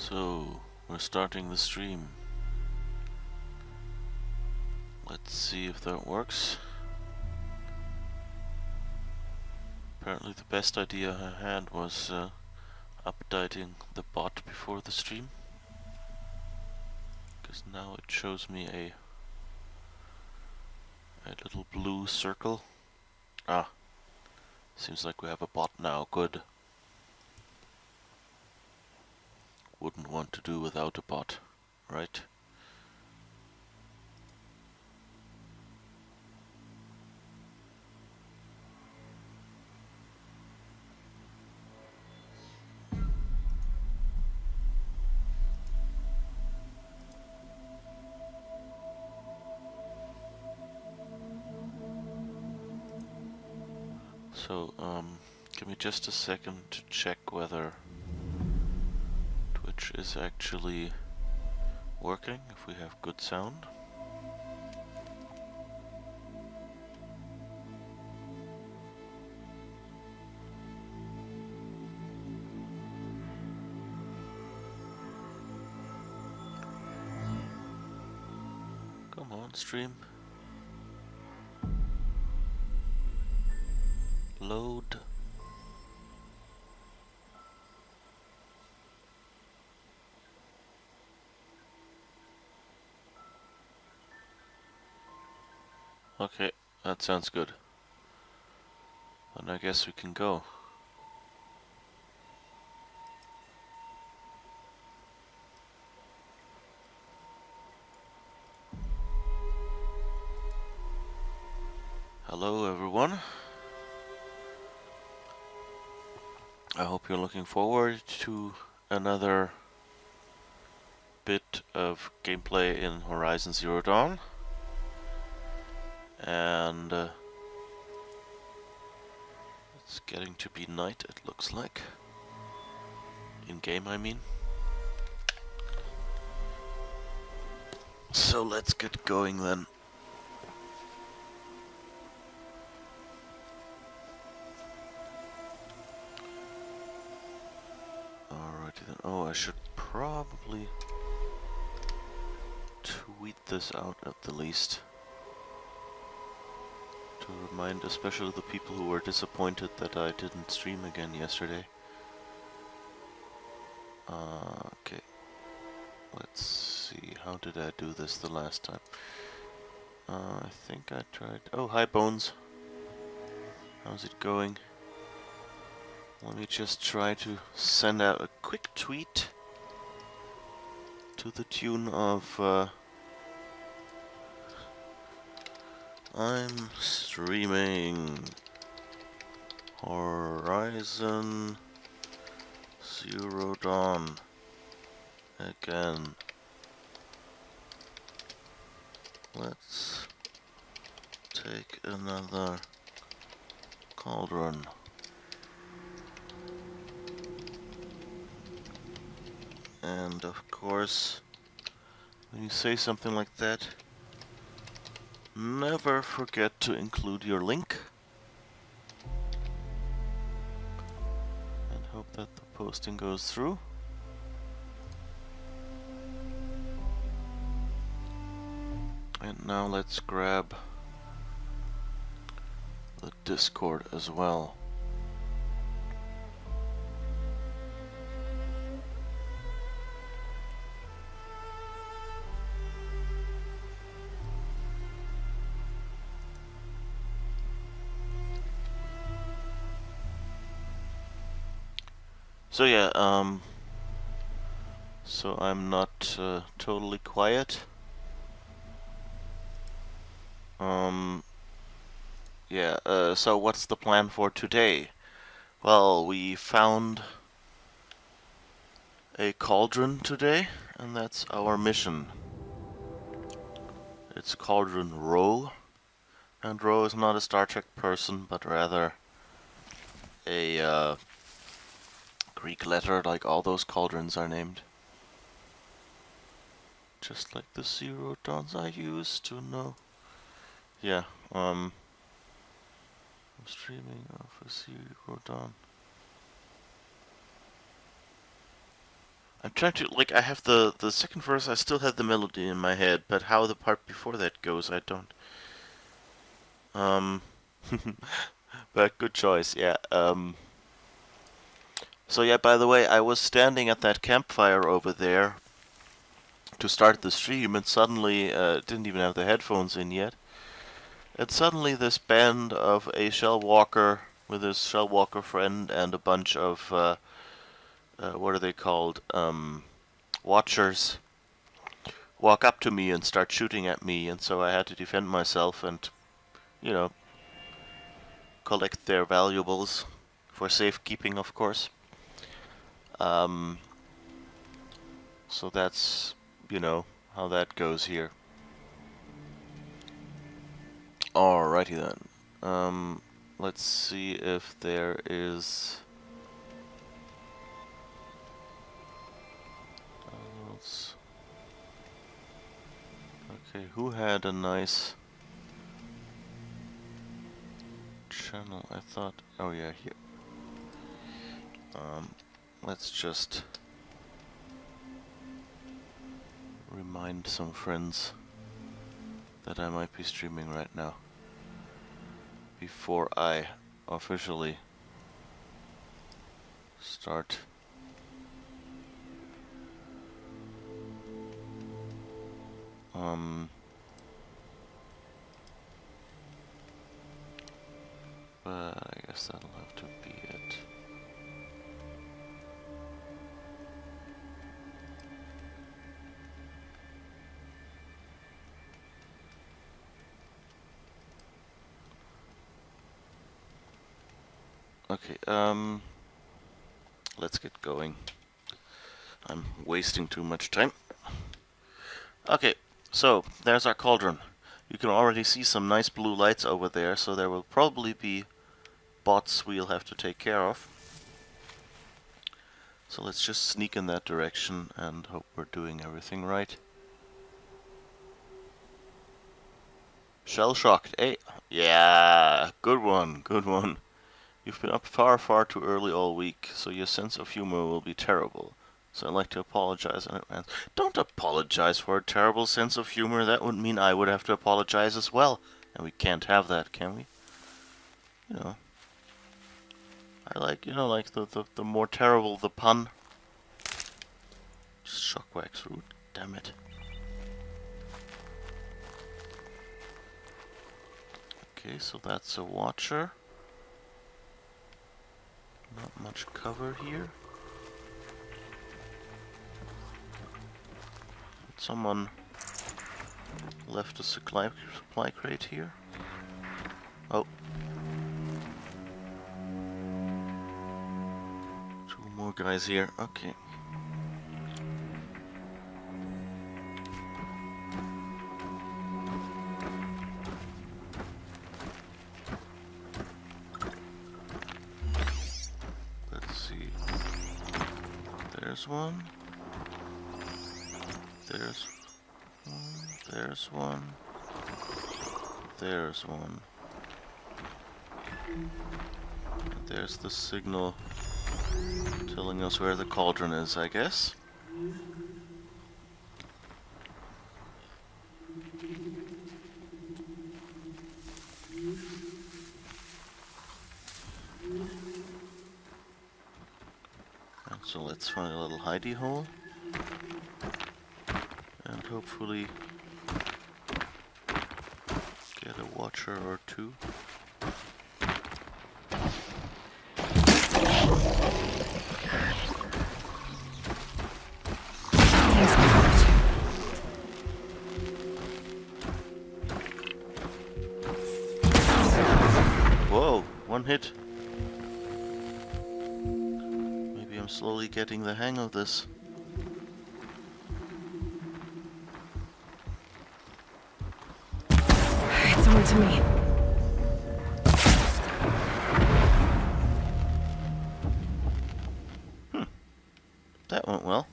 So, we're starting the stream. Let's see if that works. Apparently the best idea I had was updating the bot before the stream. Because now it shows me a little blue circle. Ah, seems like we have a bot now, good. Wouldn't want to do without a bot, right? So, give me just a second to check whether Twitch is actually working, if we have good sound. Come on, stream. Load. Okay, that sounds good. And I guess we can go. Hello everyone. I hope you're looking forward to another bit of gameplay in Horizon Zero Dawn. And it's getting to be night, it looks like. In game, I mean. So let's get going then. Alrighty then. Oh, I should probably tweet this out at the least. To remind especially the people who were disappointed that I didn't stream again yesterday. Okay. Let's see, how did I do this the last time? I think I tried... Oh, hi Bones. How's it going? Let me just try to send out a quick tweet to the tune of I'm streaming Horizon Zero Dawn again. Let's take another cauldron. And of course, when you say something like that, never forget to include your link. And hope that the posting goes through. And now let's grab the Discord as well. So yeah, so I'm not totally quiet. Yeah, so what's the plan for today? Well, we found a cauldron today, and that's our mission. It's Cauldron Ro, and Ro is not a Star Trek person, but rather a Greek letter, like all those cauldrons are named. Just like the Zero Dawns I used to know. Yeah, I'm streaming off a Zero Dawn. I'm trying to, like, I have the second verse, I still have the melody in my head, but how the part before that goes, I don't. Um, but good choice, yeah. So yeah, by the way, I was standing at that campfire over there to start the stream, and suddenly, didn't even have the headphones in yet, and suddenly this band of a shell walker with his shell walker friend and a bunch of, what are they called, watchers walk up to me and start shooting at me, and so I had to defend myself and, you know, collect their valuables for safekeeping, of course. Um, so that's, you know, how that goes here. Alrighty then. Let's see if there is... Okay, who had a nice channel? I thought... Oh yeah, here. Let's just remind some friends that I might be streaming right now before I officially start. But I guess that'll have to be it. Okay, let's get going. I'm wasting too much time. Okay, so there's our cauldron. You can already see some nice blue lights over there, so there will probably be bots we'll have to take care of. So let's just sneak in that direction and hope we're doing everything right. Shell shocked, eh? Yeah, good one, good one. You've been up far too early all week, so your sense of humor will be terrible. So I'd like to apologize in advance. Don't apologize for a terrible sense of humor. That would mean I would have to apologize as well. And we can't have that, can we? You know. I like, you know, like the more terrible the pun. Just shockwax root. Damn it. Okay, so that's a watcher. Not much cover here. Someone left a supply crate here. Oh. Two more guys here. Okay. Let's see. There's one. There's one. There's one. There's one. And there's the signal telling us where the cauldron is, I guess. And so let's find a little hidey hole. And hopefully get a watcher or two. Whoa, one hit. Maybe I'm slowly getting the hang of this. It's over to me. That went well.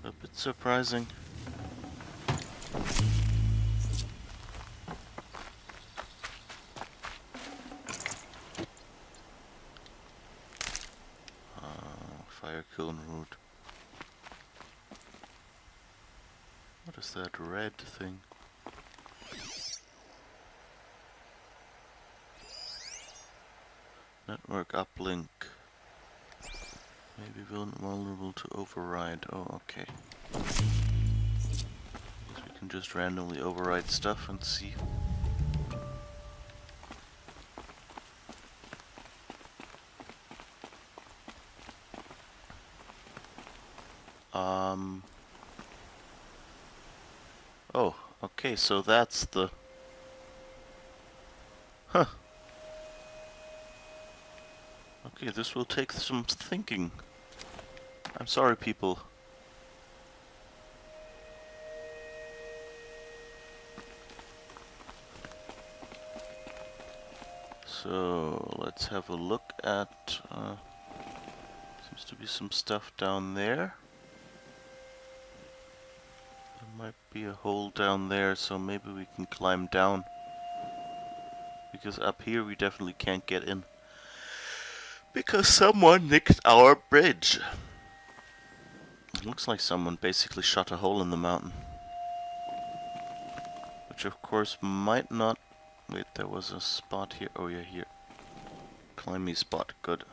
A bit surprising. Fire kiln root. is that red thing? Network uplink. Maybe vulnerable to override. Oh, okay. Guess we can just randomly override stuff and see. Oh, okay, so that's the... Huh. Okay, this will take some thinking. I'm sorry, people. So, let's have a look at... seems to be some stuff down there. There might be a hole down there, so maybe we can climb down. Because up here we definitely can't get in. Because someone nicked our bridge. It looks like someone basically shot a hole in the mountain. Which of course might not... Wait, there was a spot here. Oh yeah, here. Climby spot, good.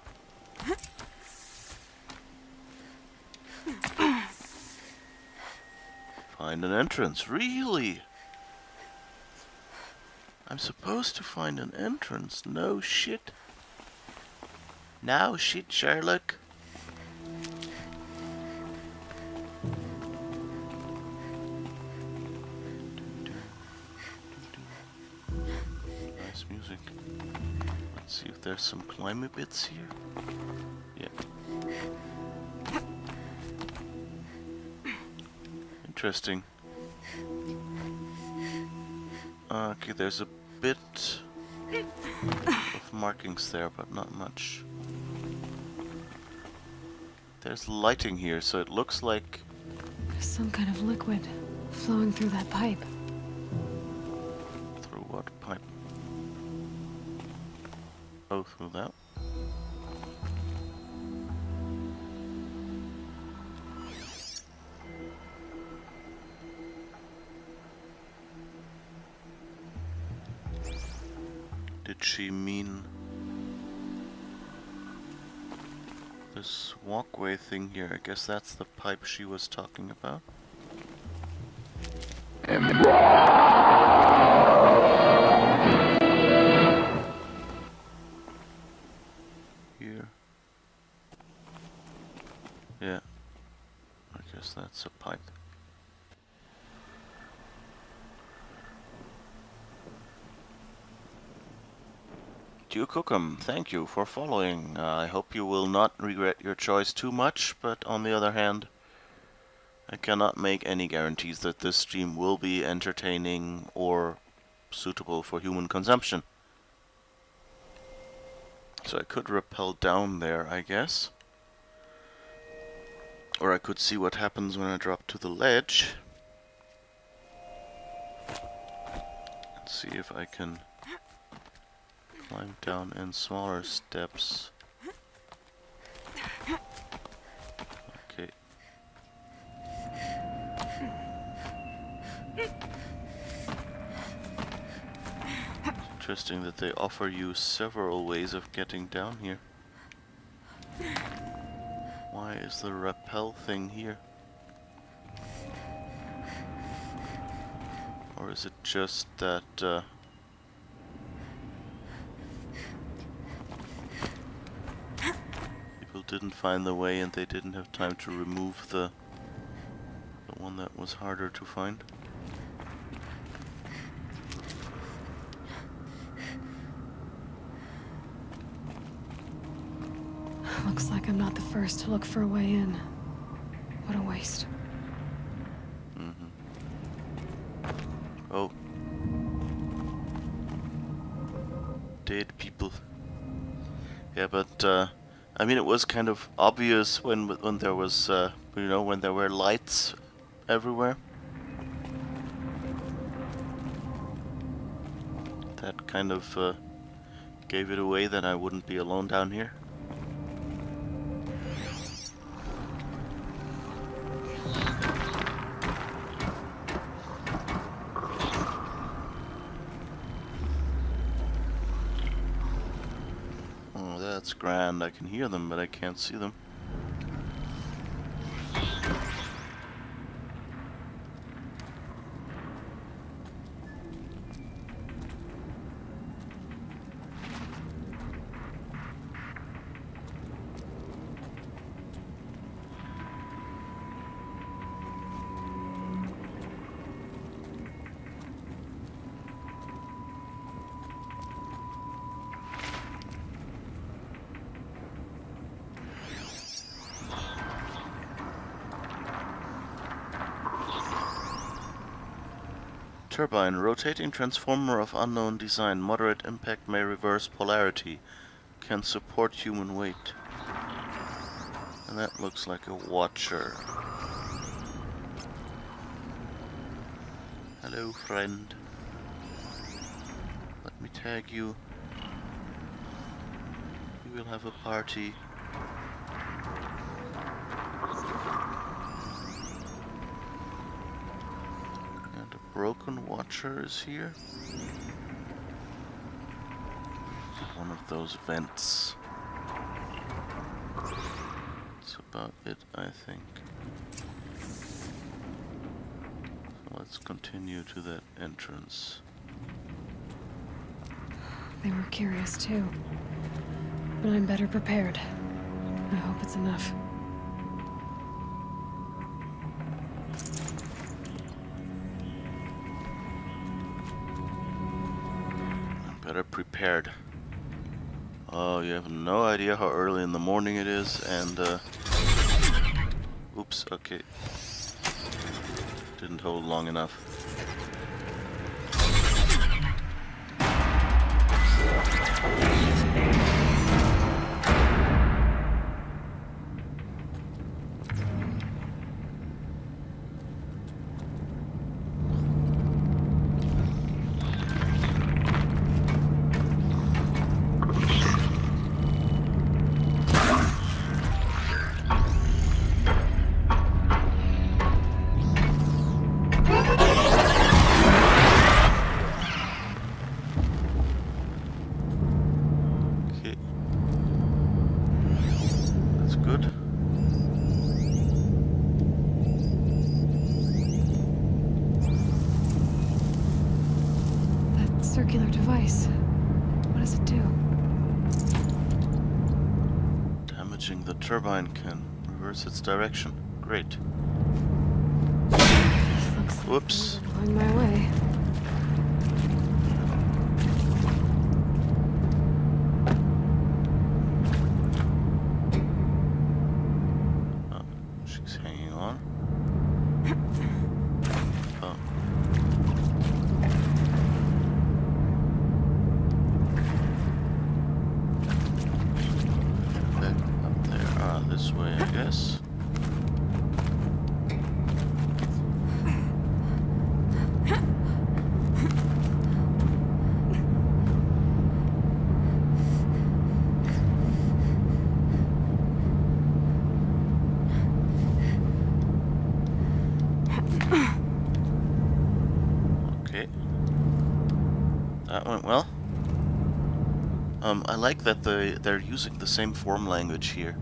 Find an entrance, really? I'm supposed to find an entrance, no shit. No shit, Sherlock. Nice music. Let's see if there's some climby bits here. Yeah. Interesting. Okay, there's a bit of markings there, but not much. There's lighting here, so it looks like... There's some kind of liquid flowing through that pipe. Through what pipe? Oh, through that? Did she mean this walkway thing here? I guess that's the pipe she was talking about. Here. Yeah. I guess that's a pipe. Duke Cookham, thank you for following. I hope you will not regret your choice too much, but on the other hand, I cannot make any guarantees that this stream will be entertaining or suitable for human consumption. So I could rappel down there, I guess. Or I could see what happens when I drop to the ledge. Let's see if I can climb down in smaller steps. Okay. It's interesting that they offer you several ways of getting down here. Why is the rappel thing here? Or is it just that people didn't find the way and they didn't have time to remove the one that was harder to find? Looks like I'm not the first to look for a way in. What a waste. Oh. Dead people. Yeah, but I mean, it was kind of obvious when there was, you know, when there were lights everywhere. That kind of gave it away that I wouldn't be alone down here. Oh, that's grand. I can hear them, but I can't see them. Turbine, rotating transformer of unknown design. Moderate impact may reverse polarity. Can support human weight. And that looks like a watcher. Hello, friend. Let me tag you. We will have a party. And a broken watcher is here. One of those vents. That's about it, I think. So let's continue to that entrance. They were curious too. But I'm better prepared. I hope it's enough. I'm better prepared. Oh, you have no idea how early in the morning it is, and oops, okay. Didn't hold long enough. Circular device. What does it do? Damaging the turbine can reverse its direction. Great. Looks like Whoops. I'm going my way. Oh, she's hanging on. Oh. This way, I guess. Okay. That went well. I like that they're using the same form language here.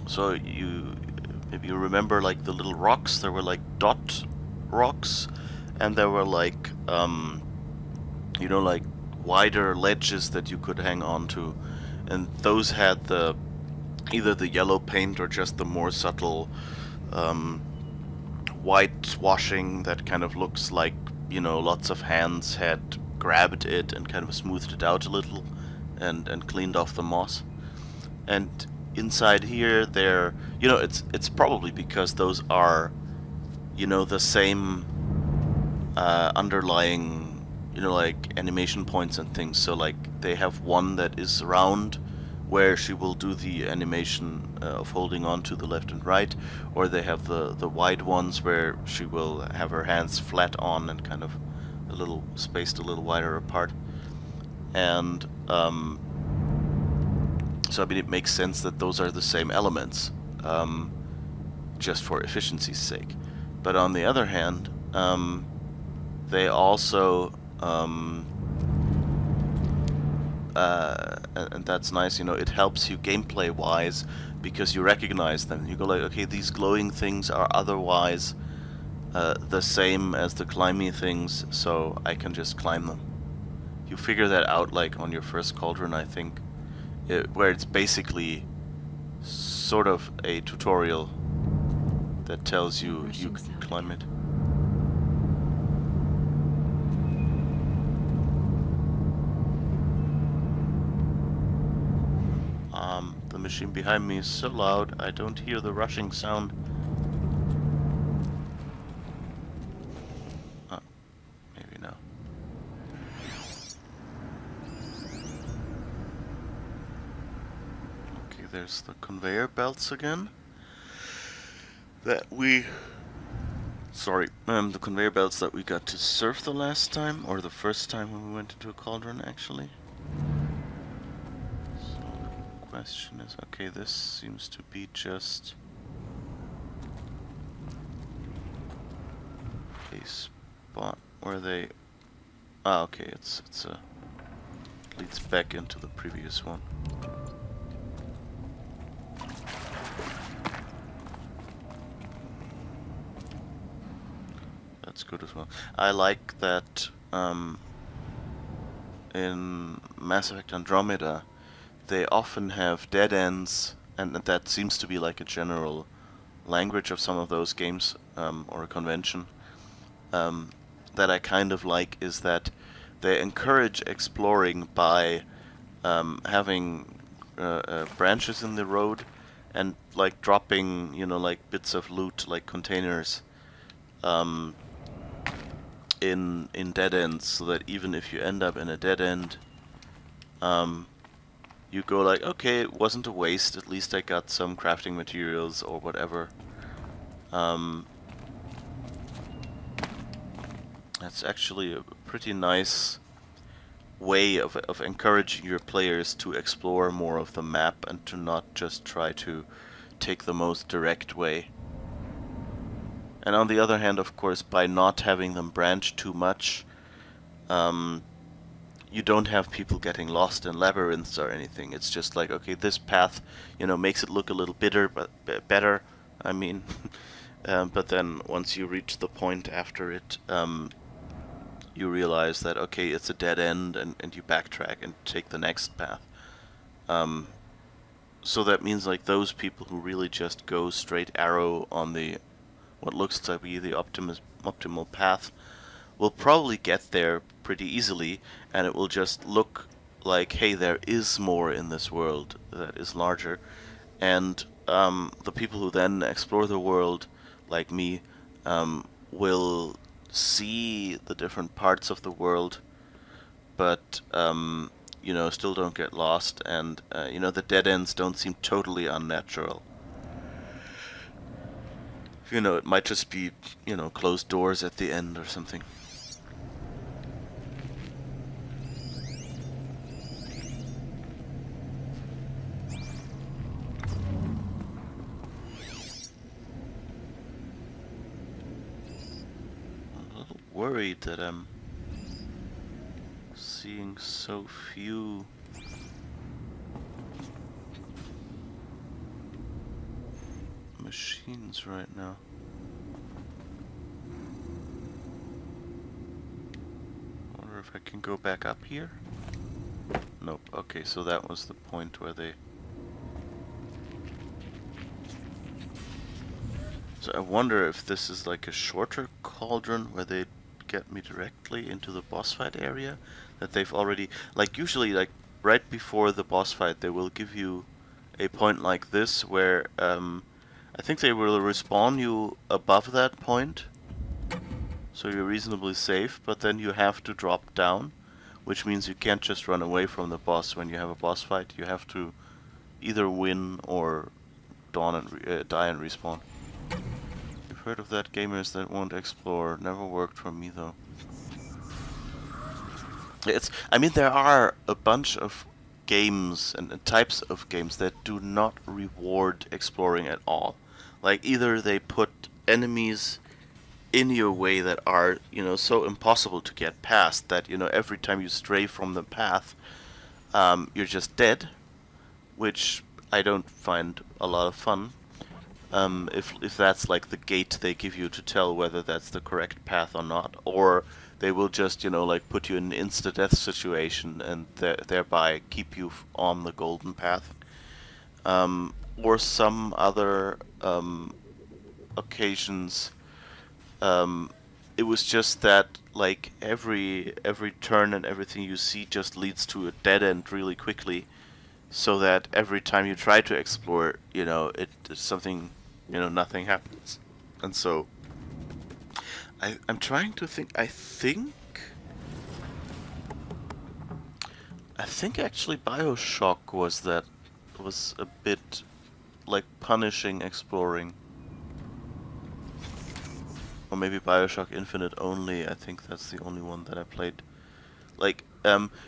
So maybe you remember like the little rocks, there were like dot rocks, and there were like, you know, like wider ledges that you could hang on to, and those had either the yellow paint or just the more subtle, white washing that kind of looks like, you know, lots of hands had grabbed it and kind of smoothed it out a little and cleaned off the moss. And inside here, you know, it's probably because those are, you know, the same underlying, you know, like animation points and things. So like they have one that is round, where she will do the animation of holding on to the left and right, or they have the wide ones where she will have her hands flat on and kind of spaced a little wider apart. And so I mean, it makes sense that those are the same elements, just for efficiency's sake. But on the other hand, they also and that's nice. You know, it helps you gameplay wise because you recognize them. You go like, okay, these glowing things are otherwise the same as the climby things, so I can just climb them. You figure that out like on your first cauldron, I think, where it's basically sort of a tutorial that tells you you can climb it. The machine behind me is so loud, I don't hear the rushing sound. Oh, maybe now. Okay, there's the conveyor belts again. The conveyor belts that we got to surf the last time, or the first time when we went into a cauldron, actually. So the question is, okay, this seems to be just a spot where they... Ah, okay, it leads back into the previous one. That's good as well. I like that in Mass Effect Andromeda they often have dead ends, and that seems to be like a general language of some of those games, or a convention, that I kind of like, is that they encourage exploring by having branches in the road and like dropping, you know, like bits of loot, like containers, in dead ends, so that even if you end up in a dead end, you go like, okay, it wasn't a waste, at least I got some crafting materials or whatever. That's actually a pretty nice way of encouraging your players to explore more of the map and to not just try to take the most direct way. And on the other hand, of course, by not having them branch too much, you don't have people getting lost in labyrinths or anything. It's just like, okay, this path, you know, makes it look a little better. I mean, but then once you reach the point after it, you realize that, okay, it's a dead end, and you backtrack and take the next path. So that means like those people who really just go straight arrow on the what looks to be the optimal path will probably get there pretty easily, and it will just look like, hey, there is more in this world that is larger. And the people who then explore the world, like me, will see the different parts of the world, but you know, still don't get lost, and you know, the dead ends don't seem totally unnatural. You know, it might just be, you know, closed doors at the end or something. I'm a little worried that I'm seeing so few machines right now. I wonder if I can go back up here? Nope. Okay, so that was the point where they... So I wonder if this is like a shorter cauldron where they get me directly into the boss fight area, that they've already... Like, usually, like, right before the boss fight, they will give you a point like this where, I think they will respawn you above that point, so you're reasonably safe, but then you have to drop down, which means you can't just run away from the boss when you have a boss fight. You have to either win or die and respawn. You've heard of that, gamers that won't explore. Never worked for me though. I mean, there are a bunch of games and types of games that do not reward exploring at all. Like, either they put enemies in your way that are, you know, so impossible to get past that, you know, every time you stray from the path, you're just dead, which I don't find a lot of fun. If that's like the gate they give you to tell whether that's the correct path or not, or they will just, like put you in an insta-death situation and thereby keep you on the golden path. Or some other occasions, it was just that like every turn and everything you see just leads to a dead end really quickly, so that every time you try to explore, it's something, nothing happens. And so I'm trying to think. I think actually BioShock was a bit like punishing exploring. Or maybe BioShock Infinite only. I think that's the only one that I played. Like,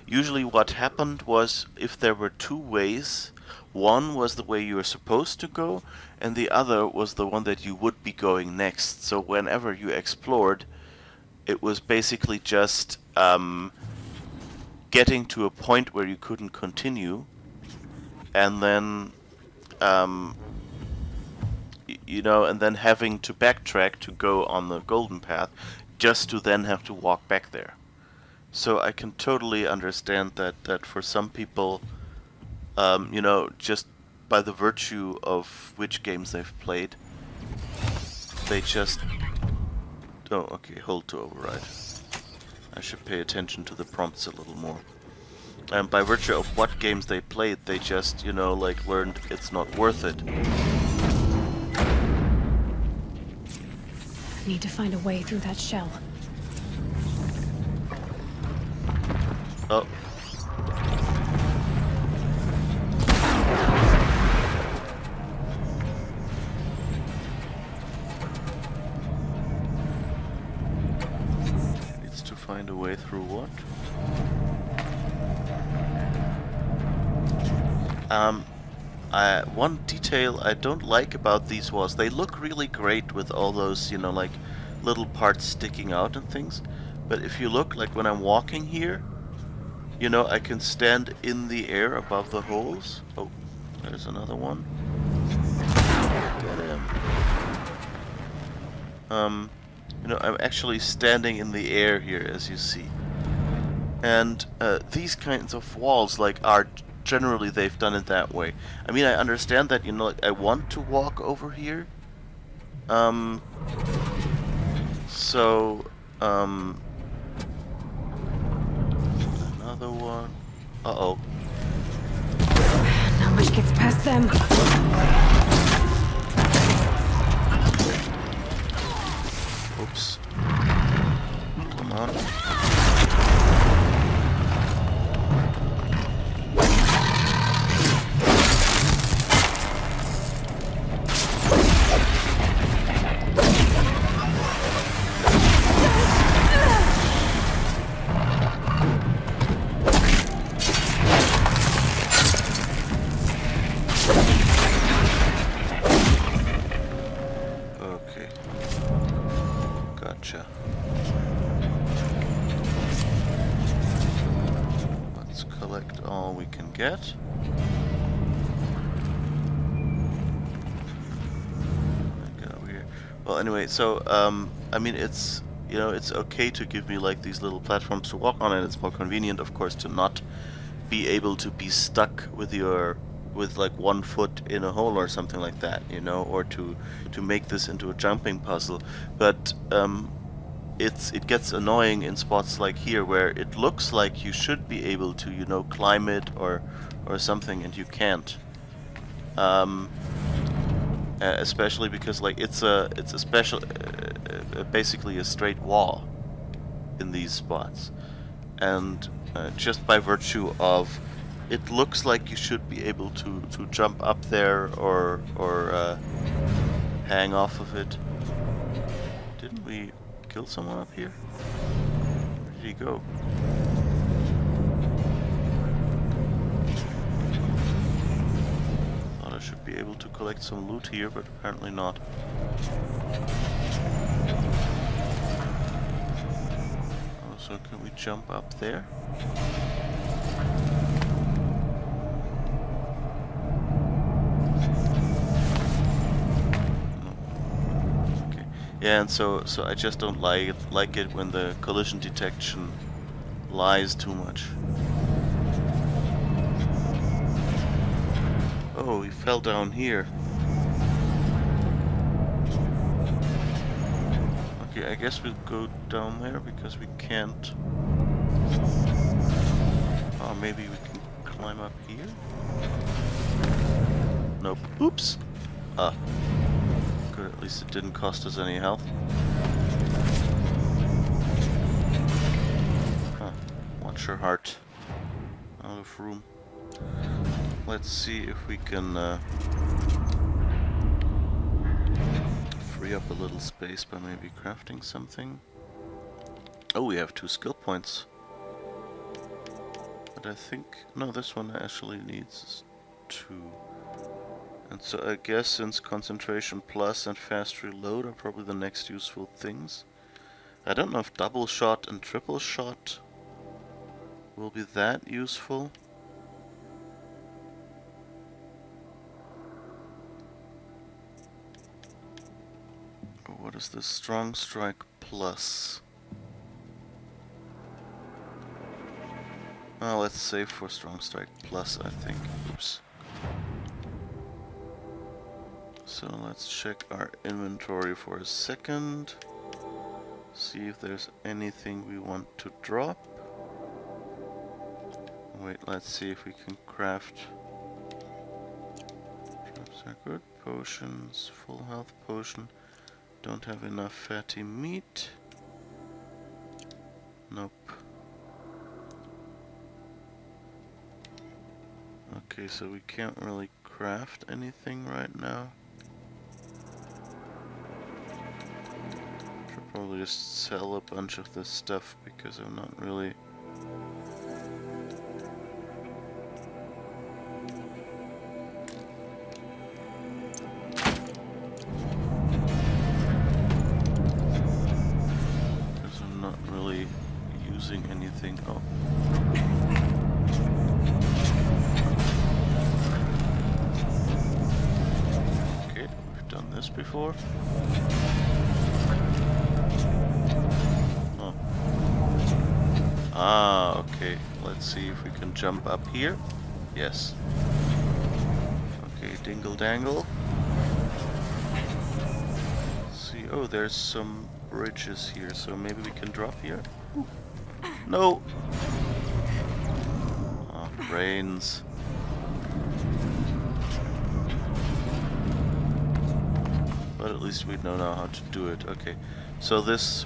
usually what happened was, if there were two ways, one was the way you were supposed to go, and the other was the one that you would be going next. So whenever you explored, it was basically just getting to a point where you couldn't continue, and then and then having to backtrack to go on the golden path, just to then have to walk back there. So I can totally understand that for some people, just by the virtue of which games they've played, they just... Oh, okay, hold to override. I should pay attention to the prompts a little more. And by virtue of what games they played, they just, like learned it's not worth it. I need to find a way through that shell. Oh. Needs to find a way through what? One detail I don't like about these was they look really great with all those, like little parts sticking out and things. But if you look, like when I'm walking here, I can stand in the air above the holes. Oh, there's another one. Get him. I'm actually standing in the air here, as you see. And these kinds of walls, are generally they've done it that way. I mean, I understand that, I want to walk over here. Another one. Uh-oh. Not much gets past them. Oops. Come on. Let's collect all we can get. Get over here. Well, anyway, so I mean, it's it's okay to give me like these little platforms to walk on, and it's more convenient, of course, to not be able to be stuck with like one foot in a hole or something like that, or to make this into a jumping puzzle. But it gets annoying in spots like here where it looks like you should be able to climb it or something, and you can't. Especially because like it's a special basically a straight wall in these spots, and just by virtue of it looks like you should be able to jump up there or hang off of it. Didn't we kill someone up here? Where did he go? Thought I should be able to collect some loot here, but apparently not. Oh, so can we jump up there? Yeah, and so I just don't like it when the collision detection lies too much. Oh, he fell down here. Okay, I guess we'll go down there because we can't. Oh, maybe we can climb up here? Nope. Oops! Ah. Good, at least it didn't cost us any health. Huh. Watch your heart. Out of room. Let's see if we can free up a little space by maybe crafting something. Oh, we have 2 skill points. But I think... no, this one actually needs 2. And so I guess since concentration plus and fast reload are probably the next useful things. I don't know if double shot and triple shot will be that useful. What is this? Strong Strike Plus. Well, let's save for Strong Strike Plus, I think. Oops. So let's check our inventory for a second. See if there's anything we want to drop. Wait, let's see if we can craft. Drops are good. Potions, full health potion. Don't have enough fatty meat. Nope. Okay, so we can't really craft anything right now. Should probably just sell a bunch of this stuff because I'm not really... using anything. Oh. Okay, we've done this before. Oh. Ah, okay. Let's see if we can jump up here. Yes. Okay, dingle dangle. Let's see. Oh, there's some bridges here, so maybe we can drop here. Ooh. No! Oh, brains. But at least we know now how to do it. Okay, so this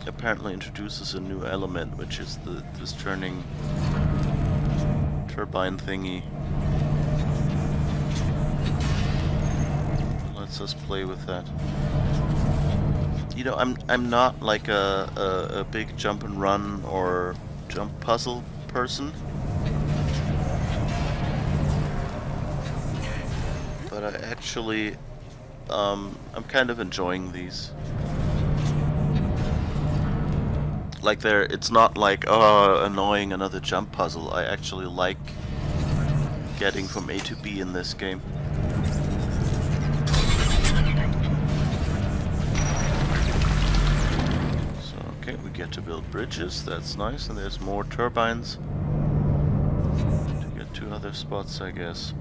apparently introduces a new element, which is this turning turbine thingy. Lets us play with that. You know, I'm not like a big jump and run or jump puzzle person, but I actually I'm kind of enjoying these. Like it's not like, oh, annoying, another jump puzzle. I actually like getting from A to B in this game. We get to build bridges, that's nice, and there's more turbines to get to other spots, I guess.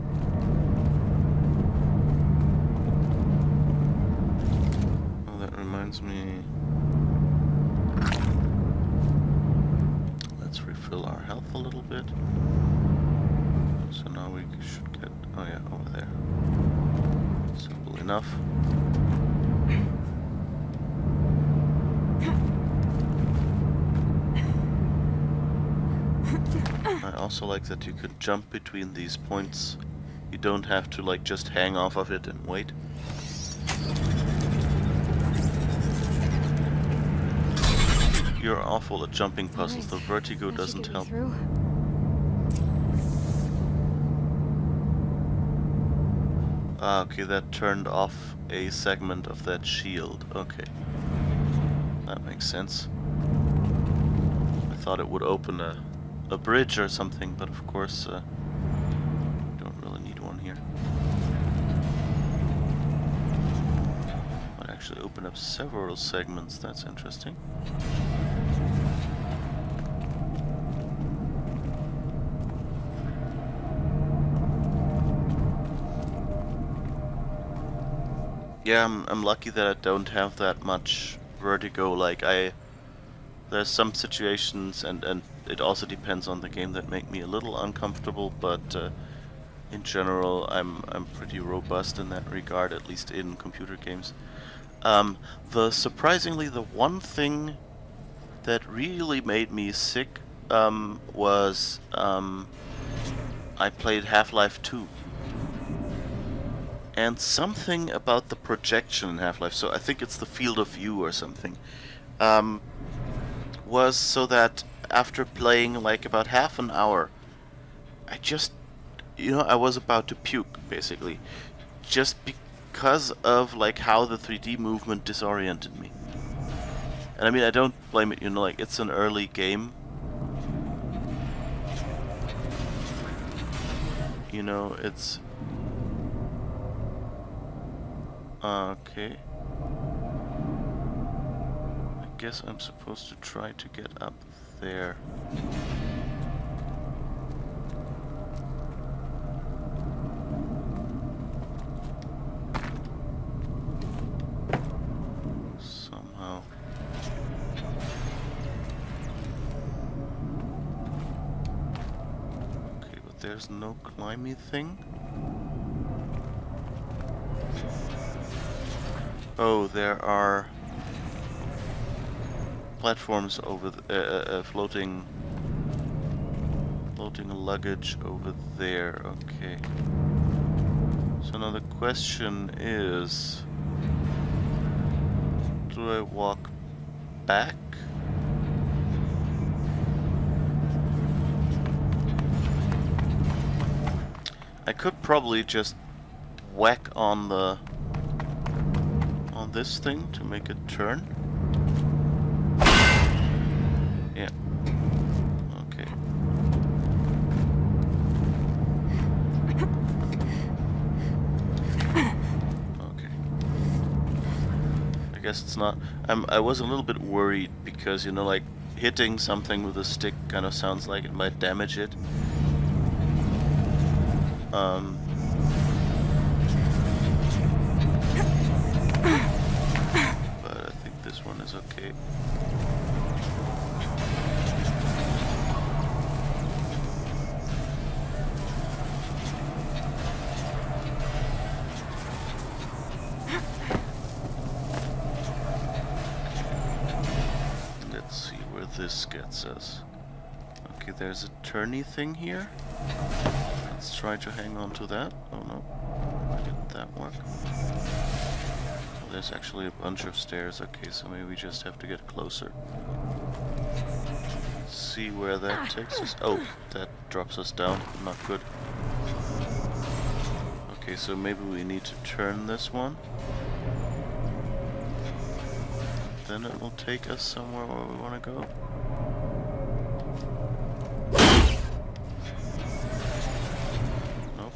Oh, that reminds me. Let's refill our health a little bit. So now we should get, oh yeah, over there. Simple enough. I also like that you can jump between these points. You don't have to like just hang off of it and wait. You're awful at jumping puzzles. Nice. The vertigo That doesn't should get me help. through. Ah, okay, that turned off a segment of that shield. Okay. That makes sense. I thought it would open a bridge or something, but of course, we don't really need one here. But actually open up several segments. That's interesting. Yeah, I'm lucky that I don't have that much vertigo. Like there's some situations, and it also depends on the game, that make me a little uncomfortable. But in general, I'm pretty robust in that regard, at least in computer games. Surprisingly, the one thing that really made me sick was I played Half-Life 2. And something about the projection in Half-Life, so I think it's the field of view or something, was so that after playing like about half an hour, I just, I was about to puke, basically. Just because of like how the 3D movement disoriented me. And I mean, I don't blame it, like it's an early game. It's... Okay. I guess I'm supposed to try to get up there. Somehow. Okay, but there's no climby thing. Oh, there are platforms over floating luggage over there. Okay. So now the question is, do I walk back? I could probably just whack on this thing to make it turn. Yeah. Okay. Okay. I guess it's not... I was a little bit worried because, like hitting something with a stick kind of sounds like it might damage it. But I think this one is okay. Let's see where this gets us. Okay, there's a turny thing here. Let's try to hang on to that. Oh no, why didn't that work? Oh, there's actually a bunch of stairs. Okay, so maybe we just have to get closer. See where that takes us. Oh, that drops us down. Not good. Okay, so maybe we need to turn this one. Then it will take us somewhere where we want to go. Nope.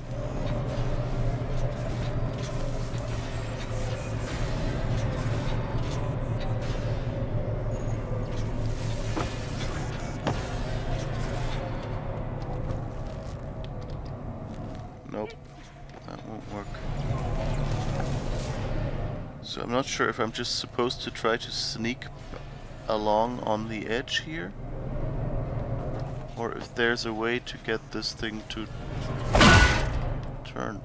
Nope. That won't work. So I'm not sure if I'm just supposed to try to sneak along on the edge here, or if there's a way to get this thing to turn.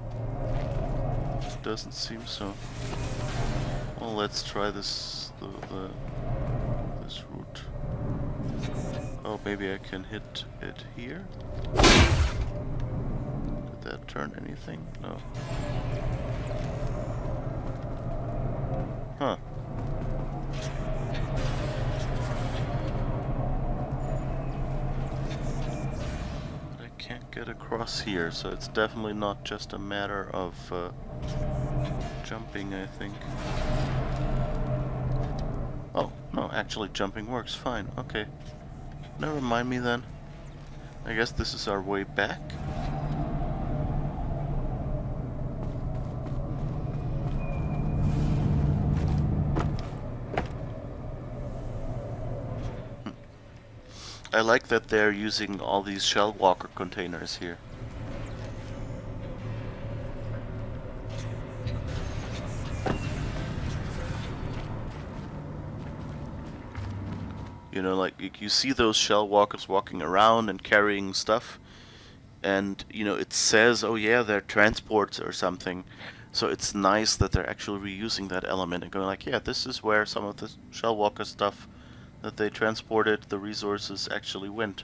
It doesn't seem so. Well, let's try this this route. Oh, maybe I can hit it here. Did that turn anything? No. Huh. I can't get across here, so it's definitely not just a matter of jumping, I think. Oh, no, actually jumping works fine. Okay. Never mind me then. I guess this is our way back. I like that they're using all these shell walker containers here. You know, like you see those shell walkers walking around and carrying stuff, and you know it says, oh yeah, they're transports or something. So it's nice that they're actually reusing that element and going like, yeah, this is where some of the shell walker stuff that they transported, the resources actually went.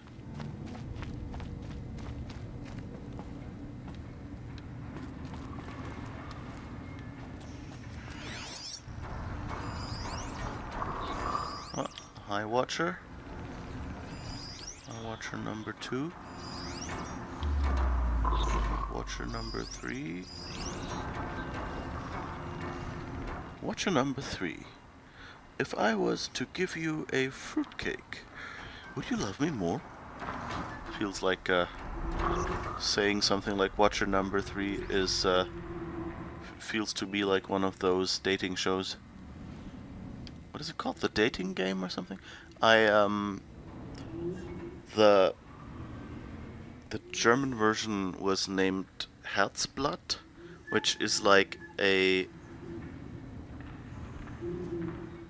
Oh, hi, Watcher. Watcher number 2. Watcher number 3. Watcher number 3. If I was to give you a fruitcake, would you love me more? Feels like saying something like Watcher number 3 is feels to be like one of those dating shows. What is it called? The dating game or something? The German version was named Herzblatt, which is like a...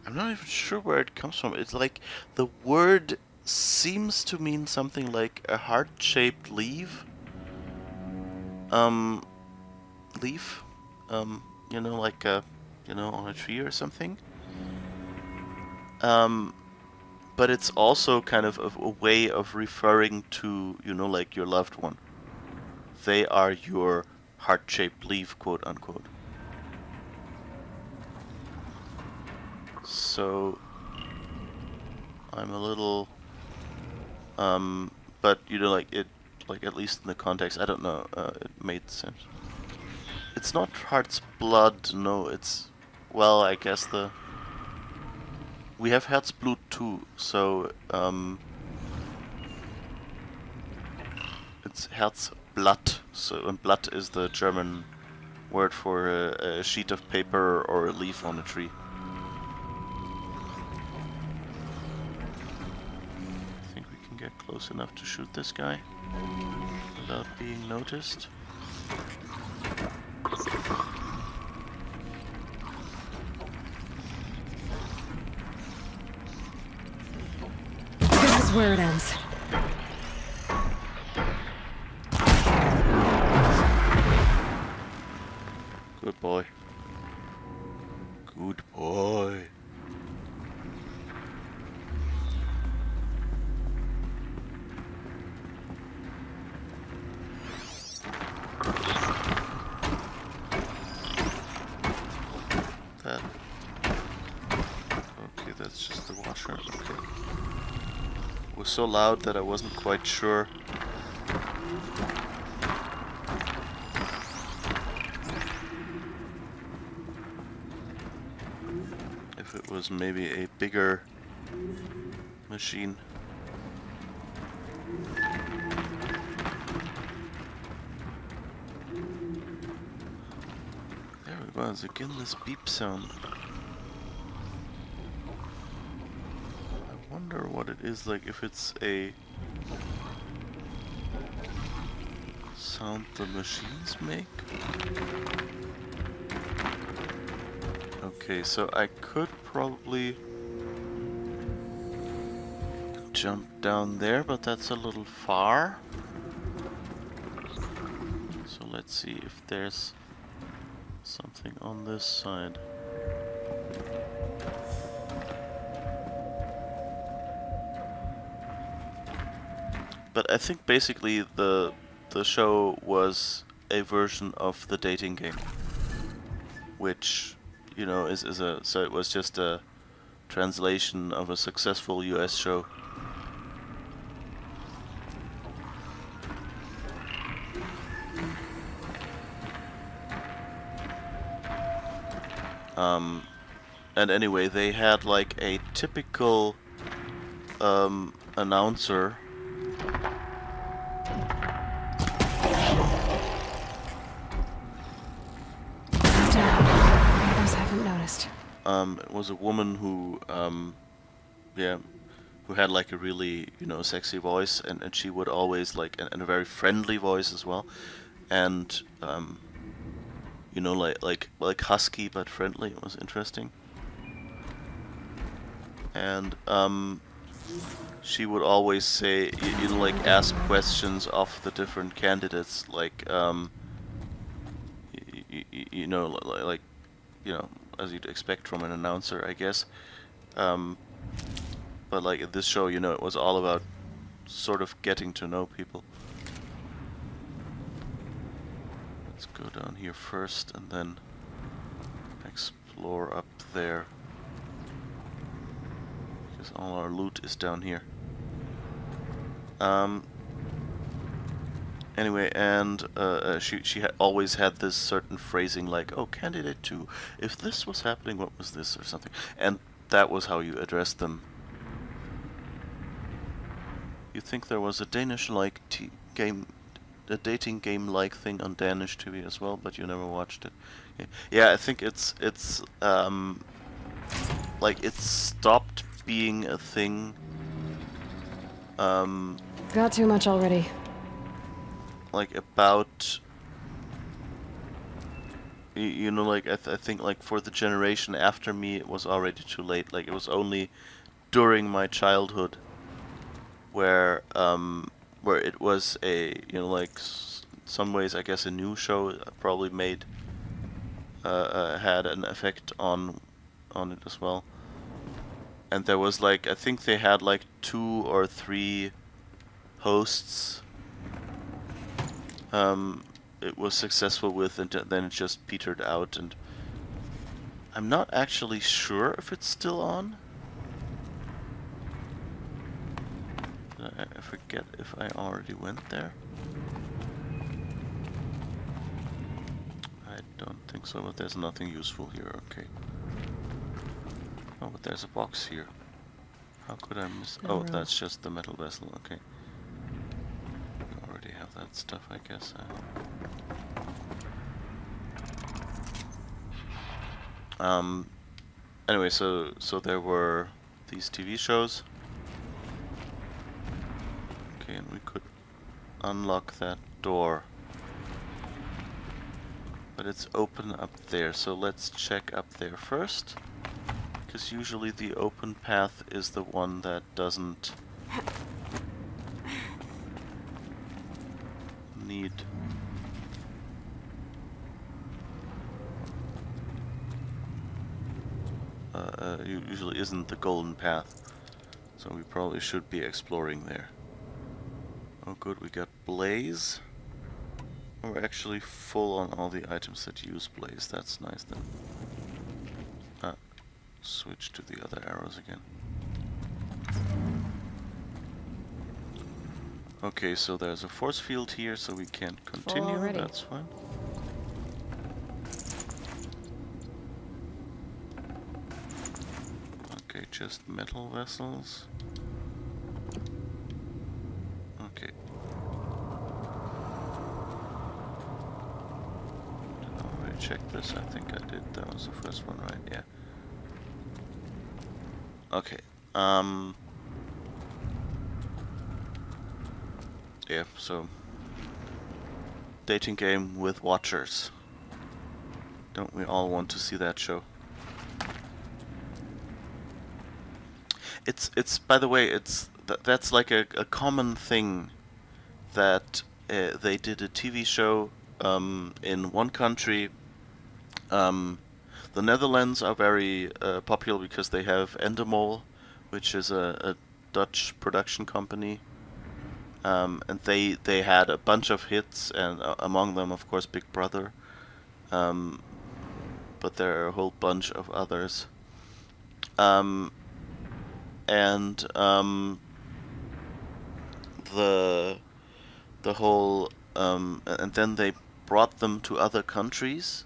I'm not even sure where it comes from. It's like the word seems to mean something like a heart-shaped leaf. Leaf. You know, like on a tree or something. But it's also kind of a way of referring to, like your loved one. They are your heart-shaped leaf, quote unquote. So I'm a little, but like at least in the context, I don't know, it made sense. It's not Heart's Blood, no, it's, well, I guess we have Herzblut too, so, it's Herzblatt, so, and Blatt is the German word for a sheet of paper or a leaf on a tree. I think we can get close enough to shoot this guy without being noticed. This is where it ends. Good boy. Good boy. That. Okay, that's just the washer. Okay. It was so loud that I wasn't quite sure. If it was maybe a bigger machine. There it was, again this beep sound. I wonder what it is, like if it's a sound the machines make? Okay, so I could probably jump down there, but that's a little far. So let's see if there's something on this side. But I think basically the show was a version of the dating game, which so it was just a translation of a successful US show. And anyway, they had like a typical announcer. Others haven't noticed. It was a woman who, who had like a really, sexy voice, and she would always like, and a very friendly voice as well, and like husky but friendly. It was interesting. And she would always say, like ask questions of the different candidates, like like as you'd expect from an announcer, I guess. Um, but like at this show, it was all about sort of getting to know people. Let's go down here first and then explore up there, because all our loot is down here. Anyway, and she always had this certain phrasing like, "Oh, candidate 2, if this was happening, what was this?" or something, and that was how you addressed them. You think there was a Danish-like game, a dating game-like thing on Danish TV as well, but you never watched it. Yeah, I think it's like it stopped being a thing. Got too much already. Like about, like I think like for the generation after me, it was already too late. Like it was only during my childhood where it was a, like some ways I guess a new show probably made had an effect on it as well. And there was like, I think they had like 2 or 3 hosts it was successful with, and then it just petered out, and I'm not actually sure if it's still on. I forget if I already went there. I don't think so, but there's nothing useful here, okay. Oh, but there's a box here. How could I miss? Oh, that's just the metal vessel, okay. I already have that stuff, I guess. Anyway, so there were these TV shows. Okay, and we could unlock that door. But it's open up there, so let's check up there first. Because usually the open path is the one that doesn't need... usually isn't the golden path. So we probably should be exploring there. Oh good, we got Blaze. We're actually full on all the items that use Blaze. That's nice then. Switch to the other arrows again. Okay, so there's a force field here, so we can't continue. That's fine. Okay, just metal vessels. Okay. Did I already check this? I think I did. That was the first one, right? Yeah. Okay. Yeah, so dating game with watchers. Don't we all want to see that show? It's by the way, that's like a common thing that they did a TV show in one country. The Netherlands are very popular because they have Endemol, which is a Dutch production company. And they had a bunch of hits, and among them, of course, Big Brother. But there are a whole bunch of others. And the whole and then they brought them to other countries.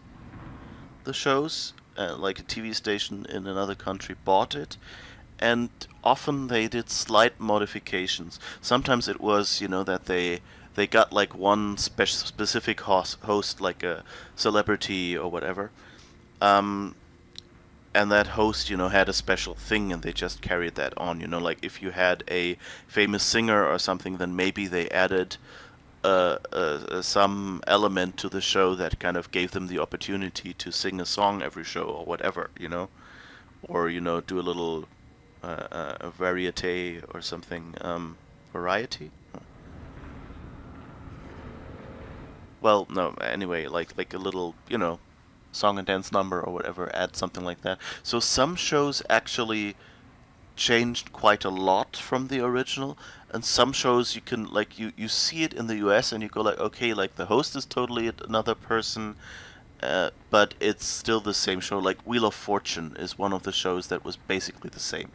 The shows, like a TV station in another country bought it, and often they did slight modifications. Sometimes it was, that they got like one specific host, like a celebrity or whatever, and and that host, had a special thing, and they just carried that on. Like if you had a famous singer or something, then maybe they added some element to the show that kind of gave them the opportunity to sing a song every show or whatever, or do a little a variete or something. Variety? Well, no. Anyway, like a little, song and dance number or whatever. Add something like that. So some shows actually changed quite a lot from the original, and some shows you can like you see it in the US and you go like, okay, like the host is totally another person, but it's still the same show. Like Wheel of Fortune is one of the shows that was basically the same,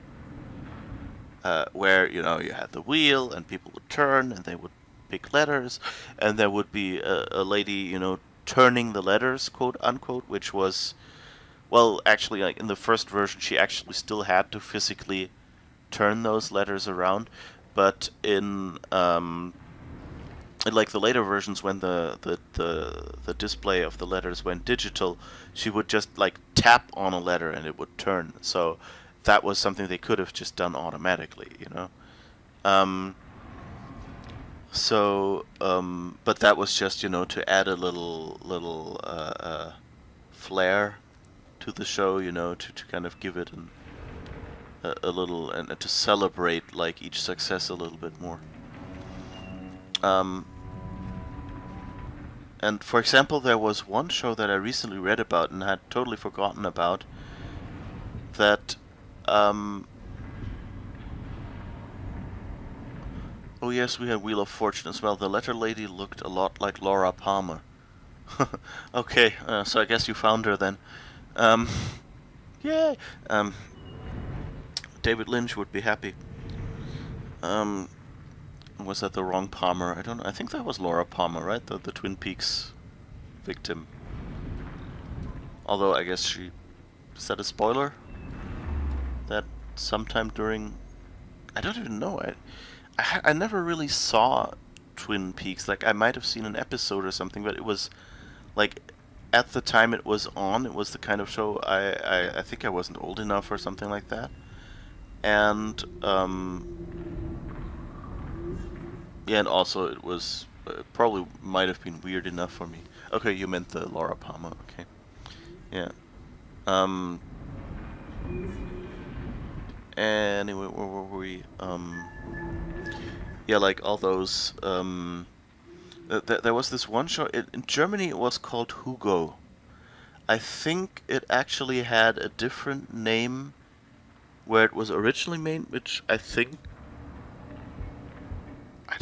where you had the wheel and people would turn and they would pick letters, and there would be a lady turning the letters, quote unquote, which was, well, actually, like in the first version, she actually still had to physically turn those letters around, but in like the later versions, when the display of the letters went digital, she would just like tap on a letter and it would turn. So that was something they could have just done automatically, but that was just to add a little flair to the show, to kind of give it a little, and to celebrate like each success a little bit more. And for example, there was one show that I recently read about and had totally forgotten about, that oh yes, we had Wheel of Fortune as well. The letter lady looked a lot like Laura Palmer. Okay, so I guess you found her then. Yay! David Lynch would be happy. Was that the wrong Palmer? I don't know. I think that was Laura Palmer, right? The Twin Peaks victim. Although I guess she... Is that a spoiler? That sometime during... I don't even know. I never really saw Twin Peaks. Like, I might have seen an episode or something, but it was... Like, at the time it was on, it was the kind of show I think I wasn't old enough or something like that. And, yeah, and also it was... probably might have been weird enough for me. Okay, you meant the Laura Palmer, okay. Yeah. Anyway, where were we? Yeah, like all those, there was this one show, in Germany it was called Hugo. I think it actually had a different name where it was originally made, which I think... I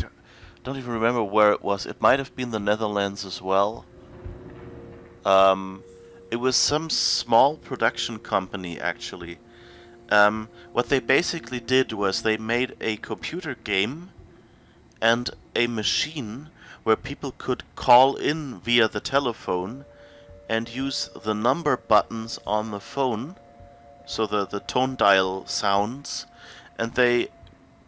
don't even remember where it was. It might have been the Netherlands as well. It was some small production company, actually. What they basically did was they made a computer game and a machine where people could call in via the telephone and use the number buttons on the phone, so the tone dial sounds, and they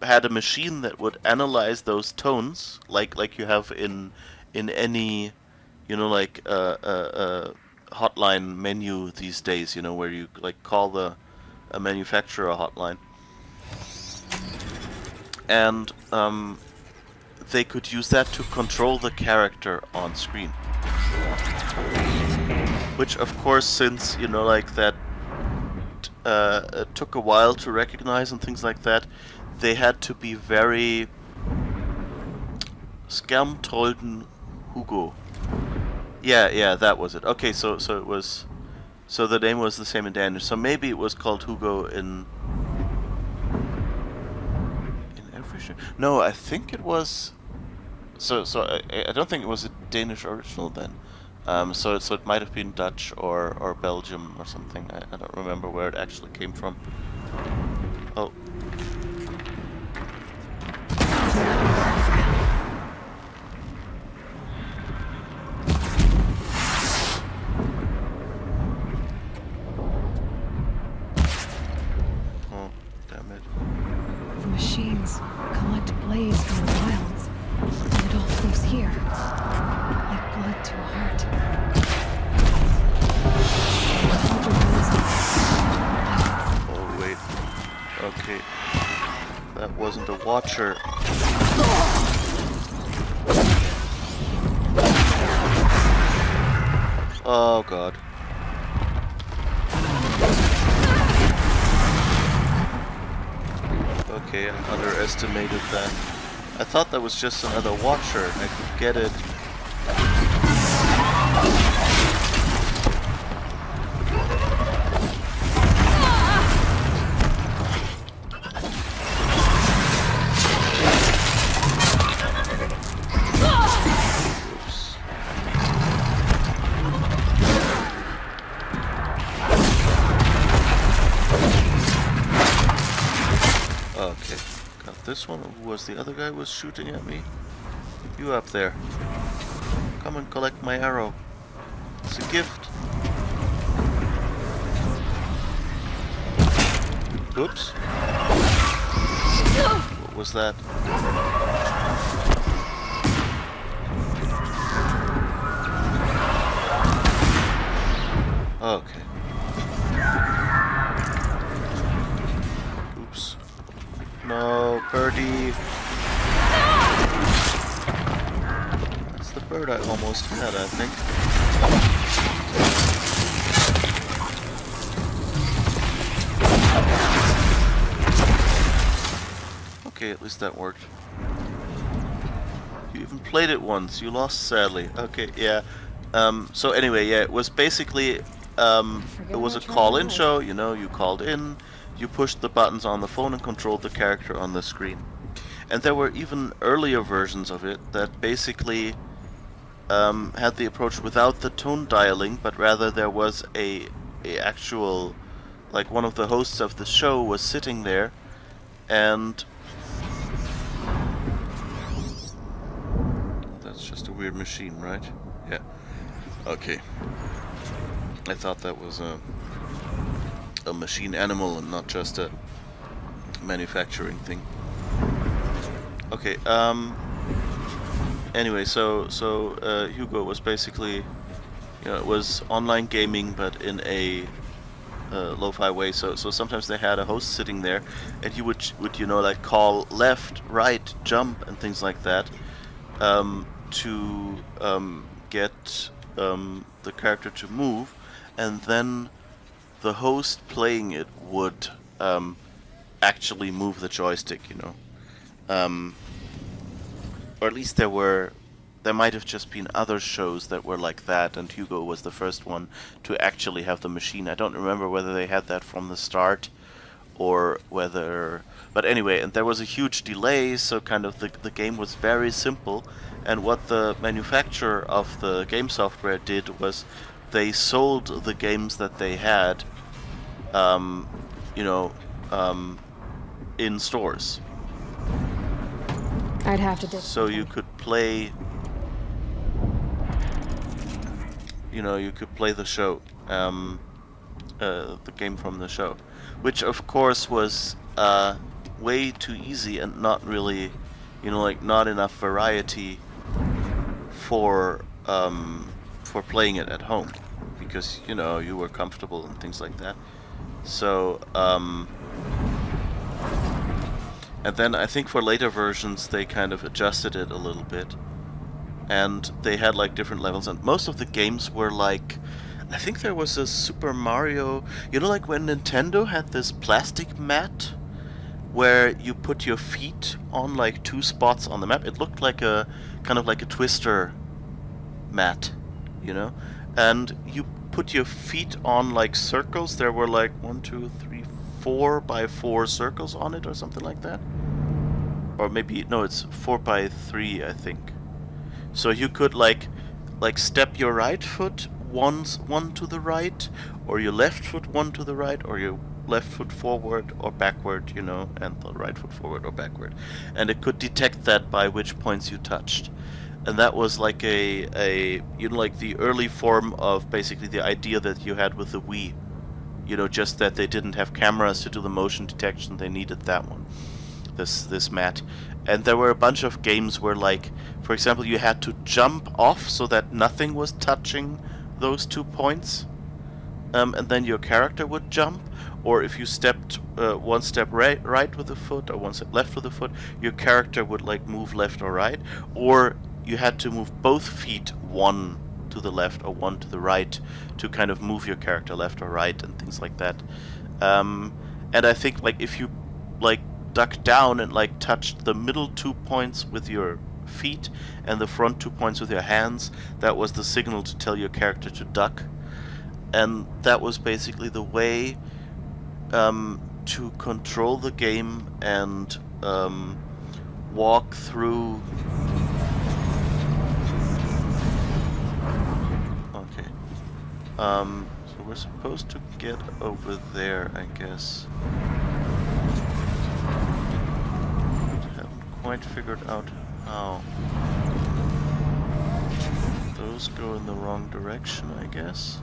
had a machine that would analyze those tones, like you have in any, like hotline menu these days, where you like call a manufacturer hotline, and they could use that to control the character on screen. Which, of course, since like that took a while to recognize and things like that, they had to be very Schermtrollen Hugo. Yeah, that was it. Okay, so it was, so the name was the same in Danish. So maybe it was called Hugo in every show. No, I think it was. So I don't think it was a Danish original then. So it might have been Dutch or Belgium or something. I don't remember where it actually came from. Oh. Oh, damn it. The machines collect blaze from the wilds, and it all flows here, like blood to a heart. Watcher. Oh god. Okay, I underestimated that. I thought that was just another Watcher. I could get it. Okay, got this one. Who was the other guy who was shooting at me? You up there. Come and collect my arrow. It's a gift. Oops. What was that? Okay. Oops. No, birdie. That's the bird I almost had, I think. Okay, at least that worked. You even played it once. You lost, sadly. Okay, yeah. So anyway, yeah, it was basically it was a call-in show. You know, you called in, you pushed the buttons on the phone and controlled the character on the screen. And there were even earlier versions of it that basically had the approach without the tone dialing, but rather there was a actual, like, one of the hosts of the show was sitting there and that's just a weird machine, right? Yeah. Okay. I thought that was a machine animal and not just a manufacturing thing. Okay, anyway, so Hugo was basically, you know, it was online gaming, but in a lo-fi way. So sometimes they had a host sitting there, and you would you know, like, call left, right, jump, and things like that, to get the character to move, and then the host playing it would actually move the joystick, you know. Or at least there might have just been other shows that were like that, and Hugo was the first one to actually have the machine. I don't remember whether they had that from the start or whether... But anyway, and there was a huge delay, so kind of the game was very simple, and what the manufacturer of the game software did was they sold the games that they had, you know, in stores. I'd have to So you could play, you know, you could play the show, the game from the show, which of course was way too easy and not really, you know, like, not enough variety for playing it at home, because, you know, you were comfortable and things like that. So and then I think for later versions they kind of adjusted it a little bit, and they had like different levels, and most of the games were like, I think there was a Super Mario, you know, like when Nintendo had this plastic mat where you put your feet on like two spots on the map. It looked like a kind of like a Twister mat, you know, and you put your feet on like circles. There were like 1, 2, 3, 4 by 4 circles on it or something like that, or maybe no, it's 4 by 3, I think. So you could like step your right foot one to the right, or your left foot one to the right, or your left foot forward or backward, you know, and the right foot forward or backward, and it could detect that by which points you touched. And that was like a you know, like the early form of basically the idea that you had with the Wii, you know, just that they didn't have cameras to do the motion detection. They needed that one, this mat. And there were a bunch of games where, like, for example, you had to jump off so that nothing was touching those 2 points. and then your character would jump, or if you stepped one step right with the foot or one step left with the foot, your character would like move left or right, or you had to move both feet, one to the left or one to the right, to kind of move your character left or right and things like that. And I think like if you like duck down and like touched the middle 2 points with your feet and the front 2 points with your hands, that was the signal to tell your character to duck. And that was basically the way to control the game and walk through. Okay. So we're supposed to get over there, I guess. Haven't quite figured out how. Those go in the wrong direction, I guess.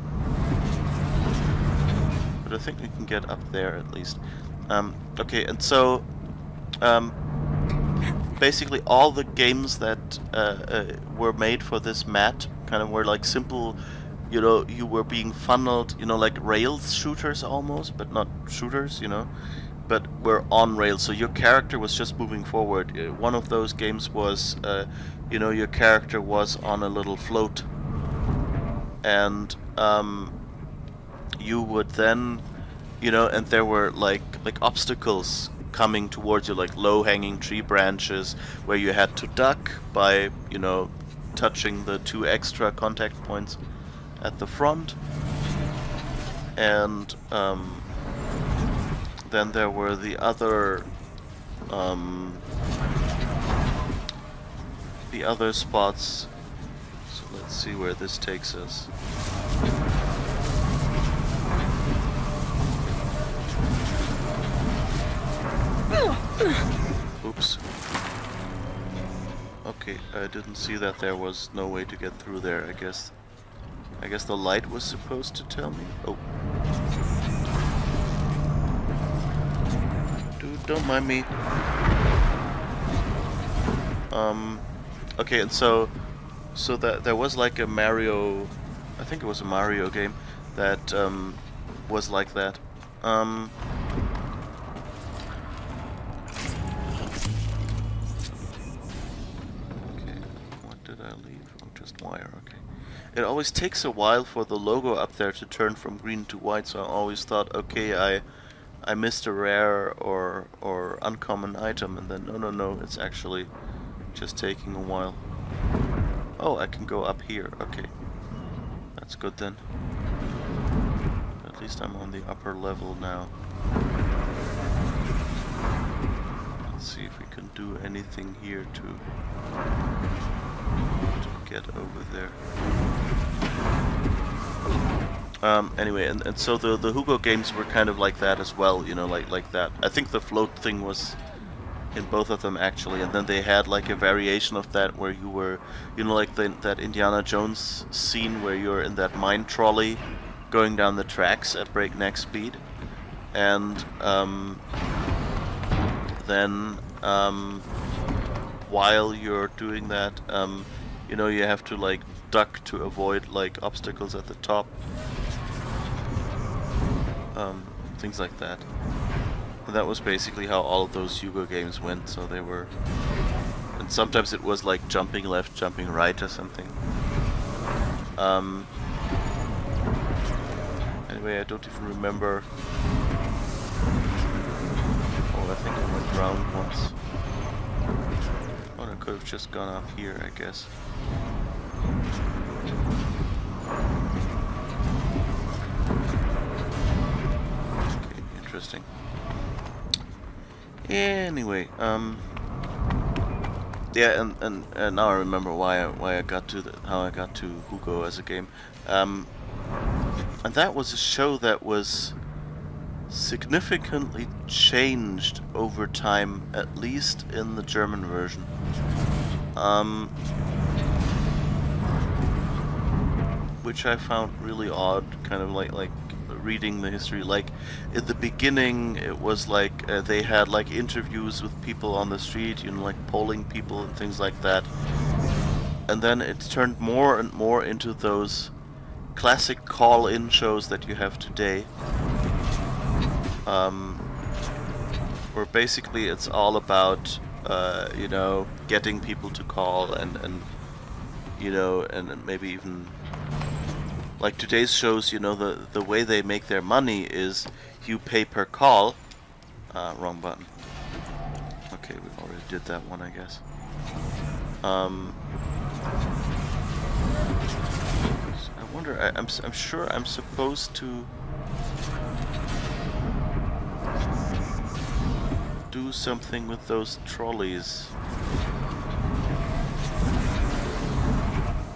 But I think we can get up there at least. Okay, and so basically all the games that were made for this mat kind of were like simple, you know, you were being funneled, you know, like rails shooters almost, but not shooters, you know, but were on rails, so your character was just moving forward. One of those games was, you know, your character was on a little float, and you would then, you know, and there were like obstacles coming towards you, like low-hanging tree branches, where you had to duck by, you know, touching the 2 extra contact points at the front. And then there were the other spots. So let's see where this takes us. Oops. Okay, I didn't see that there was no way to get through there. I guess the light was supposed to tell me. Oh. Dude, don't mind me. Okay, and so that there was like a Mario, I think it was a Mario game that was like that. Wire, okay. It always takes a while for the logo up there to turn from green to white, so I always thought, okay, I missed a rare or uncommon item, and then no, it's actually just taking a while. Oh, I can go up here, okay. That's good then. At least I'm on the upper level now. Let's see if we can do anything here to get over there. Anyway, and so the Hugo games were kind of like that as well, you know, like that. I think the float thing was in both of them actually, and then they had like a variation of that where you were, you know, like that Indiana Jones scene where you're in that mine trolley going down the tracks at breakneck speed, and then while you're doing that, you know, you have to like duck to avoid like obstacles at the top, things like that. And that was basically how all of those Hugo games went. So they were, and sometimes it was like jumping left, jumping right, or something. Anyway, I don't even remember. Oh, I think I went round once. Oh, I could have just gone up here, I guess. Okay, interesting. Anyway, yeah, and now I remember why I got to how I got to Hugo as a game, and that was a show that was significantly changed over time, at least in the German version. Which I found really odd, kind of like reading the history. Like in the beginning, it was like they had like interviews with people on the street, you know, like polling people and things like that. And then it turned more and more into those classic call-in shows that you have today. Where basically it's all about, you know, getting people to call and you know, and maybe even like today's shows, you know, the way they make their money is you pay per call. Wrong button. Okay, we already did that one, I guess. I wonder. I'm sure I'm supposed to do something with those trolleys,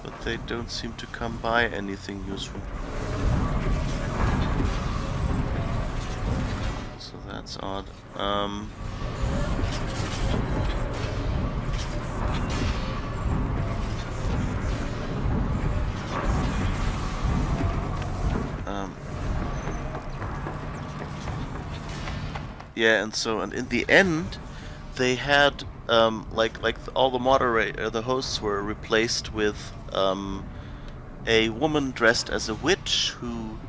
but they don't seem to come by anything useful. So that's odd. Yeah, and in the end, they had like all the the hosts were replaced with a woman dressed as a witch who.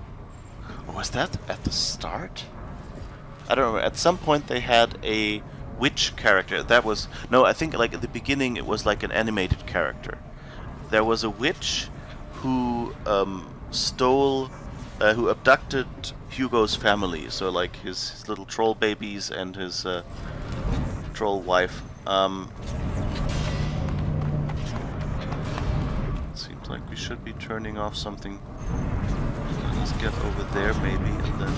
Or was that at the start? I don't remember. At some point, they had a witch character. That was no. I think like at the beginning, it was like an animated character. There was a witch who who abducted Hugo's family, so like his little troll babies and his troll wife. Seems like we should be turning off something. Let's get over there maybe, and then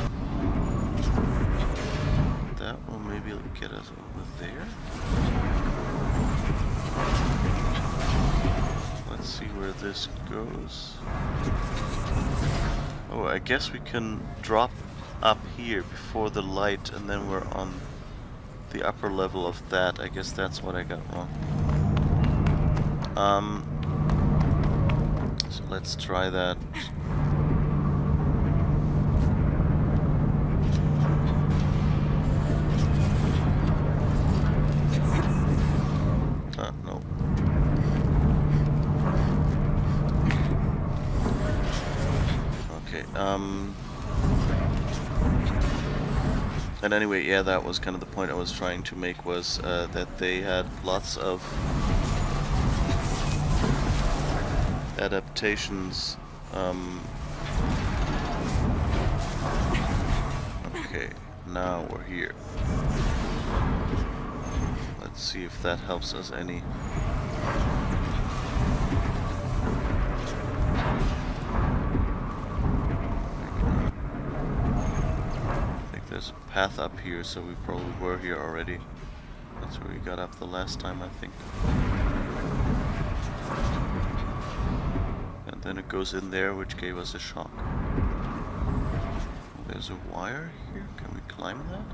that will maybe get us over there. Let's see where this goes. Oh, I guess we can drop up here before the light, and then we're on the upper level of that. I guess that's what I got wrong. So let's try that. No. Okay, and anyway, yeah, that was kind of the point I was trying to make, was that they had lots of adaptations. Okay, now we're here. Let's see if that helps us any. There's a path up here, so we probably were here already. That's where we got up the last time, I think. And then it goes in there, which gave us a shock. There's a wire here. Can we climb that?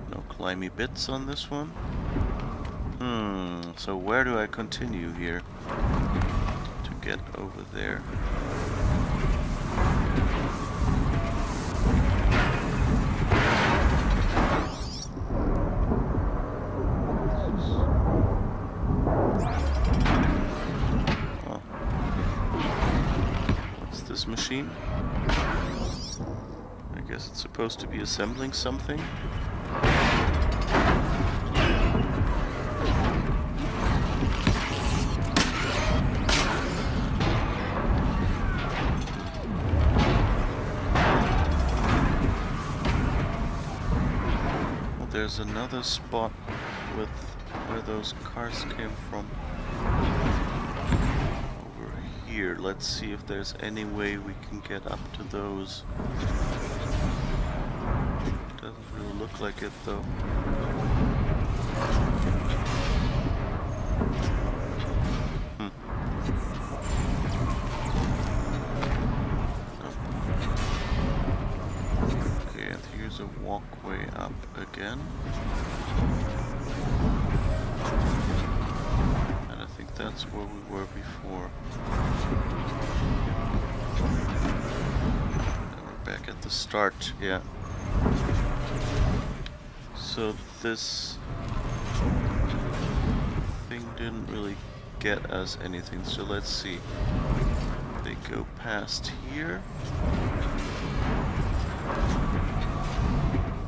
No climby bits on this one. So where do I continue here to get over there? Oh. What's this machine? I guess it's supposed to be assembling something. There's another spot with where those cars came from. Over here. Let's see if there's any way we can get up to those. Doesn't really look like it though. A walkway up again, and I think that's where we were before. And we're back at the start, yeah. So this thing didn't really get us anything, so let's see. They go past here.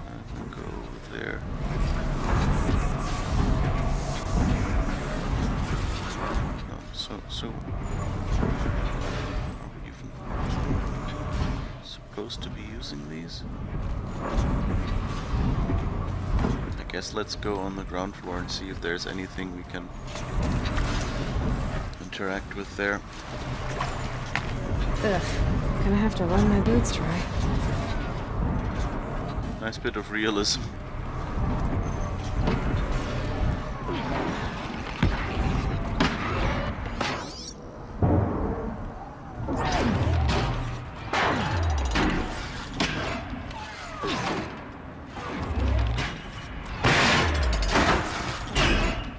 And go over there. So are we even supposed to be using these? I guess let's go on the ground floor and see if there's anything we can interact with there. Ugh, gonna have to run my boots dry. Nice bit of realism.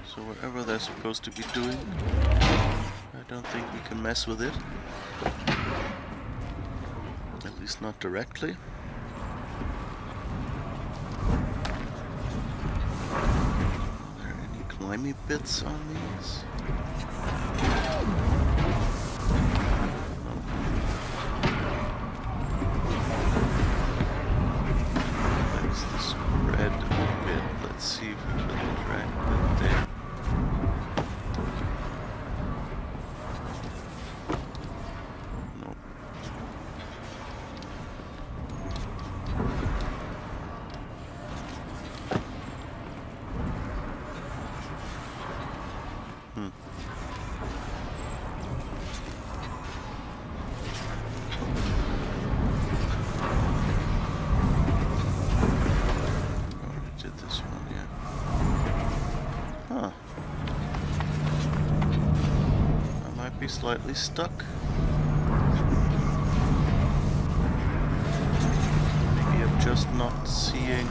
So wherever they're supposed to be doing, I don't think we can mess with it. At least not directly. Are there any climby bits on these? No. That's the spread bit. Let's see if we can interact with there. No. Already did this one, yeah. Huh. I might be slightly stuck. Maybe I'm just not seeing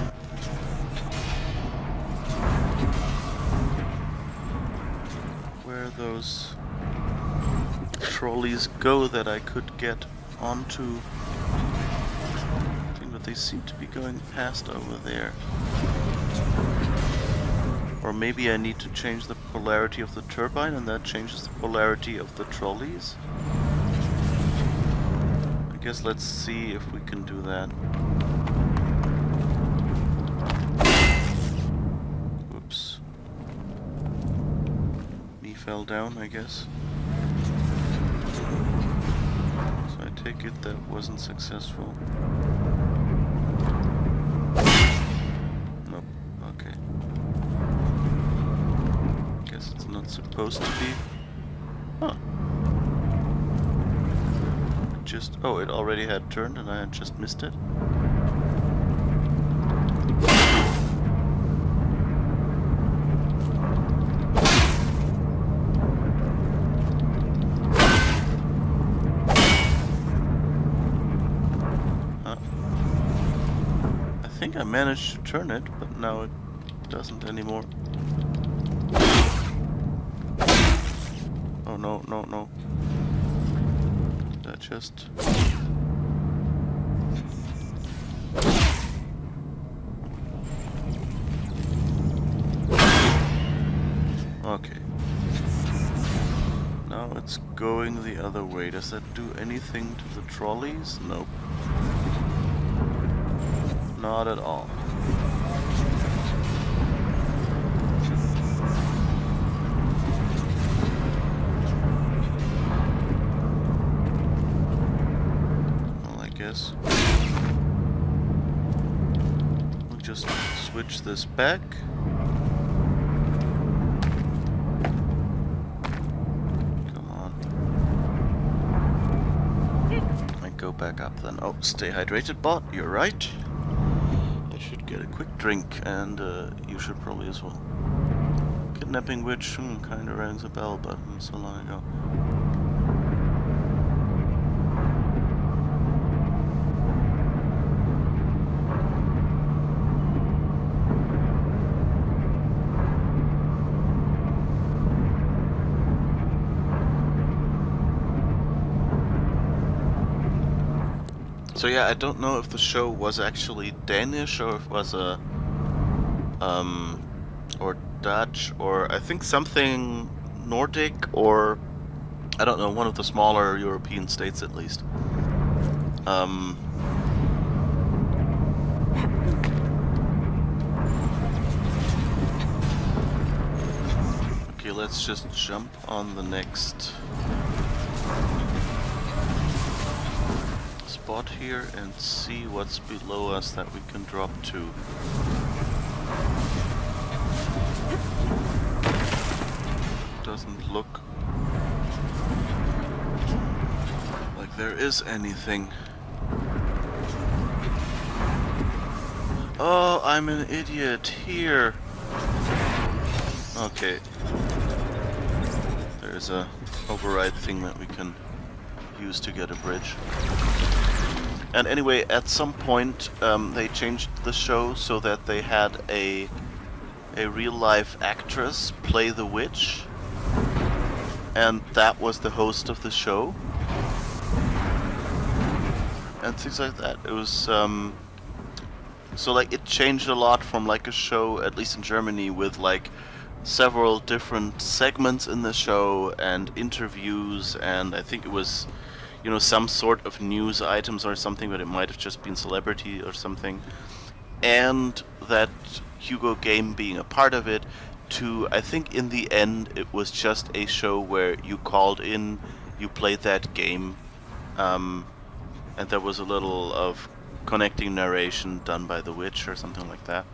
where those trolleys go that I could get onto. But they seem to be going past over there. Or maybe I need to change the polarity of the turbine and that changes the polarity of the trolleys. I guess let's see if we can do that. Whoops. Me fell down, I guess. So I take it that wasn't successful. Nope. Okay. Guess it's not supposed to be. Huh. Oh, it already had turned and I had just missed it. I think I managed to turn it, but now it doesn't anymore. Oh no, no, no. Did I just... Okay. Now it's going the other way. Does that do anything to the trolleys? Nope. Not at all. Well, I guess we'll just switch this back. Come on. And go back up then. Oh, stay hydrated, bot. You're right. I should get a quick drink, and you should probably as well. Kidnapping witch kind of rings a bell, but so long ago. So yeah, I don't know if the show was actually Danish or if it was a or Dutch, or I think something Nordic, or I don't know, one of the smaller European states at least. Okay, let's just jump on the next spot here and see what's below us that we can drop to. Doesn't look like there is anything. Oh, I'm an idiot. Here. Okay. There's a override thing that we can use to get a bridge. And anyway, at some point they changed the show so that they had a real-life actress play the witch, and that was the host of the show, and things like that. It was so like it changed a lot from like a show, at least in Germany, with like several different segments in the show and interviews, and I think it was, you know, some sort of news items or something, but it might have just been celebrity or something, and that Hugo game being a part of it, to, I think in the end it was just a show where you called in, you played that game, and there was a little of connecting narration done by the witch or something like that.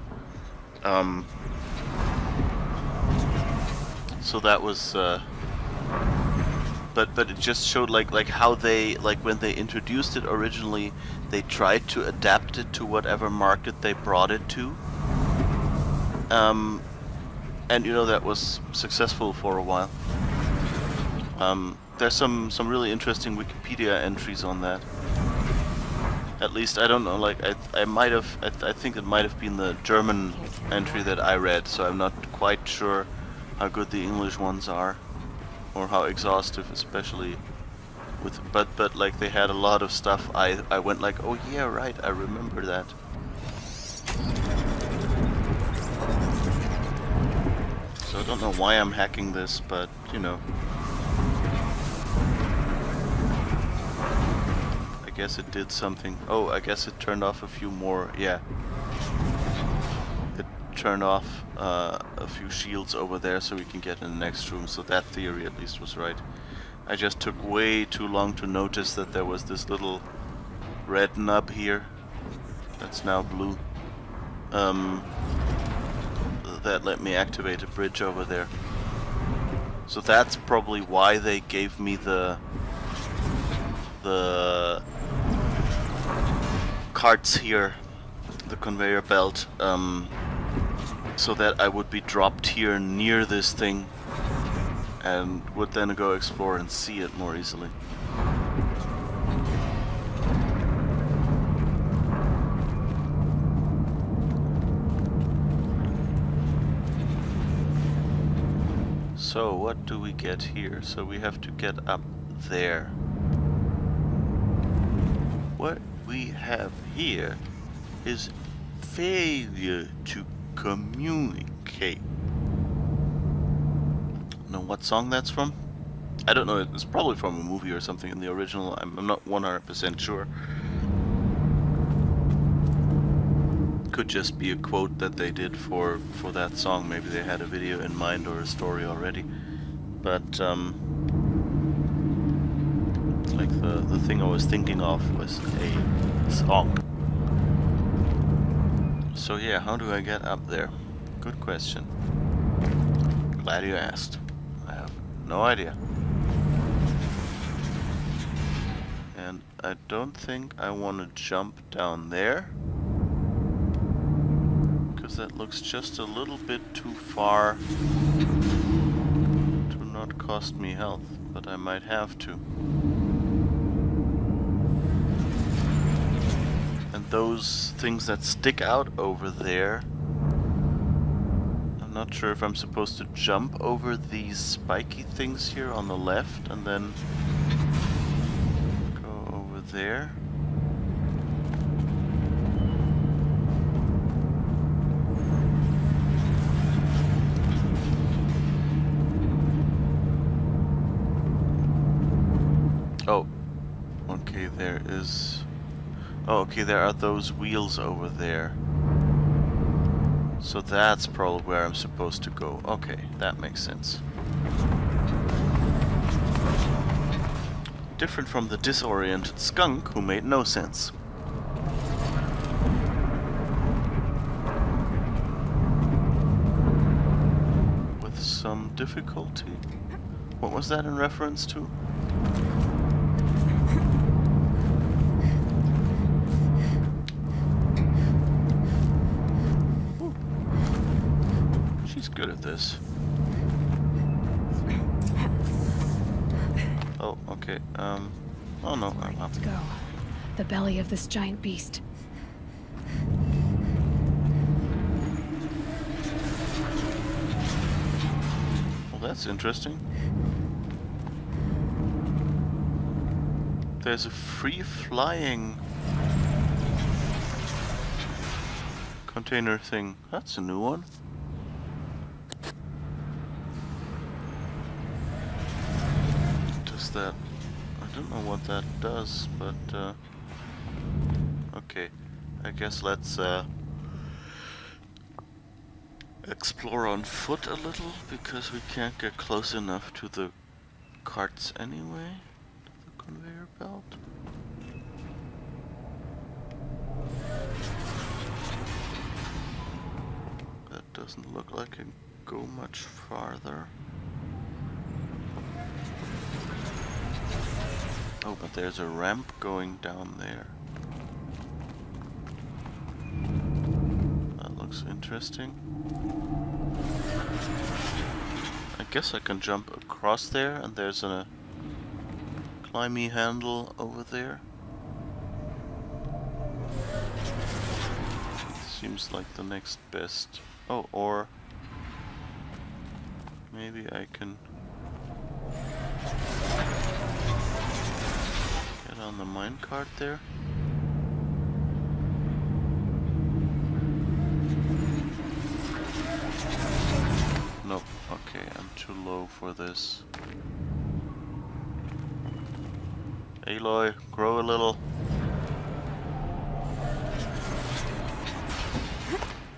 So that was but it just showed like how they, like when they introduced it originally, they tried to adapt it to whatever market they brought it to. And you know, that was successful for a while. There's some really interesting Wikipedia entries on that. At least, I don't know, like I might have, I think it might have been the German entry that I read, so I'm not quite sure how good the English ones are, or how exhaustive, especially with, but like they had a lot of stuff. I went like, oh yeah, right, I remember that. So I don't know why I'm hacking this, but you know, I guess it did something. Oh, I guess it turned off a few more. Yeah, it turned off a few shields over there so we can get in the next room. So that theory at least was right. I just took way too long to notice that there was this little red nub here that's now blue. That let me activate a bridge over there. So that's probably why they gave me the carts here, the conveyor belt, so that I would be dropped here near this thing and would then go explore and see it more easily. So what do we get here? So we have to get up there. What we have here is failure to communicate. Know what song that's from? I don't know, it's probably from a movie or something in the original. I'm not 100% sure. Could just be a quote that they did for that song. Maybe they had a video in mind or a story already. But like the thing I was thinking of was a song. So yeah, how do I get up there? Good question. Glad you asked. I have no idea. And I don't think I want to jump down there, because that looks just a little bit too far to not cost me health, but I might have to. And those things that stick out over there, I'm not sure if I'm supposed to jump over these spiky things here on the left and then go over there. there is... Oh, okay, there are those wheels over there. So that's probably where I'm supposed to go. Okay, that makes sense. Different from the disoriented skunk who made no sense. With some difficulty. What was that in reference to? Ooh. She's good at this. Oh, okay. Oh no, Where I I'm up. need to go. The belly of this giant beast. Well, that's interesting. There's a free-flying container thing. That's a new one. Does that... I don't know what that does, but okay. I guess let's explore on foot a little, because we can't get close enough to the carts anyway. To the conveyor belt. That doesn't look like it can go much farther. Oh, but there's a ramp going down there. That looks interesting. I guess I can jump across there, and there's a climby handle over there. Seems like the next best. Oh, or maybe I can get on the minecart there. Nope. Okay, I'm too low for this. Aloy, grow a little.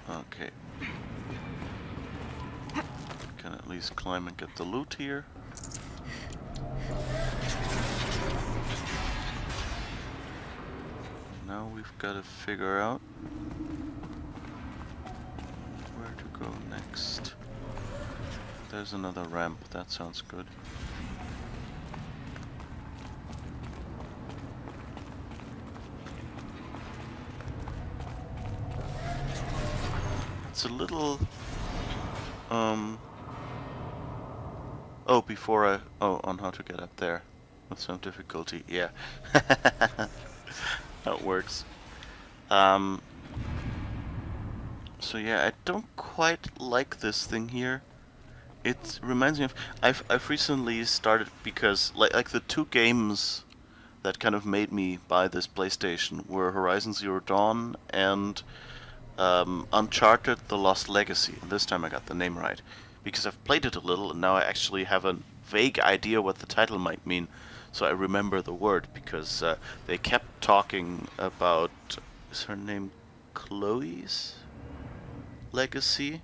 Okay. Can at least climb and get the loot here. Now we've got to figure out where to go next. There's another ramp, that sounds good. It's a little... Oh, before I... Oh, on how to get up there. With some difficulty, yeah. That works. So yeah, I don't quite like this thing here. It reminds me of... I've recently started, because like the two games that kind of made me buy this PlayStation were Horizon Zero Dawn and Uncharted: The Lost Legacy. And this time I got the name right, because I've played it a little and now I actually have a vague idea what the title might mean. So I remember the word, because they kept talking about... Is her name Chloe's legacy?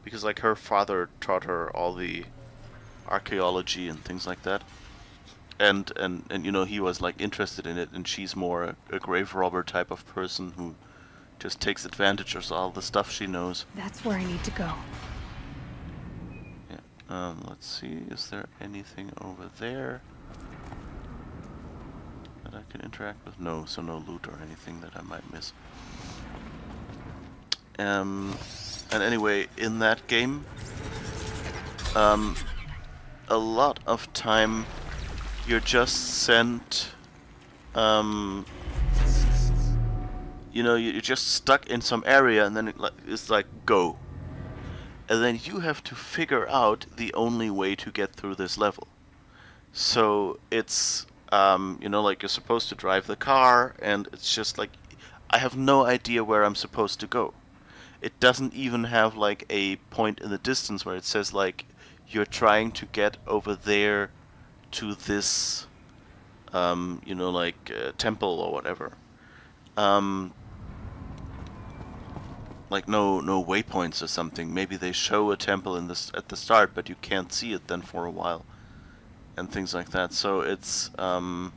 Because like her father taught her all the archaeology and things like that. And you know, he was like interested in it, and she's more a grave robber type of person who just takes advantage of all the stuff she knows. That's where I need to go. Yeah. Let's see, is there anything over there that I can interact with? No, so no loot or anything that I might miss. And anyway, in that game, a lot of time you're just sent, you know, you're just stuck in some area, and then it's like, go. And then you have to figure out the only way to get through this level. So it's, you know, like you're supposed to drive the car, and it's just like, I have no idea where I'm supposed to go. It doesn't even have like a point in the distance where it says like, you're trying to get over there to this you know, like a temple or whatever. Um, like no waypoints or something. Maybe they show a temple in this at the start, but you can't see it then for a while, and things like that. So it's and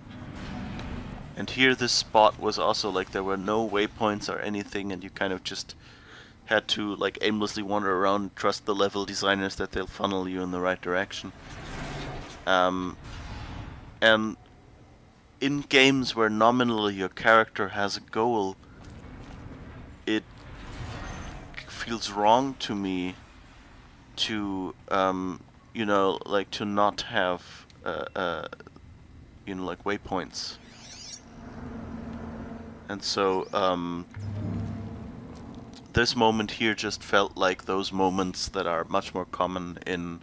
here this spot was also like there were no waypoints or anything, and you kind of just had to like aimlessly wander around and trust the level designers that they'll funnel you in the right direction. And in games where nominally your character has a goal, it feels wrong to me to you know, like to not have you know, like waypoints. And so this moment here just felt like those moments that are much more common in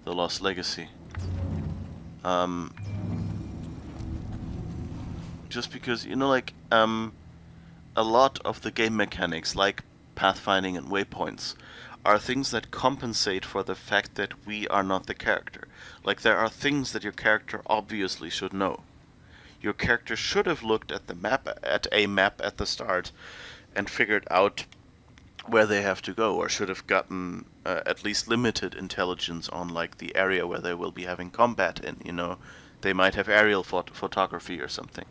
the Lost Legacy. Just because, you know, like a lot of the game mechanics, like pathfinding and waypoints, are things that compensate for the fact that we are not the character. Like, there are things that your character obviously should know. Your character should have looked at the map, at a map at the start, and figured out where they have to go, or should have gotten at least limited intelligence on like the area where they will be having combat in. You know, they might have aerial photography or something,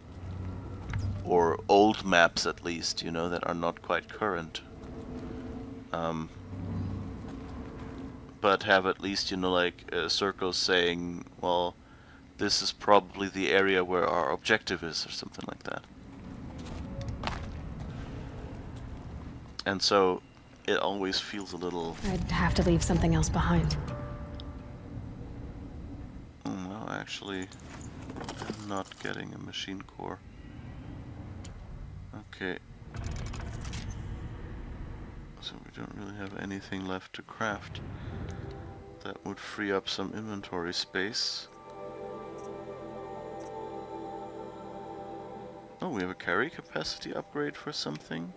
or old maps at least, you know, that are not quite current. But have at least, you know, like circles saying, well, this is probably the area where our objective is, or something like that. And so it always feels a little... I'd have to leave something else behind. No, actually, I'm not getting a machine core. Okay. So we don't really have anything left to craft. That would free up some inventory space. Oh, we have a carry capacity upgrade for something.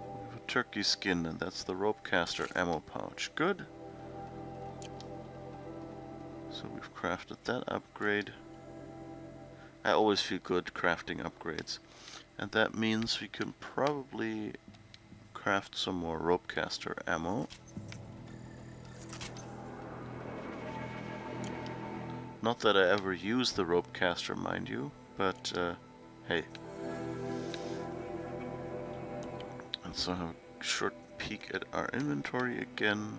We have a turkey skin, and that's the rope caster ammo pouch. Good. So we've crafted that upgrade. I always feel good crafting upgrades. And that means we can probably craft some more rope caster ammo. Not that I ever use the rope caster, mind you, but hey. And so have a short peek at our inventory again.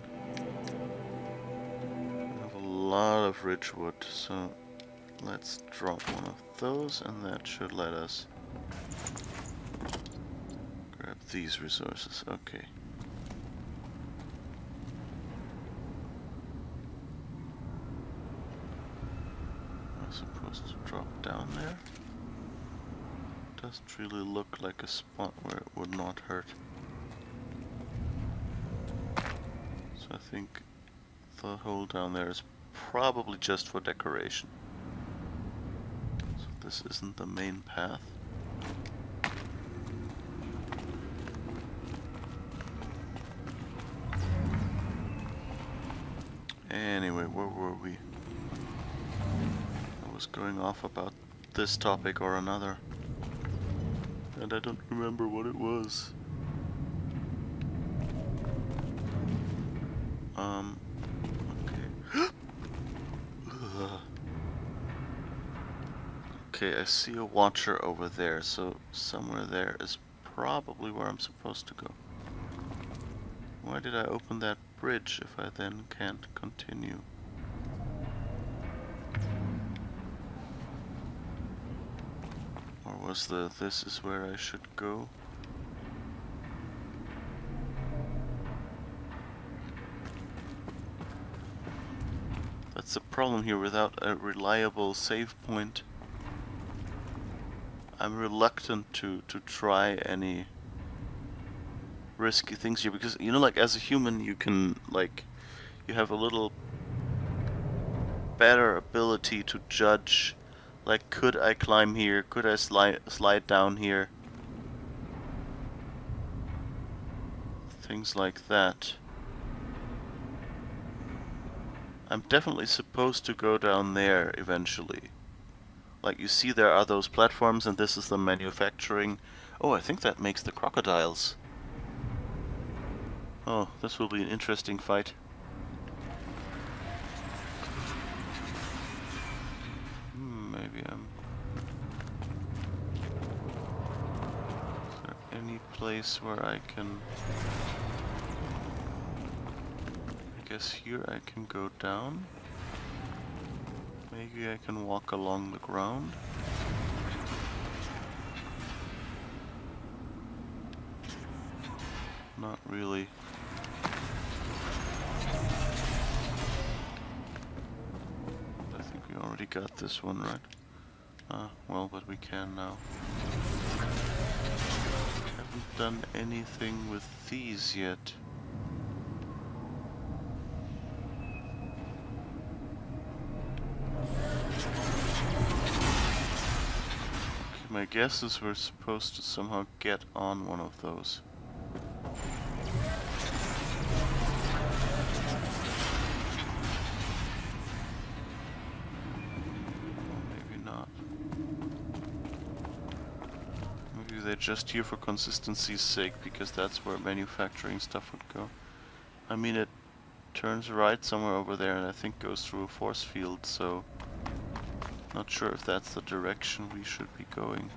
We have a lot of rich wood, so let's drop one of those, and that should let us grab these resources. Okay. Am I supposed to drop down there? Doesn't really look like a spot where it would not hurt. So I think the hole down there is probably just for decoration. So this isn't the main path. Anyway, where were we? I was going off about this topic or another, and I don't remember what it was. Okay. Okay, I see a watcher over there, so somewhere there is probably where I'm supposed to go. Why did I open that bridge if I then can't continue? Or was the this is where I should go? That's the problem here. Without a reliable save point, I'm reluctant to try any risky things here, because, you know, like as a human you can, like, you have a little better ability to judge, like, could I climb here, could I slide down here, things like that. I'm definitely supposed to go down there eventually. Like, you see there are those platforms, and this is the manufacturing. Oh, I think that makes the crocodiles. Oh, this will be an interesting fight. Maybe I'm... Is there any place where I can... I guess here I can go down. Maybe I can walk along the ground. Not really. I think we already got this one right. Well, but we can now. Haven't done anything with these yet. My guess is we're supposed to somehow get on one of those. Maybe not. Maybe they're just here for consistency's sake, because that's where manufacturing stuff would go. I mean, it turns right somewhere over there and I think goes through a force field, so... Not sure if that's the direction we should be going.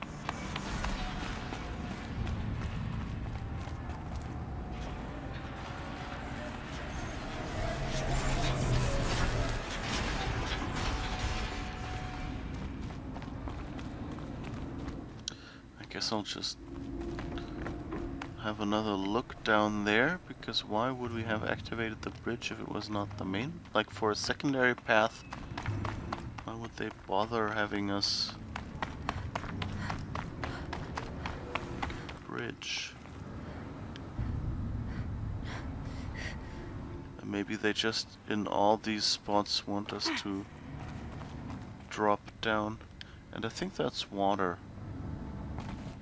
I guess I'll just have another look down there, because why would we have activated the bridge if it was not the main? Like, for a secondary path, why would they bother having us bridge? And maybe they just, in all these spots, want us to drop down. And I think that's water.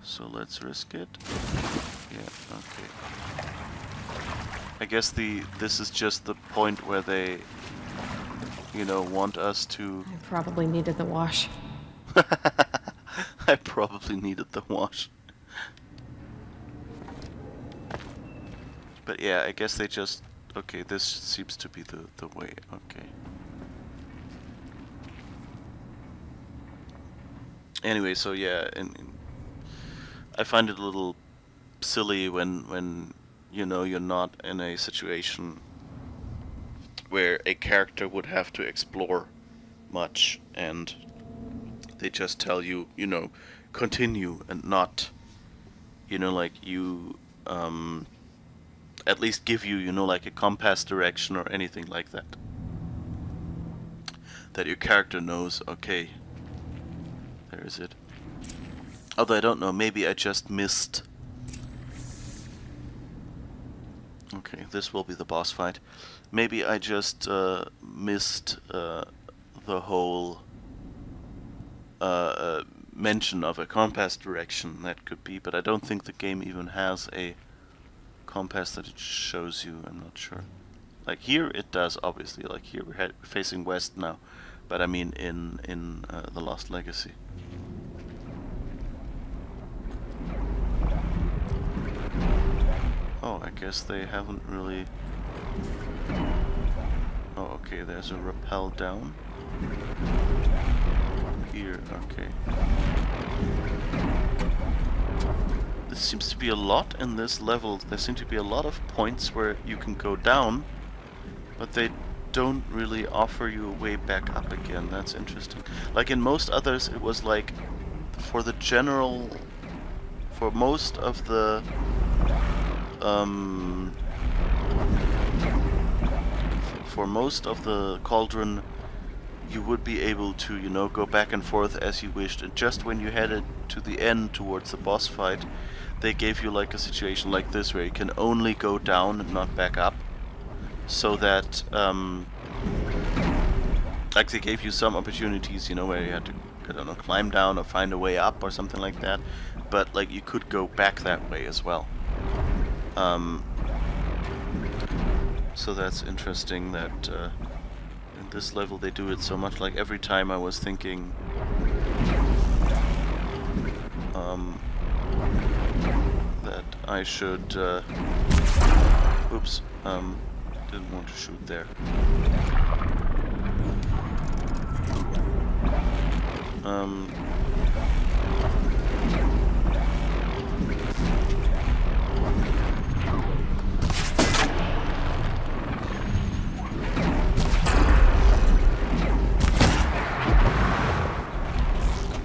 So let's risk it. Yeah, okay. I guess this is just the point where they, you know, want us to... I probably needed the wash. I probably needed the wash. But yeah, I guess they just... Okay, this seems to be the way. Okay. Anyway, so yeah, I find it a little silly when you know you're not in a situation where a character would have to explore much and they just tell you, you know, continue and not, you know, like you at least give you, you know, like a compass direction or anything like that. That your character knows, okay, there is it. Although I don't know, maybe I just missed. Okay, this will be the boss fight. Maybe I just missed the whole mention of a compass direction. That could be, but I don't think the game even has a compass that it shows you. I'm not sure. Like here it does, obviously. Like here we're facing west now, but I mean in the Lost Legacy. Oh, I guess they haven't really... Oh, okay, there's a rappel down. Here, okay. There seems to be a lot in this level. There seem to be a lot of points where you can go down, but they don't really offer you a way back up again. That's interesting. Like in most others, it was like, for the general... For most of the... for most of the cauldron, you would be able to, you know, go back and forth as you wished, and just when you headed to the end towards the boss fight, they gave you like a situation like this where you can only go down and not back up, so that like they gave you some opportunities, you know, where you had to, I don't know, climb down or find a way up or something like that, but like you could go back that way as well. So that's interesting that in this level they do it so much. Like every time I was thinking that I should oops, didn't want to shoot there.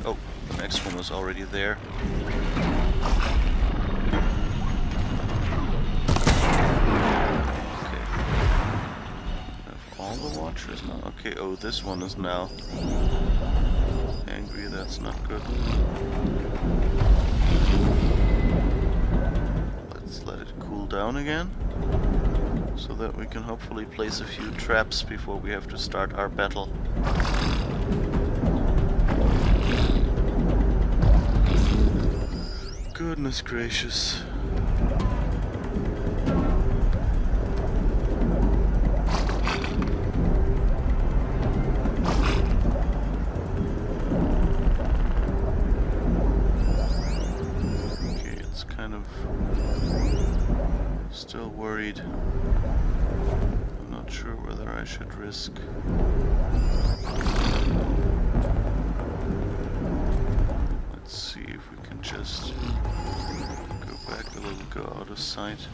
Oh, the next one was already there. Okay. Have all the watchers now. Okay, oh, this one is now angry, that's not good. Let's let it cool down again, so that we can hopefully place a few traps before we have to start our battle. Goodness gracious. Still worried. I'm not sure whether I should risk. Let's see if we can just go back a little, go out of sight.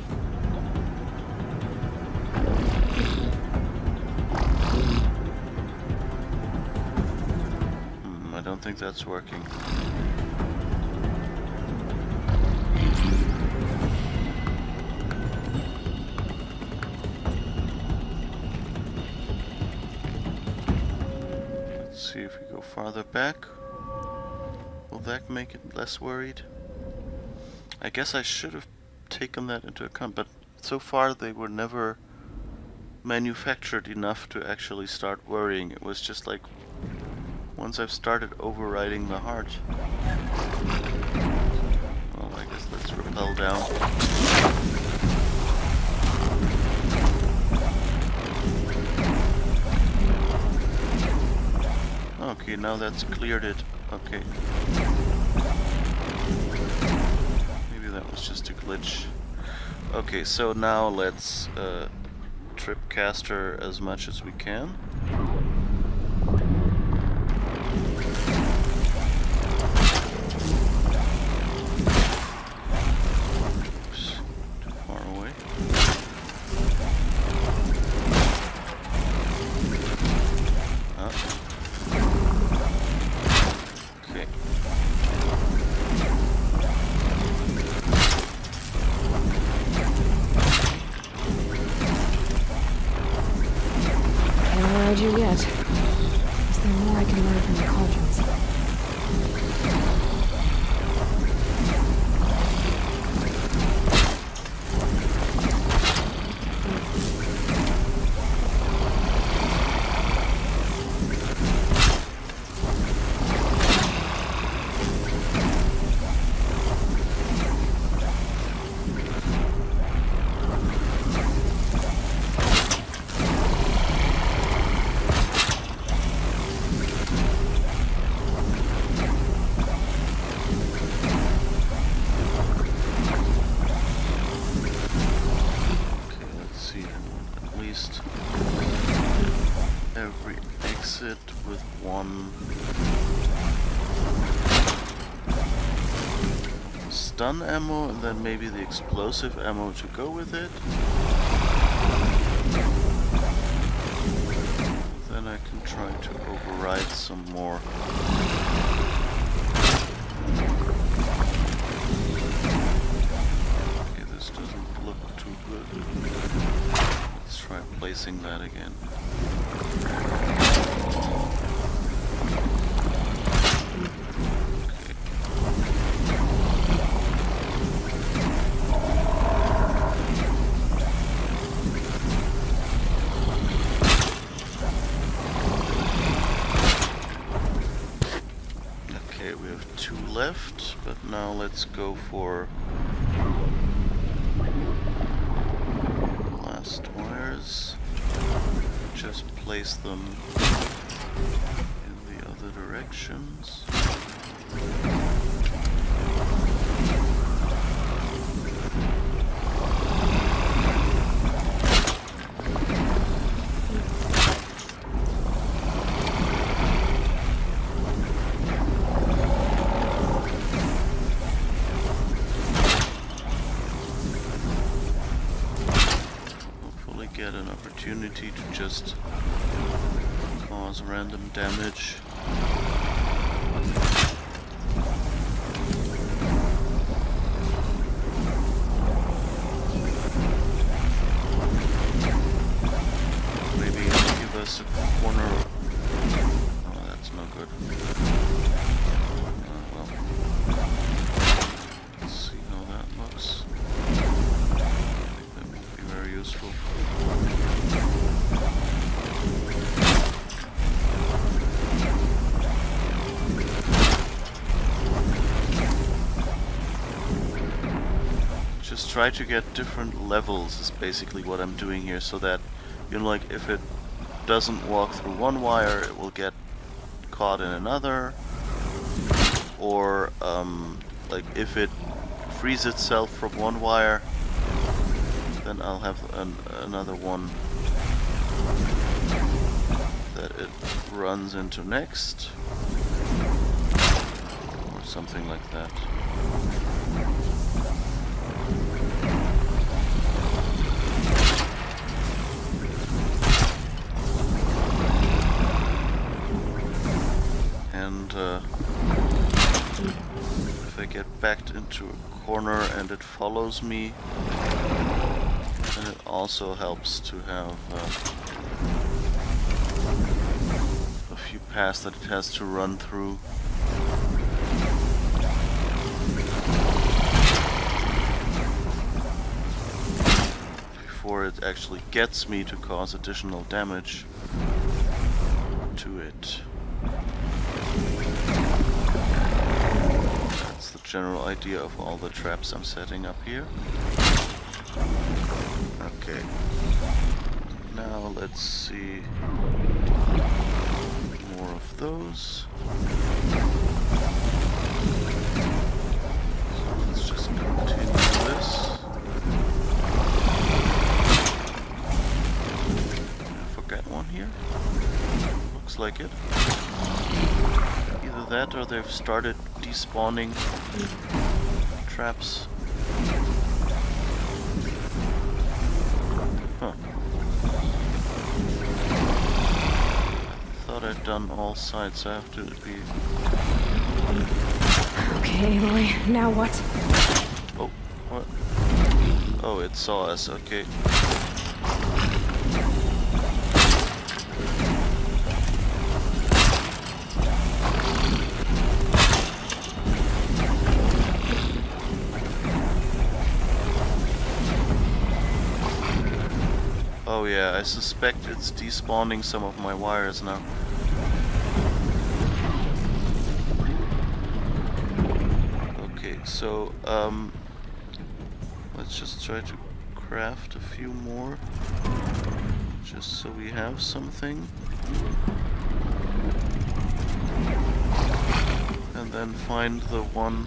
I don't think that's working. See if we go farther back. Will that make it less worried? I guess I should have taken that into account, but so far they were never manufactured enough to actually start worrying. It was just like once I've started overriding the heart. Well, I guess let's rappel down. Okay, now that's cleared it. Okay. Maybe that was just a glitch. Okay, so now let's trip caster as much as we can. Oops, too far away. You yet? Is there more I can learn from the cauldrons? Every exit with one stun ammo and then maybe the explosive ammo to go with it. Then I can try to override some more. Okay, this doesn't look too good. Let's try placing that again. Okay, we have 2 left, but now let's go for last wires. Just place place them in the other directions. Get an opportunity to just cause random damage. Maybe give us a corner. Oh, that's no good. Well, let's see how that looks. I think that would be very useful. Just try to get different levels is basically what I'm doing here, so that, you know, like if it doesn't walk through one wire, it will get caught in another, or like if it frees itself from one wire, then I'll have another one that it runs into next, or something like that. And if I get backed into a corner and it follows me, then it also helps to have a few paths that it has to run through. Before it actually gets me to cause additional damage to it. That's the general idea of all the traps I'm setting up here. Okay. Now let's see more of those. So let's just continue this. Did I forget one here? Looks like it. Either that or they've started despawning traps. Huh. Thought I'd done all sides, so I have to be... Okay, Aloy, now what? Oh, what? Oh, it saw us, okay. Oh yeah, I suspect it's despawning some of my wires now. Okay, so let's just try to craft a few more, just so we have something. And then find the one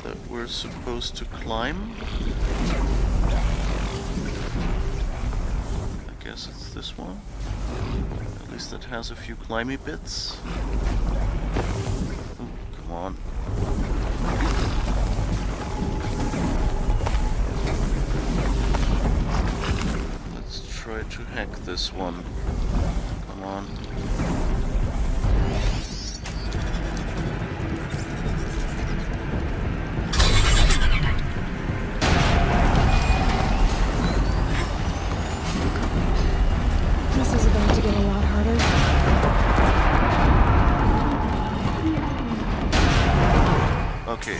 that we're supposed to climb. I guess it's this one. At least it has a few climby bits. Ooh, come on. Let's try to hack this one. Come on. This is about to get a lot harder. Okay,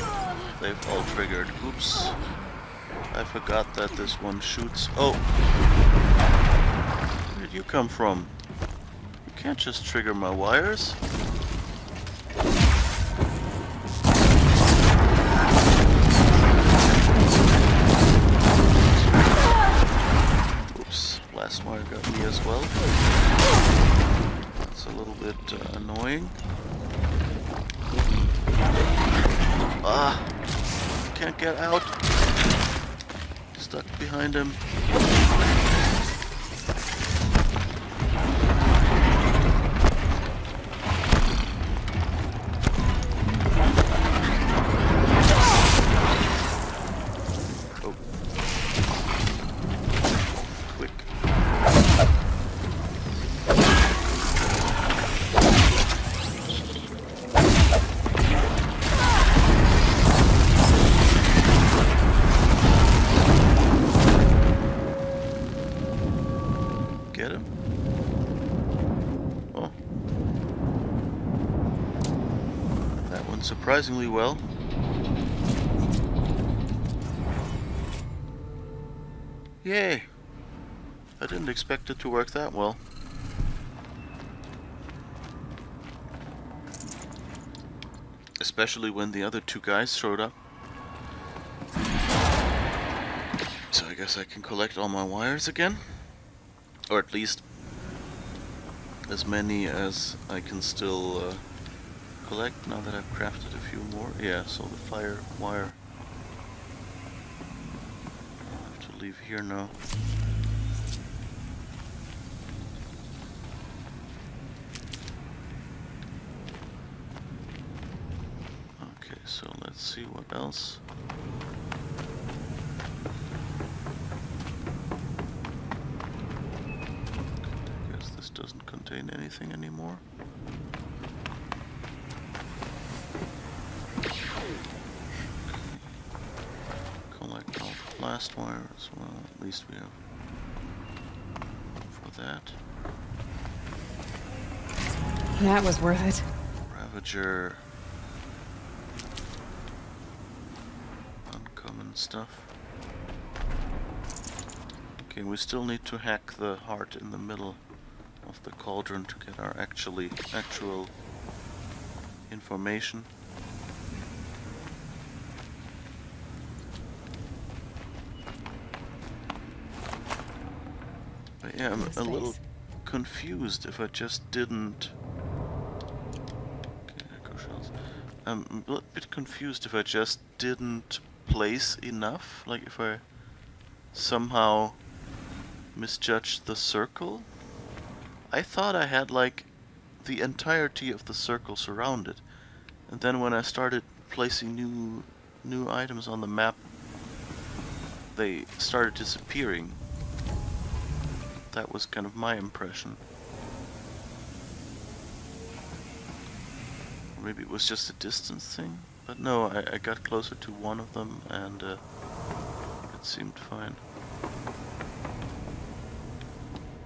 they've all triggered. Oops. I forgot that this one shoots. Oh! Where did you come from? You can't just trigger my wires. Oops, blast annoying. Ah! Can't get out. Stuck behind him. Oh. Quick. Get him? Oh. That went surprisingly well. Yay! I didn't expect it to work that well. Especially when the other two guys showed up. So I guess I can collect all my wires again. Or at least as many as I can still collect now that I've crafted a few more. Yeah, so the fire wire. I have to leave here now. Okay, so let's see what else. I guess this doesn't contain anything anymore. Collect all the blast wire as well. At least we have for that. That was worth it. Ravager. Uncommon stuff. Okay, we still need to hack the heart in the middle of the cauldron to get our actual information. But yeah, I'm a little confused if I just didn't... Okay, echo shells. I'm a little bit confused if I just didn't place enough, like if I somehow misjudged the circle. I thought I had like the entirety of the circle surrounded, and then when I started placing new items on the map, they started disappearing. That was kind of my impression. Or maybe it was just a distance thing, but no, I got closer to one of them and it seemed fine.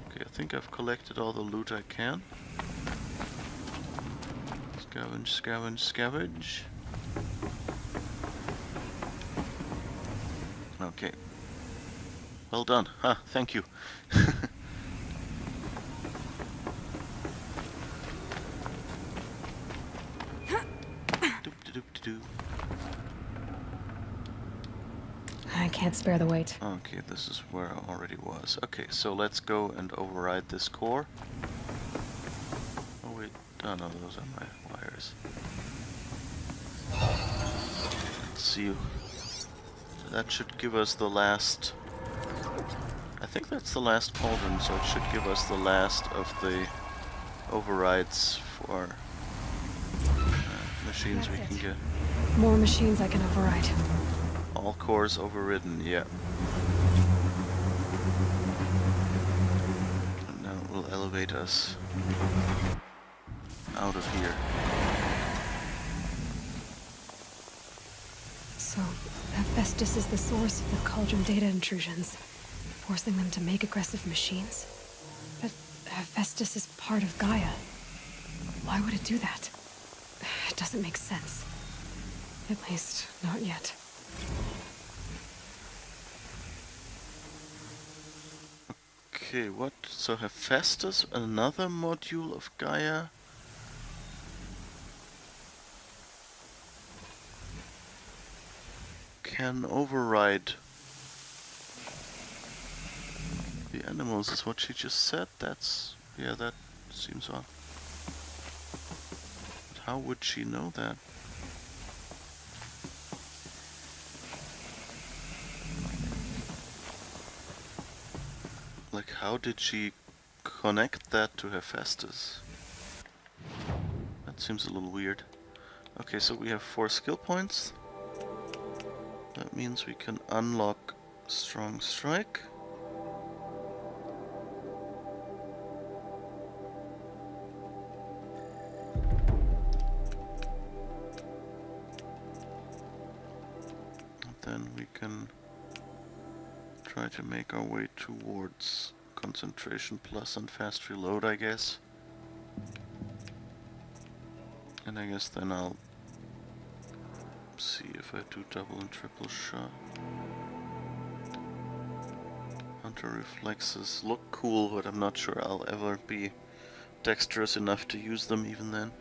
Okay, I think I've collected all the loot I can. Scavenge, scavenge, scavenge. Okay. Well done. Ah, thank you. Doop-de-doop-de-doo. I can't spare the weight. Okay, this is where I already was. Okay, so let's go and override this core. Oh wait, oh no, those are my wires. Let's see. That should give us the last... I think that's the last cauldron, so it should give us the last of the overrides for machines we can get. More machines I can override. All cores overridden, yeah. And now it will elevate us out of here. So, Hephaestus is the source of the cauldron data intrusions, forcing them to make aggressive machines. But Hephaestus is part of Gaia. Why would it do that? It doesn't make sense. At least, not yet. Okay, what? So Hephaestus, another module of Gaia? Can override the animals, is what she just said. That's... yeah, that seems odd. How would she know that? Like, how did she connect that to Hephaestus? That seems a little weird. Okay, so we have 4 skill points. That means we can unlock Strong Strike. And then we can try to make our way towards Concentration Plus and Fast Reload, I guess. And I guess then I'll see if I do double and triple shot. Hunter reflexes look cool, but I'm not sure I'll ever be dexterous enough to use them even then.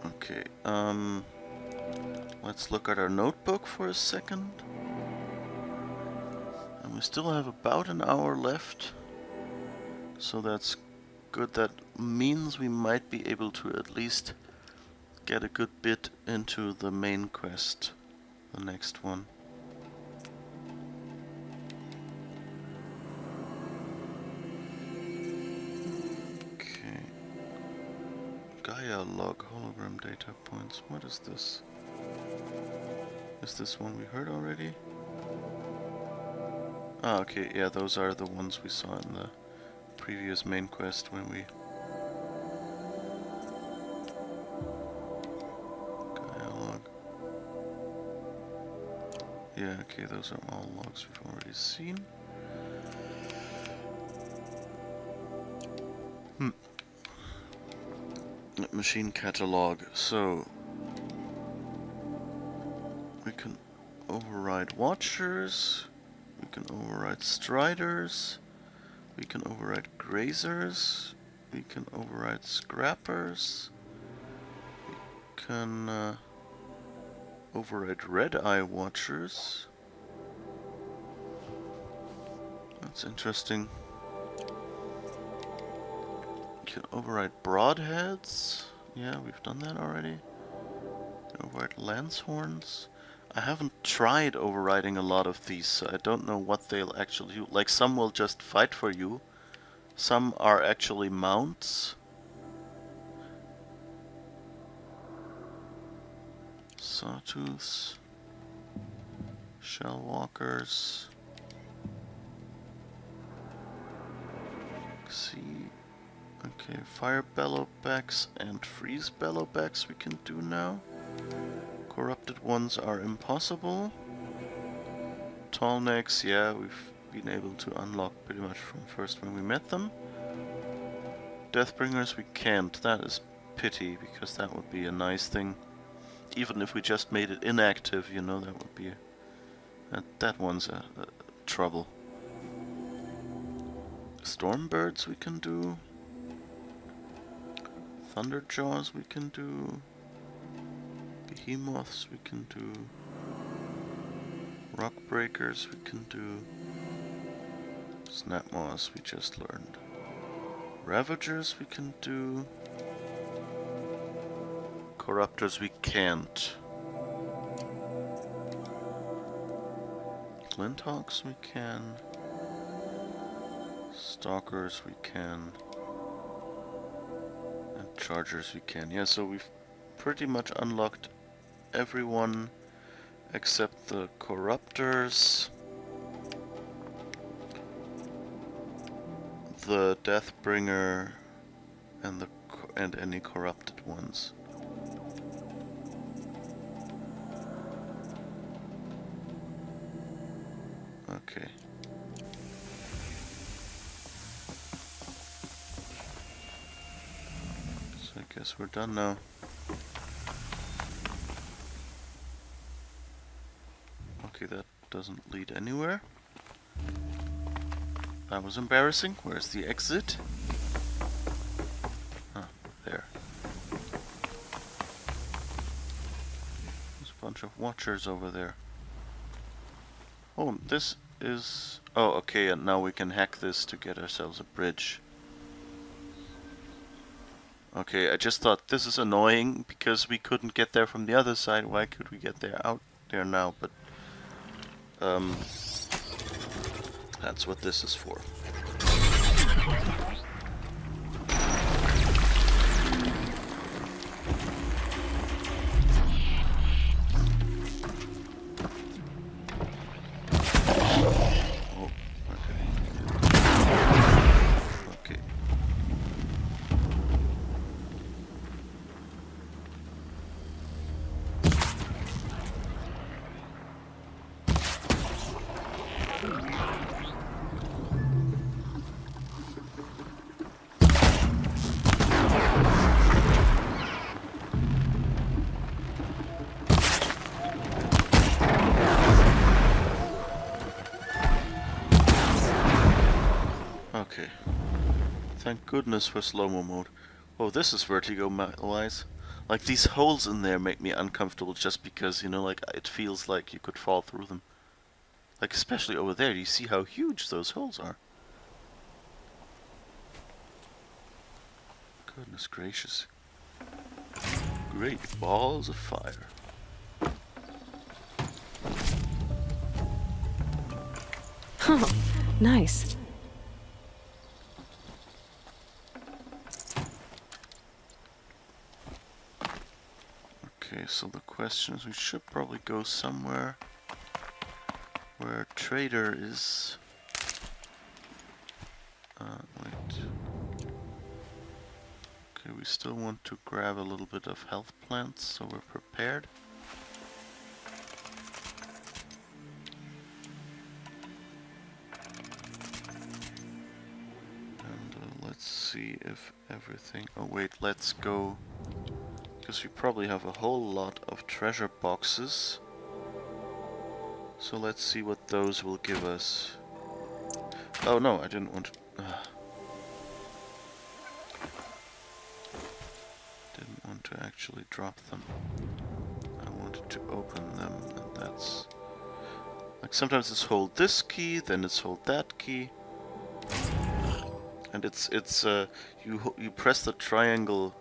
Okay, let's look at our notebook for a second. And we still have about an hour left. So that's good. That means we might be able to at least get a good bit into the main quest, the next one. Okay. Gaia log hologram data points. What is this? Is this one we heard already? Ah, okay, yeah, those are the ones we saw in the previous main quest when we... Gaia log. Yeah, okay, those are all logs we've already seen. Machine catalog. So we can override watchers, we can override striders, we can override grazers, we can override scrappers, we can override red-eye watchers. That's interesting. We can override broadheads. Yeah, we've done that already. Override lance horns. I haven't tried overriding a lot of these, so I don't know what they'll actually do. Like, some will just fight for you. Some are actually mounts. Sawtooths. Shellwalkers. See. Okay, fire bellowbacks and freeze bellowbacks we can do now. Corrupted ones are impossible. Tall necks, yeah, we've been able to unlock pretty much from first when we met them. Deathbringers we can't. That is pity, because that would be a nice thing. Even if we just made it inactive, you know, that would be that one's a trouble. Stormbirds we can do. Thunderjaws we can do. Behemoths we can do. Rock breakers we can do. Snapmaws we just learned. Ravagers we can do. Corruptors we can't. Flinthawks we can. Stalkers we can. And Chargers we can. Yeah, so we've pretty much unlocked everyone except the Corruptors, the Deathbringer, and any corrupted ones. Okay. So I guess we're done now. Okay, that doesn't lead anywhere. That was embarrassing. Where's the exit? Ah, there. There's a bunch of watchers over there. Oh, this is... Oh, okay, and now we can hack this to get ourselves a bridge. Okay, I just thought this is annoying because we couldn't get there from the other side. Why could we get there out there now? But that's what this is for. Oh, okay. Okay. Okay. Thank goodness for slow-mo mode. Oh, this is vertigo-wise. Like, these holes in there make me uncomfortable just because, you know, like, it feels like you could fall through them. Like, especially over there, you see how huge those holes are. Goodness gracious. Great balls of fire. Oh, nice. Okay, so the question is, we should probably go somewhere where Trader is. Wait. Okay, we still want to grab a little bit of health plants, so we're prepared. And let's see if everything... Oh wait, let's go... Because we probably have a whole lot of treasure boxes. So let's see what those will give us. Oh no, I didn't want to... Didn't want to actually drop them. I wanted to open them, and that's... Like sometimes it's hold this key, then it's hold that key. And you press the triangle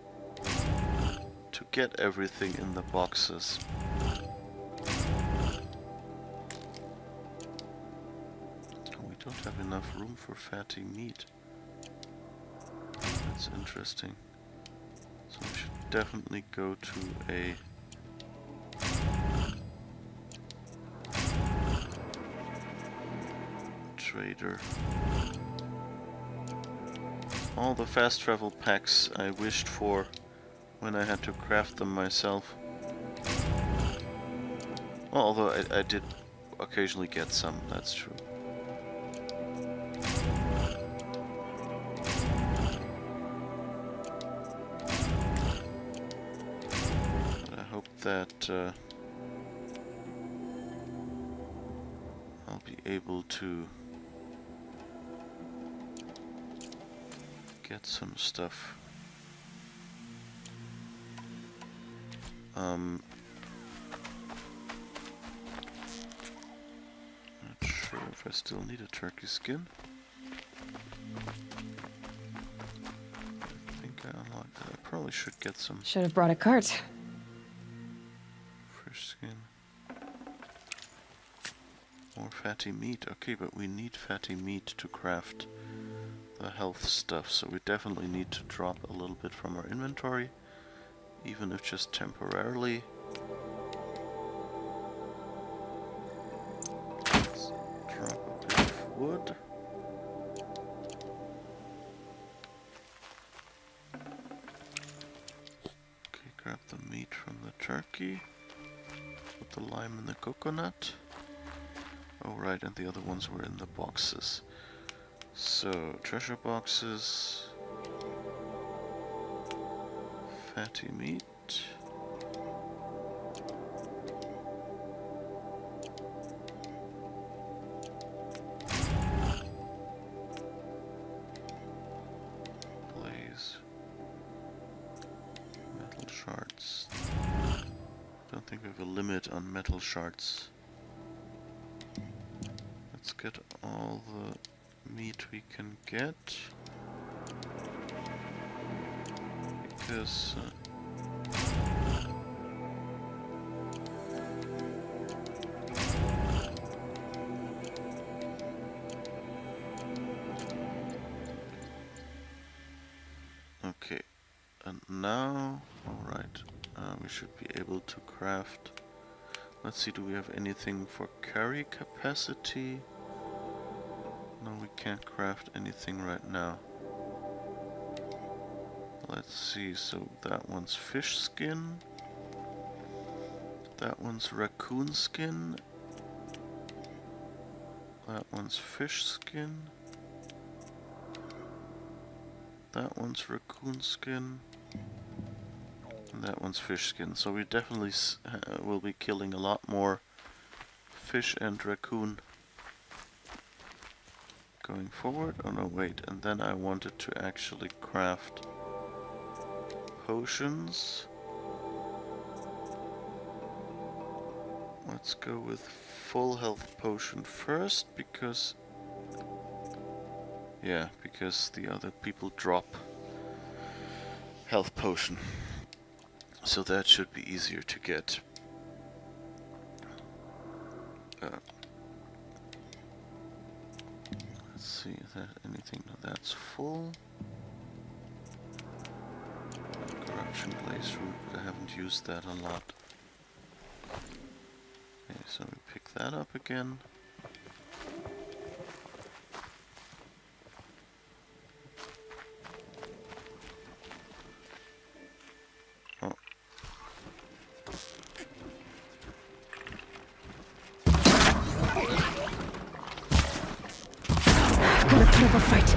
to get everything in the boxes. We don't have enough room for fatty meat. That's interesting. So we should definitely go to a trader. All the fast travel packs I wished for when I had to craft them myself. Well, although I did occasionally get some, that's true. But I hope that I'll be able to get some stuff. Not sure if I still need a turkey skin. I think I unlocked it. I probably should get some Should have brought a cart. fish skin. More fatty meat. Okay, but we need fatty meat to craft the health stuff, so we definitely need to drop a little bit from our inventory, even if just temporarily. Let's drop a bit of wood. Okay, grab the meat from the turkey. Put the lime in the coconut. Oh right, and the other ones were in the boxes. So, treasure boxes, fatty meat, blaze, metal shards. Don't think we have a limit on metal shards. Let's get all the meat we can get. because okay, and now, alright, we should be able to craft. Let's see, do we have anything for carry capacity? No, we can't craft anything right now. Let's see, so that one's fish skin. That one's raccoon skin. That one's fish skin. That one's raccoon skin. And that one's fish skin. So we definitely will be killing a lot more fish and raccoon going forward. Oh no, wait. And then I wanted to actually craft potions. Let's go with full health potion first, because yeah, because the other people drop health potion. So that should be easier to get. Let's see, is that anything? No, that's full. Corruption Blaze Root, but I haven't used that a lot. Okay, so we pick that up again. Oh. Gotta put up a fight.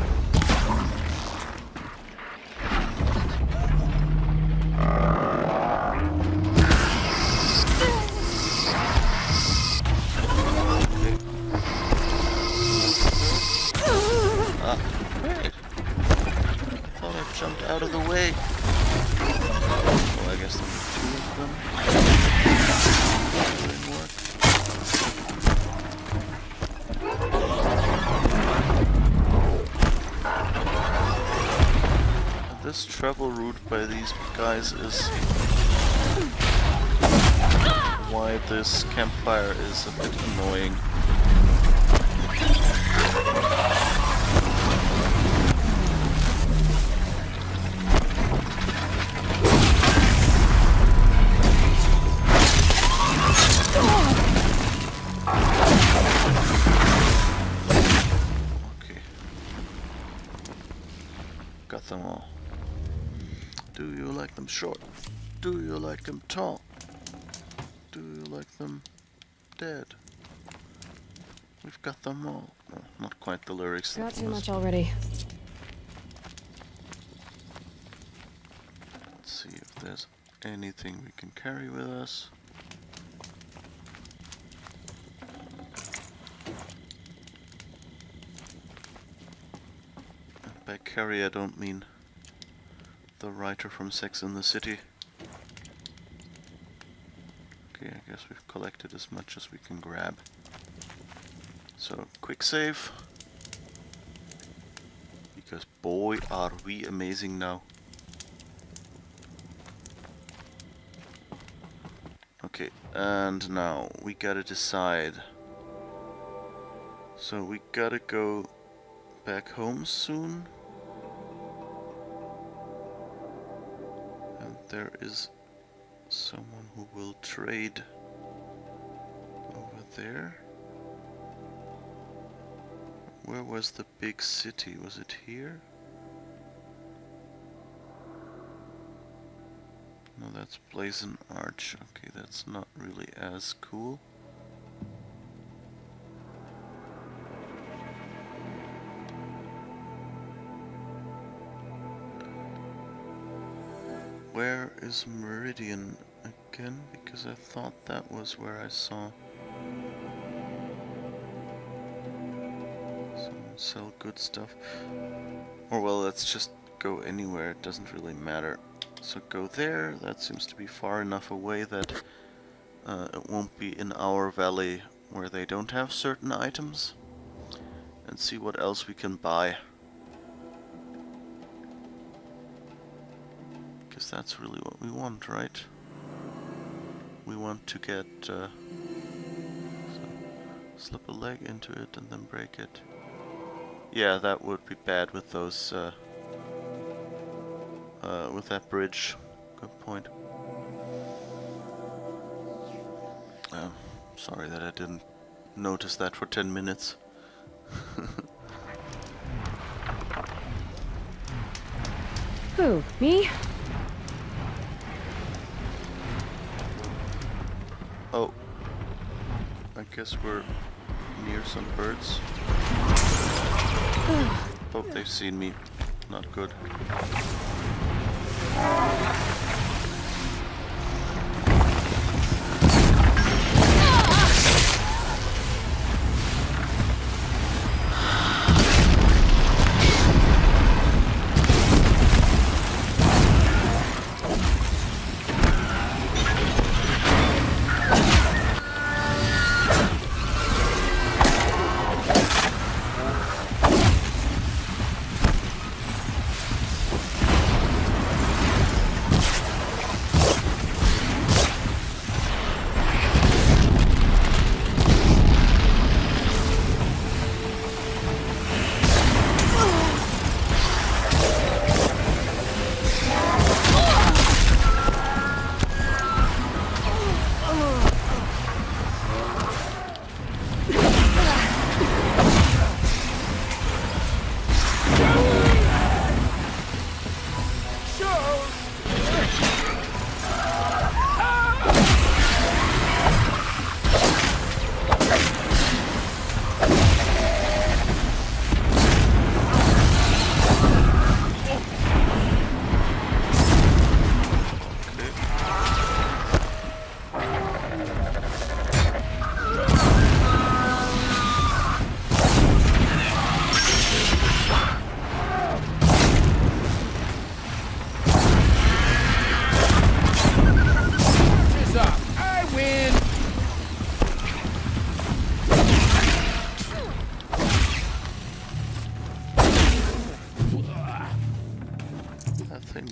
Jumped out of the way. Well, I guess there were two of them. Didn't work. And this travel route by these guys is why this campfire is a bit annoying. Got them all. Do you like them short? Do you like them tall? Do you like them dead? We've got them all. No, not quite the lyrics. Got too much already. Let's see if there's anything we can carry with us. By carry I don't mean the writer from Sex and the City. Okay, I guess we've collected as much as we can grab. So, quick save. Because boy are we amazing now. Okay, and now we gotta decide. So we gotta go back home soon. And there is someone who will trade over there. Where was the big city? Was it here? No, that's Blazon Arch. Okay, that's not really as cool. Where is Meridian again? Because I thought that was where I saw someone sell good stuff. Or well, let's just go anywhere, it doesn't really matter. So go there, that seems to be far enough away that it won't be in our valley where they don't have certain items. And see what else we can buy. Because that's really what we want, right? We want to get... so slip a leg into it and then break it. Yeah, that would be bad with those... with that bridge. Good point. Sorry that I didn't notice that for 10 minutes. Who, me? Oh. I guess we're near some birds. Oh, they've seen me. Not good.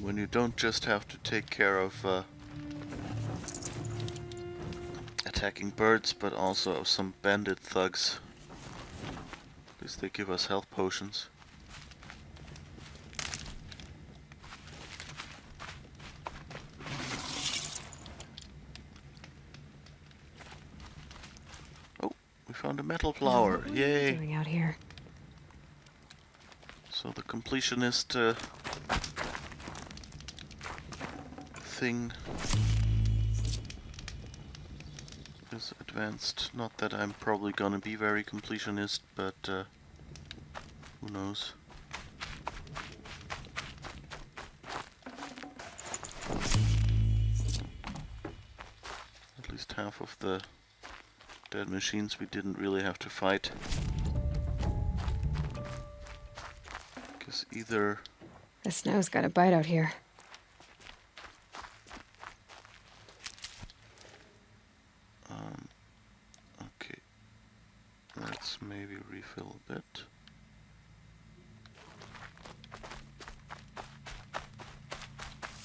When you don't just have to take care of attacking birds, but also of some bandit thugs. Because they give us health potions. Oh, we found a metal flower. What are Yay! you doing out here? So the completionist thing is advanced. Not that I'm probably gonna be very completionist, but who knows. At least half of the dead machines we didn't really have to fight. Because either... The snow's got a bite out here. Okay, let's maybe refill a bit.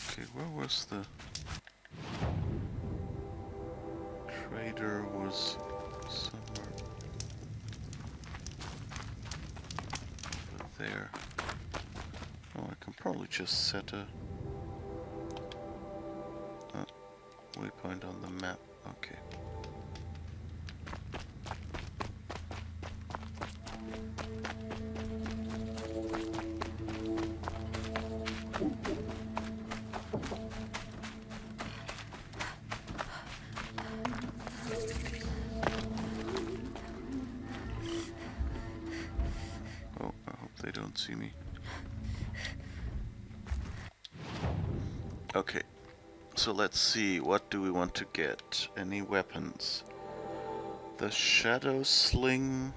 Okay, where was the... Trader was somewhere over there. Oh, I can probably just set a waypoint on the map. Okay. Oh, I hope they don't see me. Okay, so let's see, what do we want to get? Any weapons? The shadow sling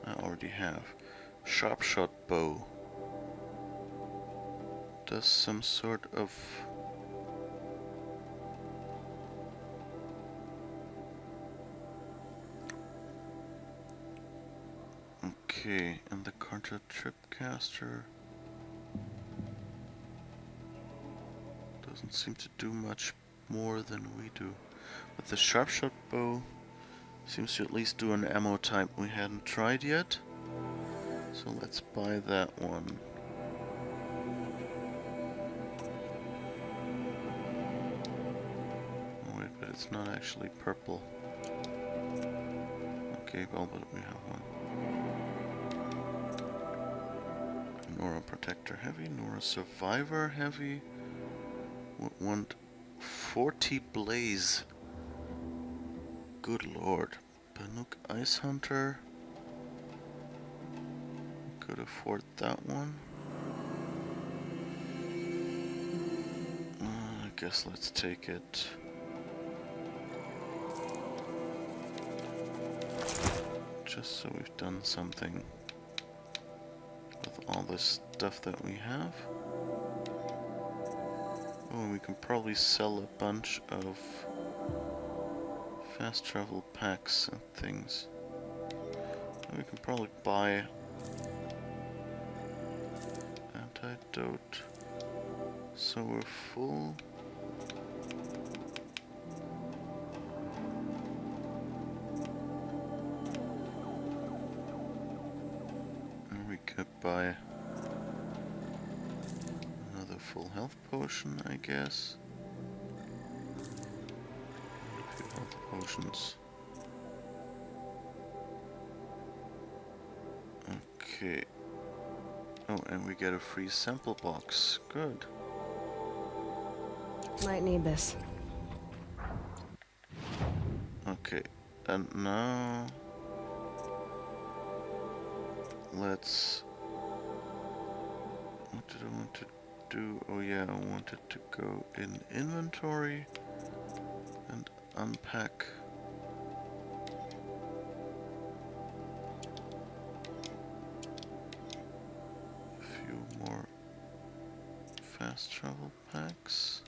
I already have. Sharp shot bow. Does some sort of... Okay, and the Carter Tripcaster. don't seem to do much more than we do. But the sharpshot bow seems to at least do an ammo type we hadn't tried yet. So let's buy that one. Oh wait, but it's not actually purple. Okay, well, but we have one. Nora Protector Heavy, Nora Survivor Heavy. Want 40 Blaze. Good lord. Banuk Ice Hunter. Could afford that one. I guess let's take it. Just so we've done something with all this stuff that we have. Oh, and we can probably sell a bunch of fast travel packs and things. And we can probably buy antidote. So we're full. And we could buy another full health potion, I guess. A few health potions. Okay. Oh, and we get a free sample box. Good. Might need this. Okay, and now let's... What did I want to do? Oh yeah, I wanted to go in inventory and unpack. A few more fast travel packs.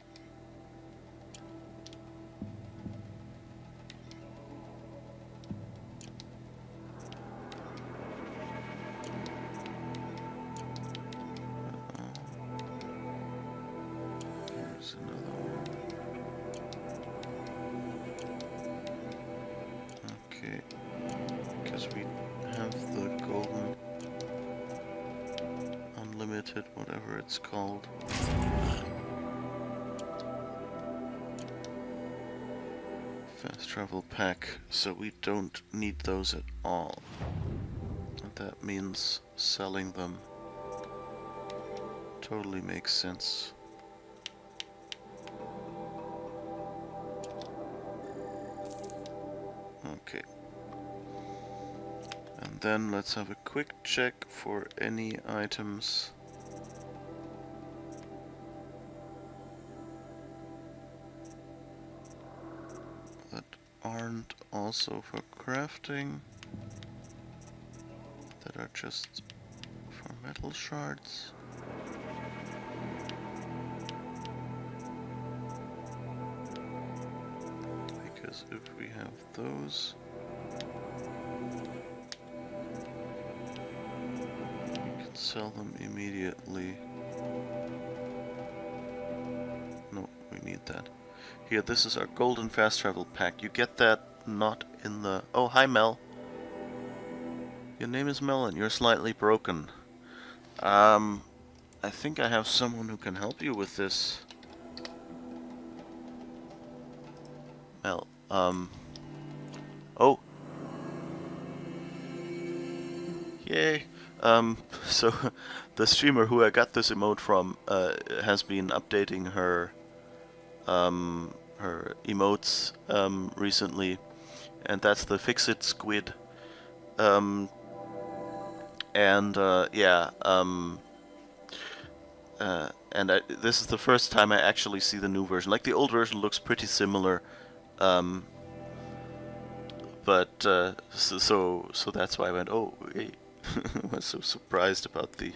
Here's another one. Okay, because we have the golden unlimited, whatever it's called. Fast travel pack, so we don't need those at all. And that means selling them totally makes sense. Okay. And then let's have a quick check for any items that aren't also for crafting, that are just for metal shards. Because if we have those, we can sell them immediately. No, we need that. Here, this is our golden fast travel pack. You get that not in the... Oh, hi Mel. Your name is Mel and you're slightly broken. I think I have someone who can help you with this. Mel, oh. Yay. So, the streamer who I got this emote from, has been updating her, her emotes, recently. And that's the Fix-It Squid. This is the first time I actually see the new version. Like, the old version looks pretty similar, so that's why I went, oh, hey. I was so surprised about the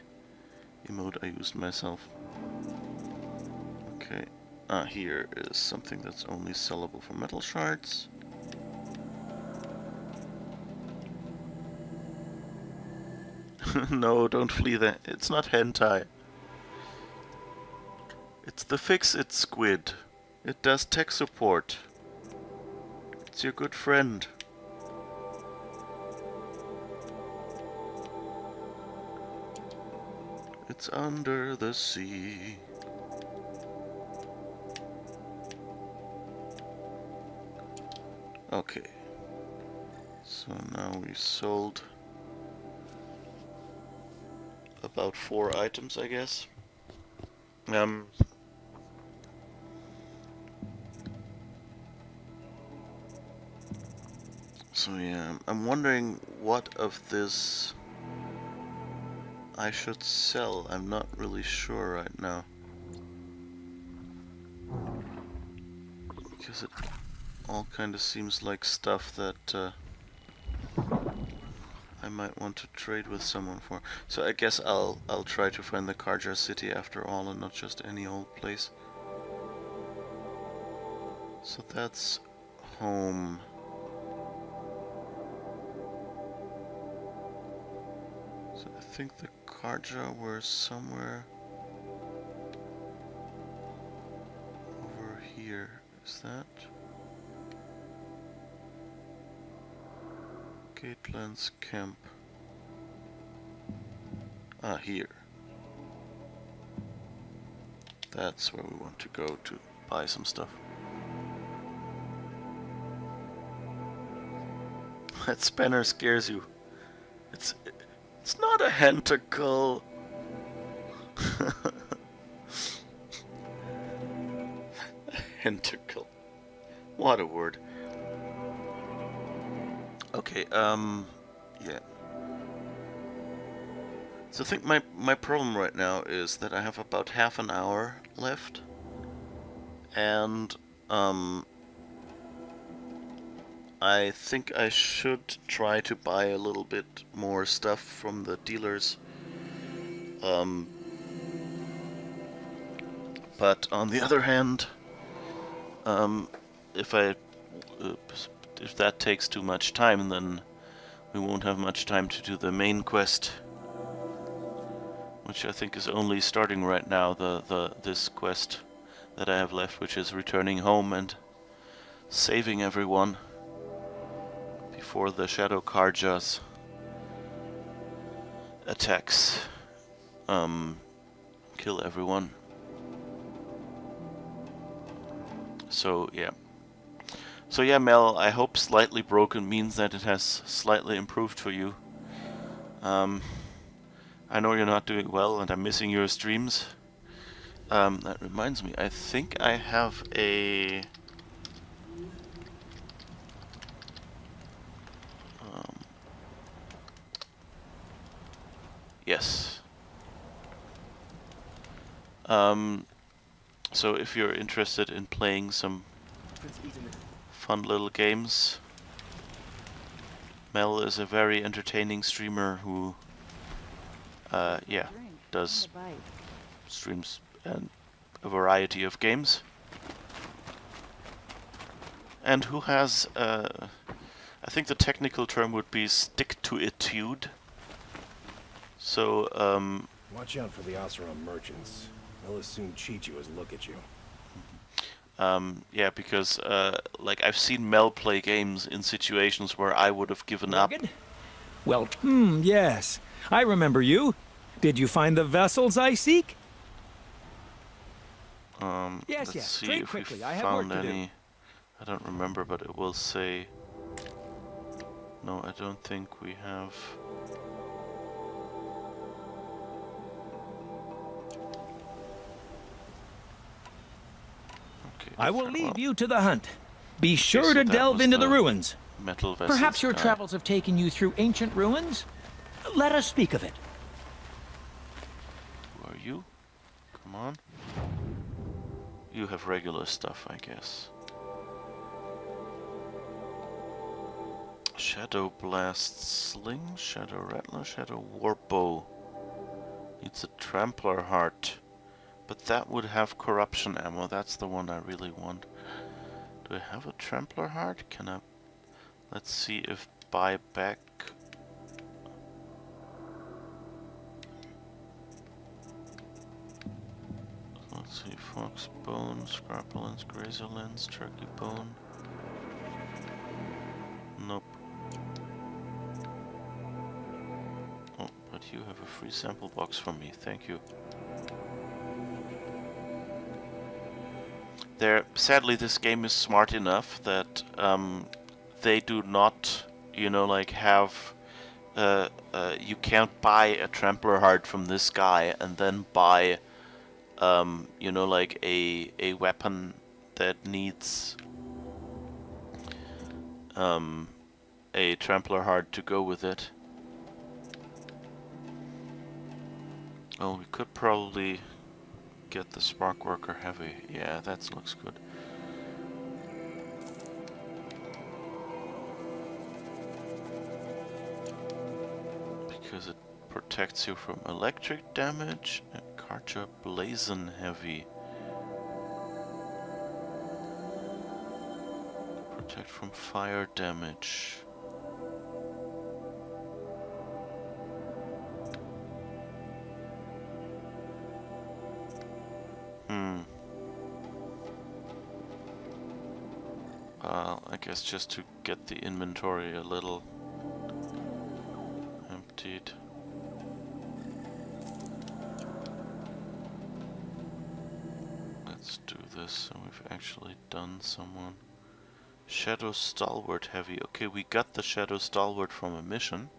emote I used myself. Okay, here is something that's only sellable for metal shards. No, don't flee that. It's not hentai. It's the Fix-It Squid. It does tech support. It's your good friend. It's under the sea. Okay. So now we sold about 4 items, I guess. So yeah, I'm wondering what of this I should sell. I'm not really sure right now. Because it all kind of seems like stuff that I might want to trade with someone for. So I guess I'll try to find the Karja city after all, and not just any old place. So that's home. So I think the Karja were somewhere over here. Is that? Gateland's camp. Ah, here. That's where we want to go to buy some stuff. That spanner scares you. It's not a hentacle. Hentacle. What a word. Okay, yeah. So I think my problem right now is that I have about half an hour left. And, I think I should try to buy a little bit more stuff from the dealers. But on the other hand, if that takes too much time, then we won't have much time to do the main quest, which I think is only starting right now. This quest that I have left, which is returning home and saving everyone before the Shadow Karjas attacks kill everyone. So yeah, Mel, I hope slightly broken means that it has slightly improved for you. I know you're not doing well and I'm missing your streams. That reminds me, I think I have a yes. So if you're interested in playing some fun little games, Mel is a very entertaining streamer who, does streams and a variety of games, and who has, I think the technical term would be stick-to-itude. So, watch out for the Oseram merchants. They'll as soon cheat you as look at you. yeah, because, like, I've seen Mel play games in situations where I would have given up. Well, yes. I remember you. Did you find the vessels I seek? Let's yes. see Trade if we quickly. I have found work to any. I don't remember, but it will say. No, I don't think we have. Okay, I will well, leave you to the hunt. Be sure so to that delve was into the the ruins. metal vessels Perhaps your guy. travels have taken you through ancient ruins? Let us speak of it. Who are you? Come on. You have regular stuff, I guess. Shadow Blast Sling, Shadow Rattler, Shadow Warbow. Needs a Trampler Heart. But that would have corruption ammo. That's the one I really want. Do I have a Trampler Heart? Can I... Let's see if buyback... Let's see, Fox bone, scarpa lens, grazer lens, turkey bone. Nope. Oh, but you have a free sample box for me, thank you. Sadly, this game is smart enough that they do not, you know, like have you can't buy a trampler heart from this guy and then buy, you know, like a weapon that needs a trampler heart to go with it. Oh, we could probably get the spark worker heavy. Yeah, that looks good. Because it protects you from electric damage and Karja Blazon Heavy. Protect from fire damage. I guess just to get the inventory a little emptied. Let's do this so we've actually done someone. Shadow Stalwart Heavy. Okay, we got the Shadow Stalwart from a mission.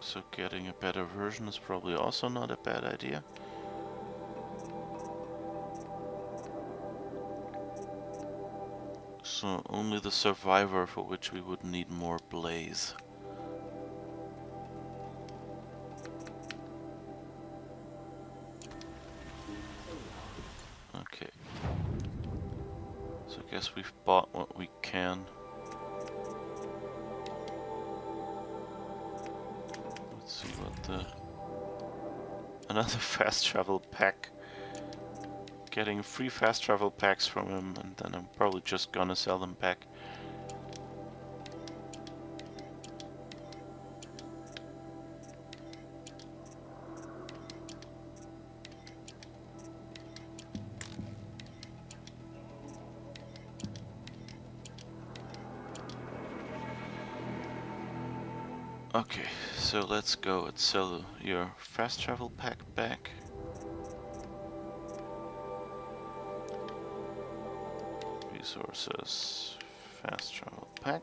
So getting a better version is probably also not a bad idea. So only the Survivor, for which we would need more blaze. Okay. So I guess we've bought what we can. Let's see what the... Another fast travel pack. Getting free fast travel packs from him, and then I'm probably just gonna sell them back. Okay, so let's go and sell your fast travel pack back. Resources, fast travel pack,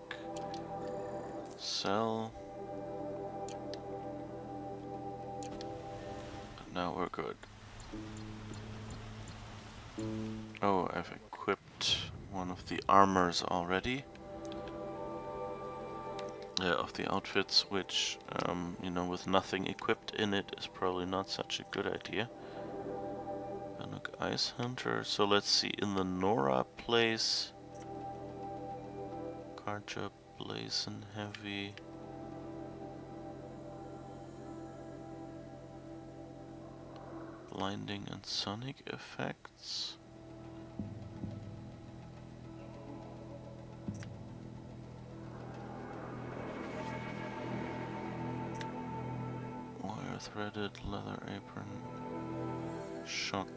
sell. But now we're good. Oh, I've equipped one of the armors already. Of the outfits, which, you know, with nothing equipped in it is probably not such a good idea. Bannock Ice Hunter. So let's see, in the Nora place, Karja Blazon Heavy. Blinding and sonic effects. Wire threaded leather apron. Shock.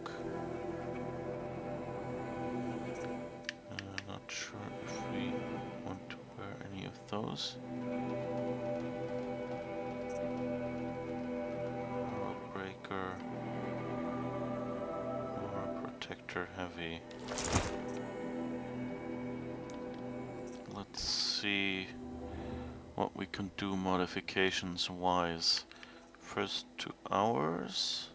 Not sure if we want to wear any of those. Rope breaker. Or protector heavy. Let's see what we can do modifications wise. First 2 hours.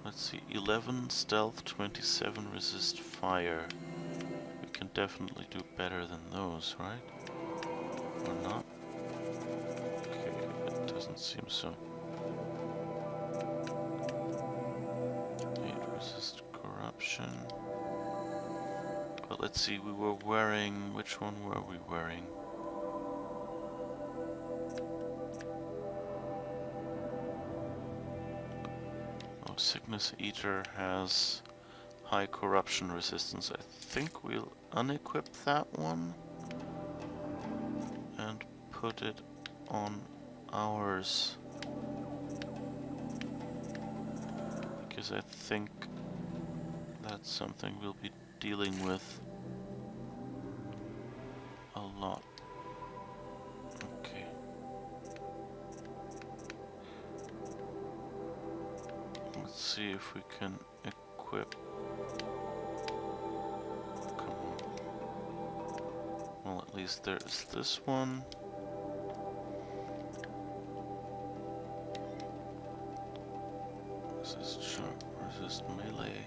Let's see, 11 stealth, 27 resist fire. We can definitely do better than those, right? Or not? Okay, it doesn't seem so. 8 resist corruption. But let's see, we were wearing... which one were we wearing? Sickness Eater has high corruption resistance. I think we'll unequip that one and put it on hours. Because I think that's something we'll be dealing with a lot. Okay. Let's see if we can equip. Come on. Well, at least there's this one. Resist sharp, resist melee.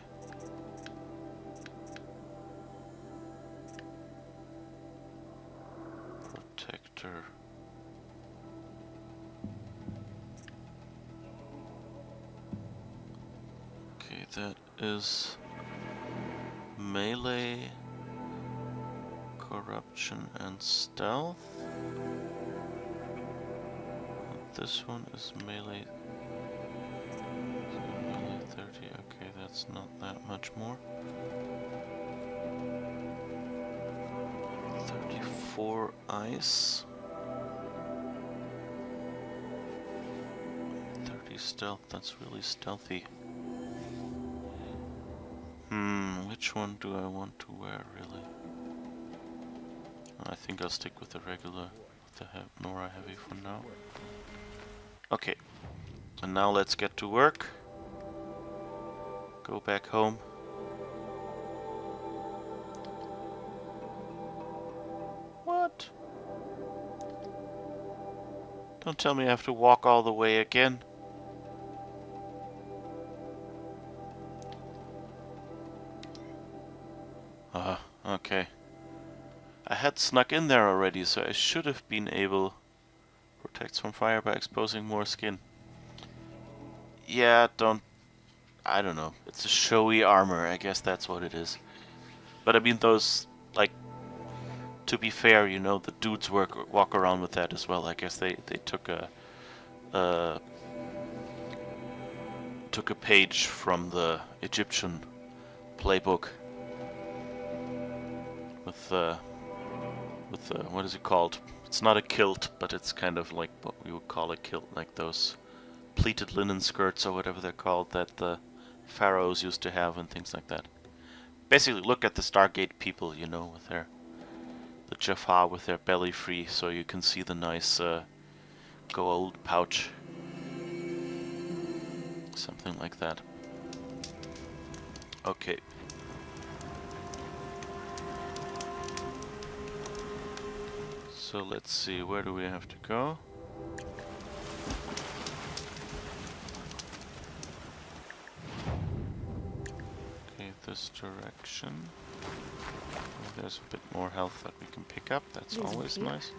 Protector. Okay, that is melee, corruption, and stealth. This one is melee. Melee 30. Okay, that's not that much more. 34 ice. 30 stealth. That's really stealthy. Which one do I want to wear, really? I think I'll stick with the regular, with the Nora Heavy for now. Okay, and now let's get to work. Go back home. What? Don't tell me I have to walk all the way again. Okay. I had snuck in there already, so I should have been able... Protects from fire by exposing more skin. Yeah, I don't know. It's a showy armor, I guess that's what it is. But I mean those, like... To be fair, you know, the dudes walk around with that as well. I guess they took a... took a page from the Egyptian playbook. With what is it called? It's not a kilt, but it's kind of like what we would call a kilt, like those pleated linen skirts or whatever they're called that the pharaohs used to have and things like that. Basically, look at the Stargate people, you know, with the Jaffa with their belly free, so you can see the nice gold pouch. Something like that. Okay. So let's see, where do we have to go? Okay, this direction. There's a bit more health that we can pick up, that's always nice.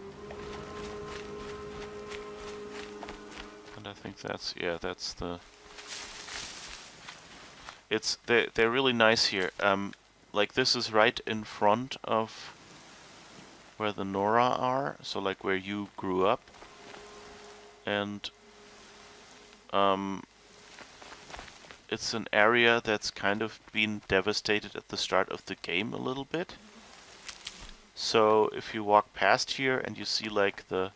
And I think that's, yeah, that's the... They're really nice here. Like this is right in front of where the Nora are, so like where you grew up, and it's an area that's kind of been devastated at the start of the game a little bit. So if you walk past here and you see like the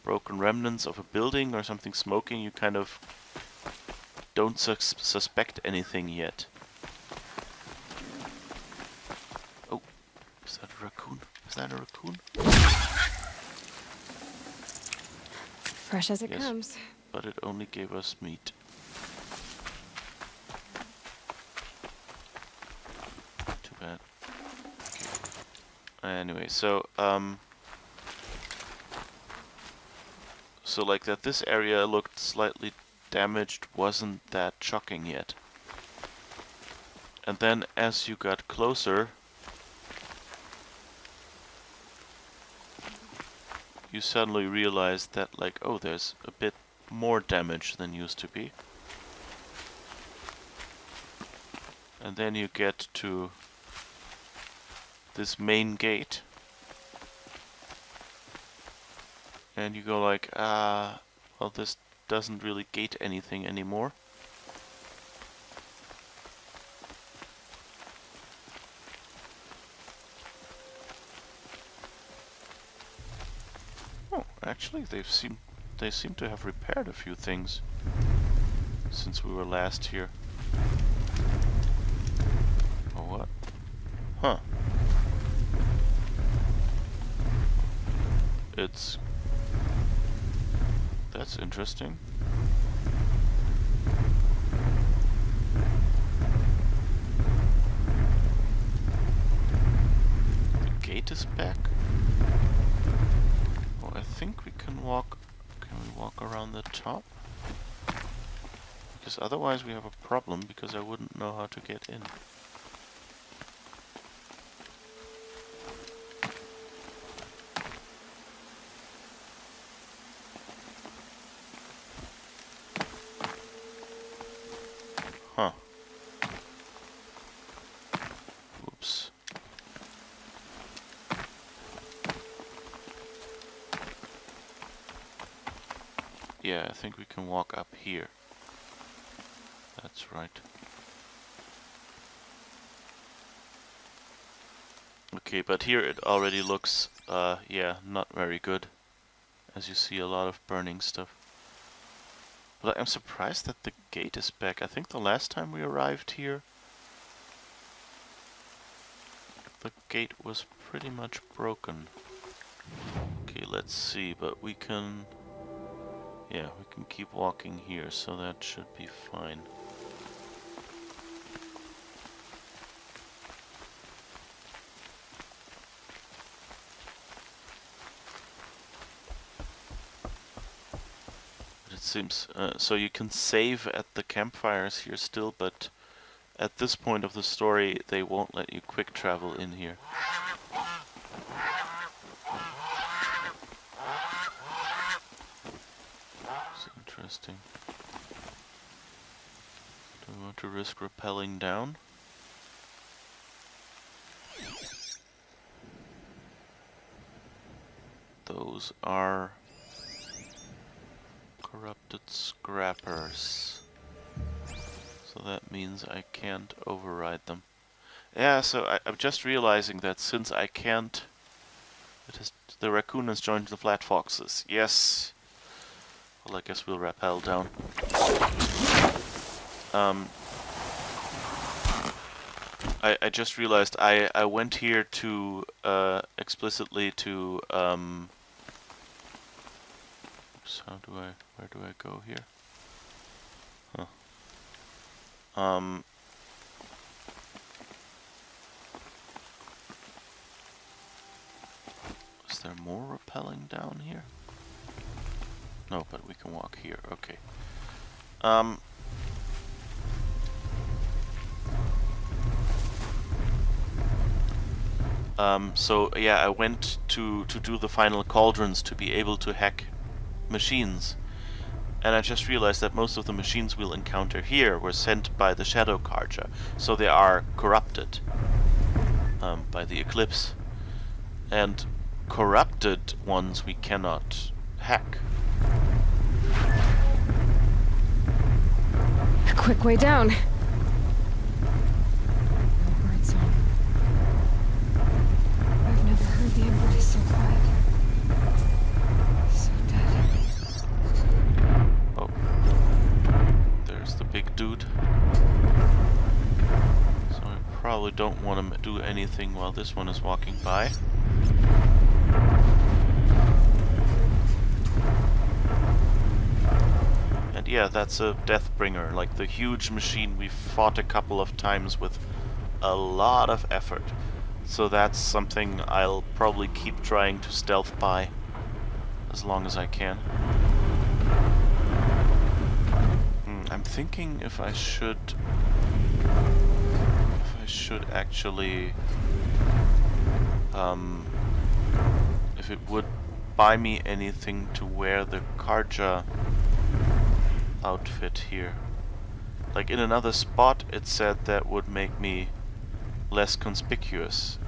broken remnants of a building or something smoking, you kind of don't suspect anything yet. Is that a raccoon? Is that a raccoon? Fresh as it Yes, comes. but it only gave us meat. Too bad. Okay. Anyway, so like that this area looked slightly damaged wasn't that shocking yet. And then as you got closer, you suddenly realized that, like, oh, there's a bit more damage than used to be. And then you get to this main gate. And you go like, well, this doesn't really gate anything anymore. Actually, they seem to have repaired a few things since we were last here. Or what? Huh. That's interesting. The gate is back. Oh, I think we can walk. Can we walk around the top? Because otherwise we have a problem, because I wouldn't know how to get in. Huh. Whoops. Yeah, I think we can walk up here. That's right. Okay, but here it already looks, yeah, not very good. As you see, a lot of burning stuff. But I'm surprised that the gate is back. I think the last time we arrived here, the gate was pretty much broken. Okay, let's see, but we can... Yeah, we can keep walking here, so that should be fine. It seems, so you can save at the campfires here still, but at this point of the story they won't let you quick travel in here. It's interesting. Do we want to risk rappelling down? Those are corrupted scrappers. So that means I can't override them. Yeah, so I'm just realizing that since I can't... the raccoon has joined the flat foxes. Yes! Well, I guess we'll rappel down. I just realized I went here to explicitly to oops, where do I go here? Huh. Is there more rappelling down here? No, but we can walk here. Okay. So yeah, I went to do the final cauldrons to be able to hack machines. And I just realized that most of the machines we'll encounter here were sent by the Shadow Carja, so they are corrupted by the Eclipse. And corrupted ones we cannot hack. A quick way down. No bird song. I've never heard the embrace so quiet. So dead. Oh. There's the big dude. So I probably don't want to do anything while this one is walking by. And yeah, that's a Deathbringer, like the huge machine we fought a couple of times with a lot of effort. So that's something I'll probably keep trying to stealth by as long as I can. I'm thinking if I should actually if it would buy me anything to wear the Karja outfit here. Like in another spot it said that would make me less conspicuous.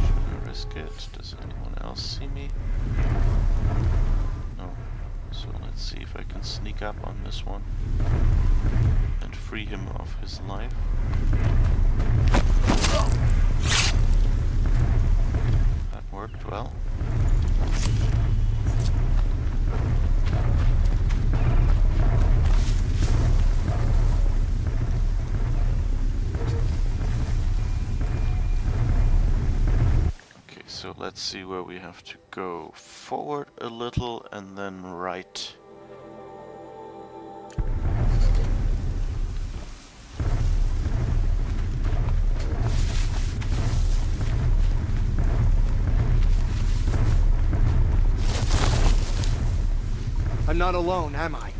Should I risk it? Does anyone else see me? No. So let's see if I can sneak up on this one and free him of his life. That worked well. So let's see where we have to go. Forward a little and then right. I'm not alone, am I?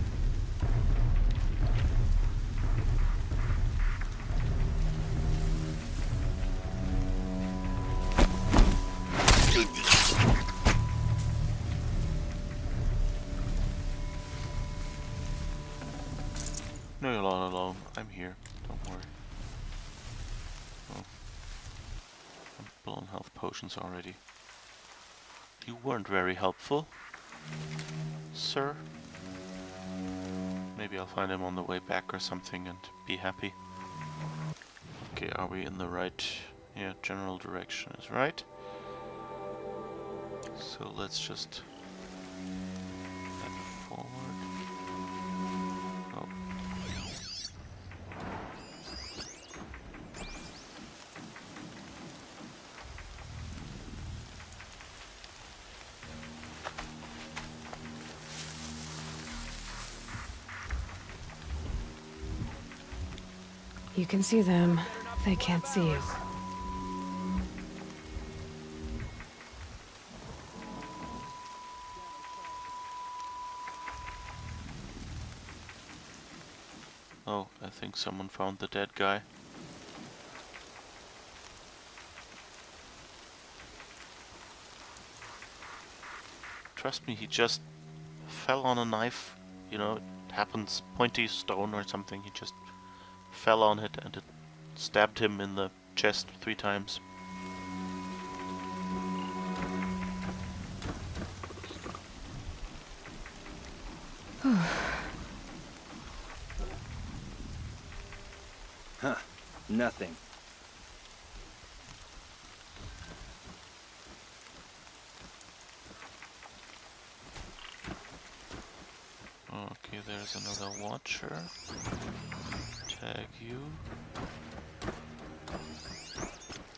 No, you're not alone. I'm here. Don't worry. Oh. I'm low on health potions already. You weren't very helpful, sir. Maybe I'll find him on the way back or something and be happy. Okay, are we in the right... Yeah, general direction is right. So let's just head forward. Oh. You can see them. They can't see you. Oh, I think someone found the dead guy. Trust me, he just fell on a knife. You know, it happens, pointy stone or something. He just fell on it and it stabbed him in the chest 3 times. Huh. Nothing. Okay, there's another watcher. Tag you.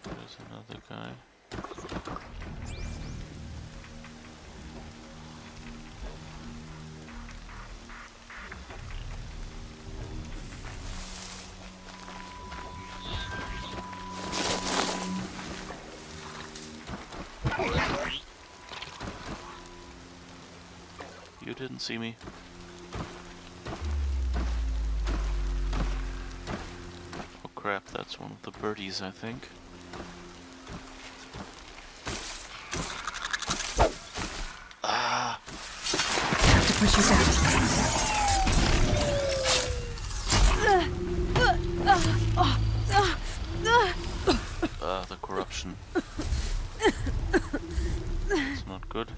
There's another guy. You didn't see me. Oh crap, that's one of the birdies, I think. Ah! To push you The corruption. It's not good.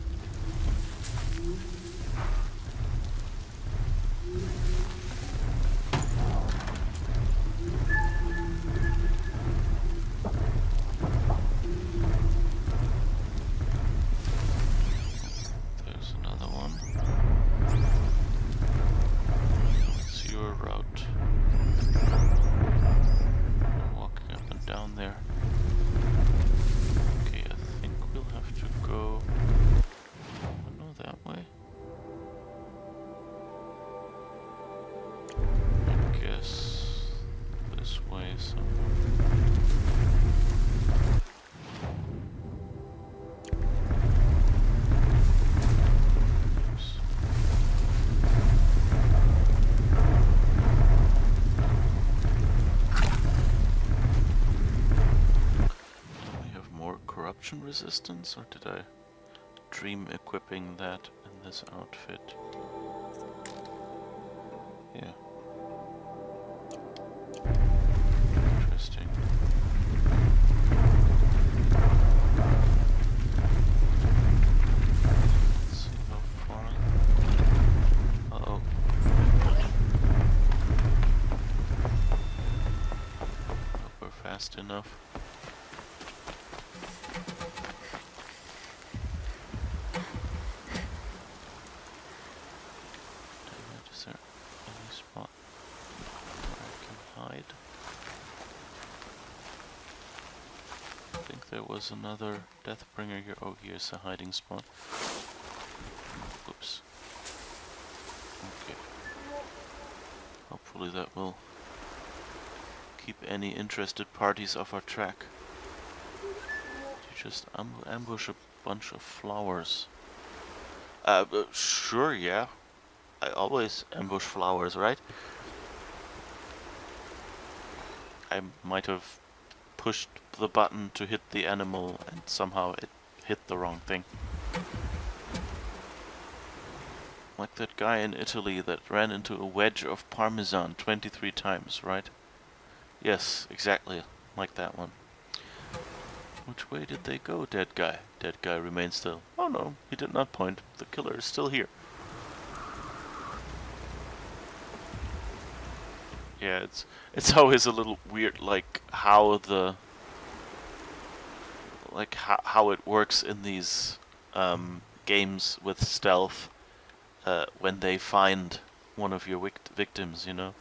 There's another one. What's your route? You're walking up and down there. Okay, I think we'll have to go... No, that way. I guess this way somewhere. Oops. Do we have more corruption resistance, or did I dream equipping that in this outfit? Yeah. Interesting. Let's see how far. enough. Damn it, is there any spot where I can hide? I think there was another Deathbringer here. Oh, here's a hiding spot. Oops. Okay. Hopefully that will keep any interested parties off our track. You just ambush a bunch of flowers. Sure, yeah. I always ambush flowers, right? I might have pushed the button to hit the animal and somehow it hit the wrong thing. Like that guy in Italy that ran into a wedge of Parmesan 23 times, right? Yes, exactly like that one. Which way did they go, dead guy? Dead guy remains still. Oh no, he did not point. The killer is still here. Yeah, it's always a little weird, like how the how it works in these games with stealth when they find one of your victims, you know.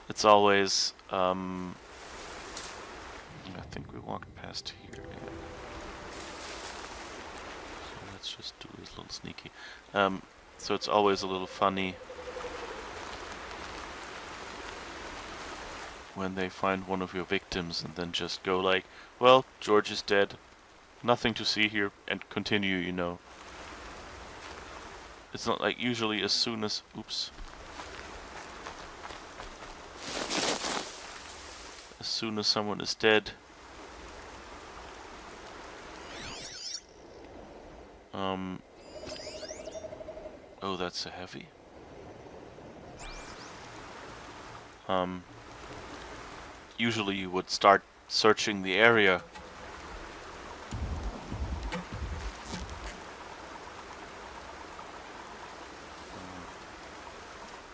It's always I think we walked past here. Yeah. So let's just do this little sneaky. So it's always a little funny when they find one of your victims and then just go like, well, George is dead, nothing to see here, and continue, you know. It's not like usually as soon as, oops. As soon as someone is dead, oh, that's a heavy. Usually you would start searching the area.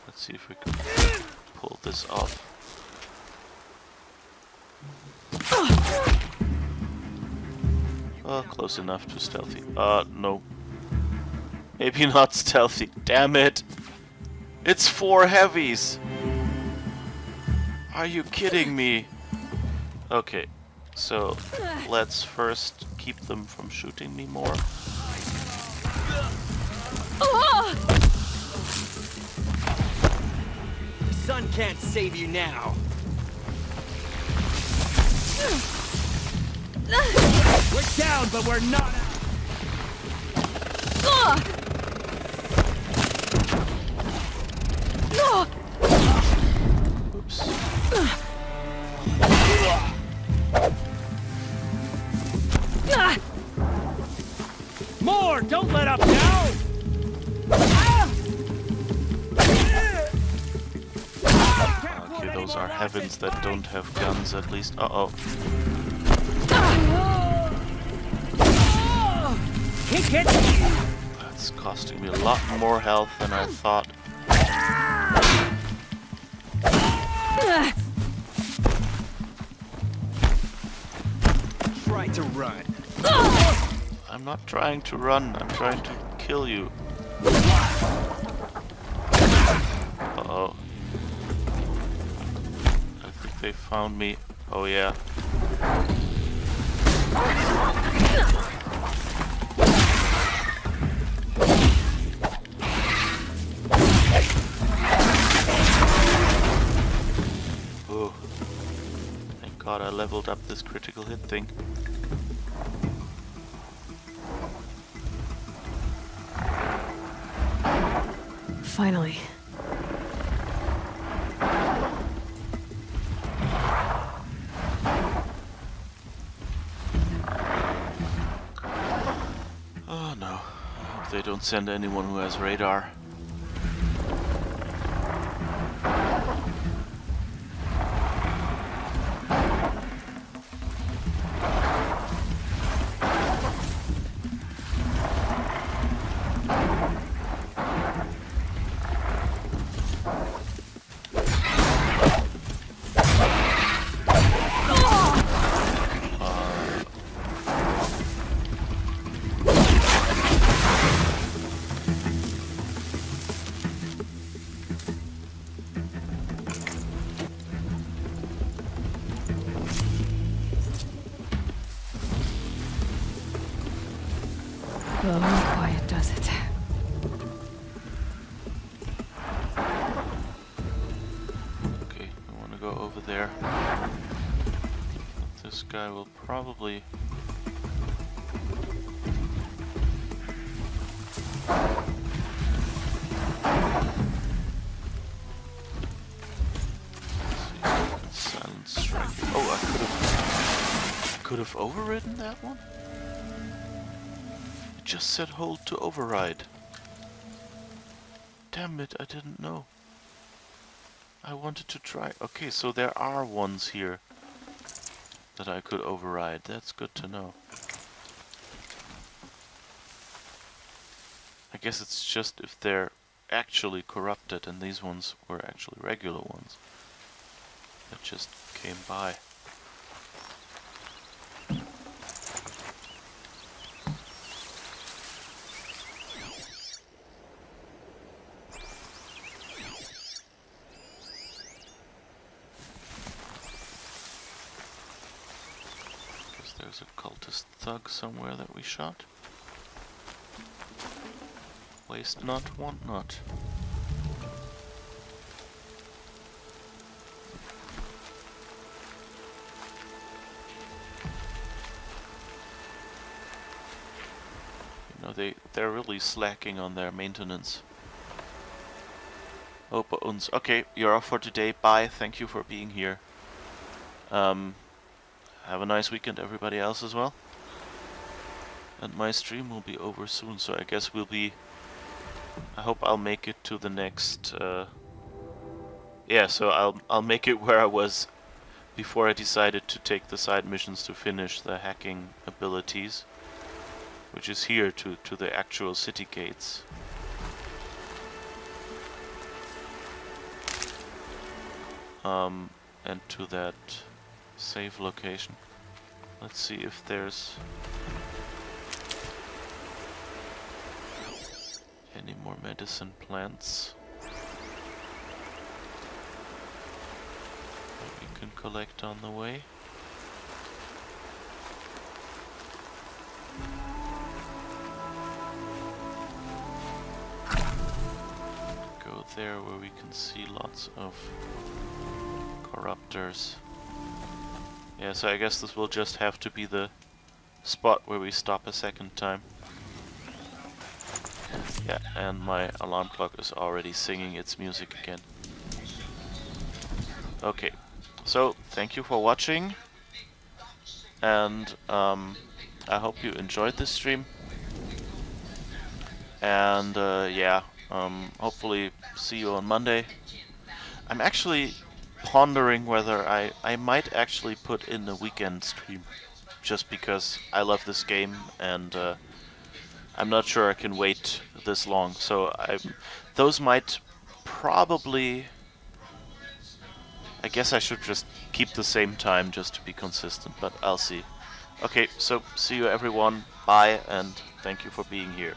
Let's see if we can pull this off. Oh, close enough to stealthy. No. Maybe not stealthy. Damn it! It's 4 heavies! Are you kidding me? Okay, so let's first keep them from shooting me more. The sun can't save you now. We're down, but we're not out. Oops. More! Don't let up now! Okay, those are heavens that don't have guns at least. Uh-oh. Kick it! That's costing me a lot more health than I thought. Try to run. I'm not trying to run, I'm trying to kill you. Uh-oh. I think they found me. Oh yeah. Oh. Thank God I leveled up this critical hit thing. Finally. Oh no. I hope they don't send anyone who has radar. Slow and quiet does it. Okay, I want to go over there. This guy will probably... Silent strike. Oh, I could have overridden that one? It just said hold to override. Damn it, I didn't know. I wanted to try. Okay, so there are ones here that I could override. That's good to know. I guess it's just if they're actually corrupted, and these ones were actually regular ones that just came by. Guess there's a cultist thug somewhere that we shot. Waste not, want not. You know, they're really slacking on their maintenance. Oh, bei uns. Okay, you're off for today. Bye. Thank you for being here. Have a nice weekend, everybody else as well. And my stream will be over soon, so I guess we'll be... I hope I'll make it to the next... Yeah, so I'll make it where I was before I decided to take the side missions to finish the hacking abilities, which is here to the actual city gates. And to that save location. Let's see if there's any more medicine plants that we can collect on the way. Go there where we can see lots of corruptors. Yeah, so I guess this will just have to be the spot where we stop a second time. Yeah, and my alarm clock is already singing its music again. Okay, so thank you for watching, and I hope you enjoyed this stream. And yeah, hopefully see you on Monday. I'm actually pondering whether I might actually put in a weekend stream, just because I love this game, and I'm not sure I can wait this long. So those might probably... I guess I should just keep the same time just to be consistent, but I'll see. Okay, so see you everyone, bye, and thank you for being here.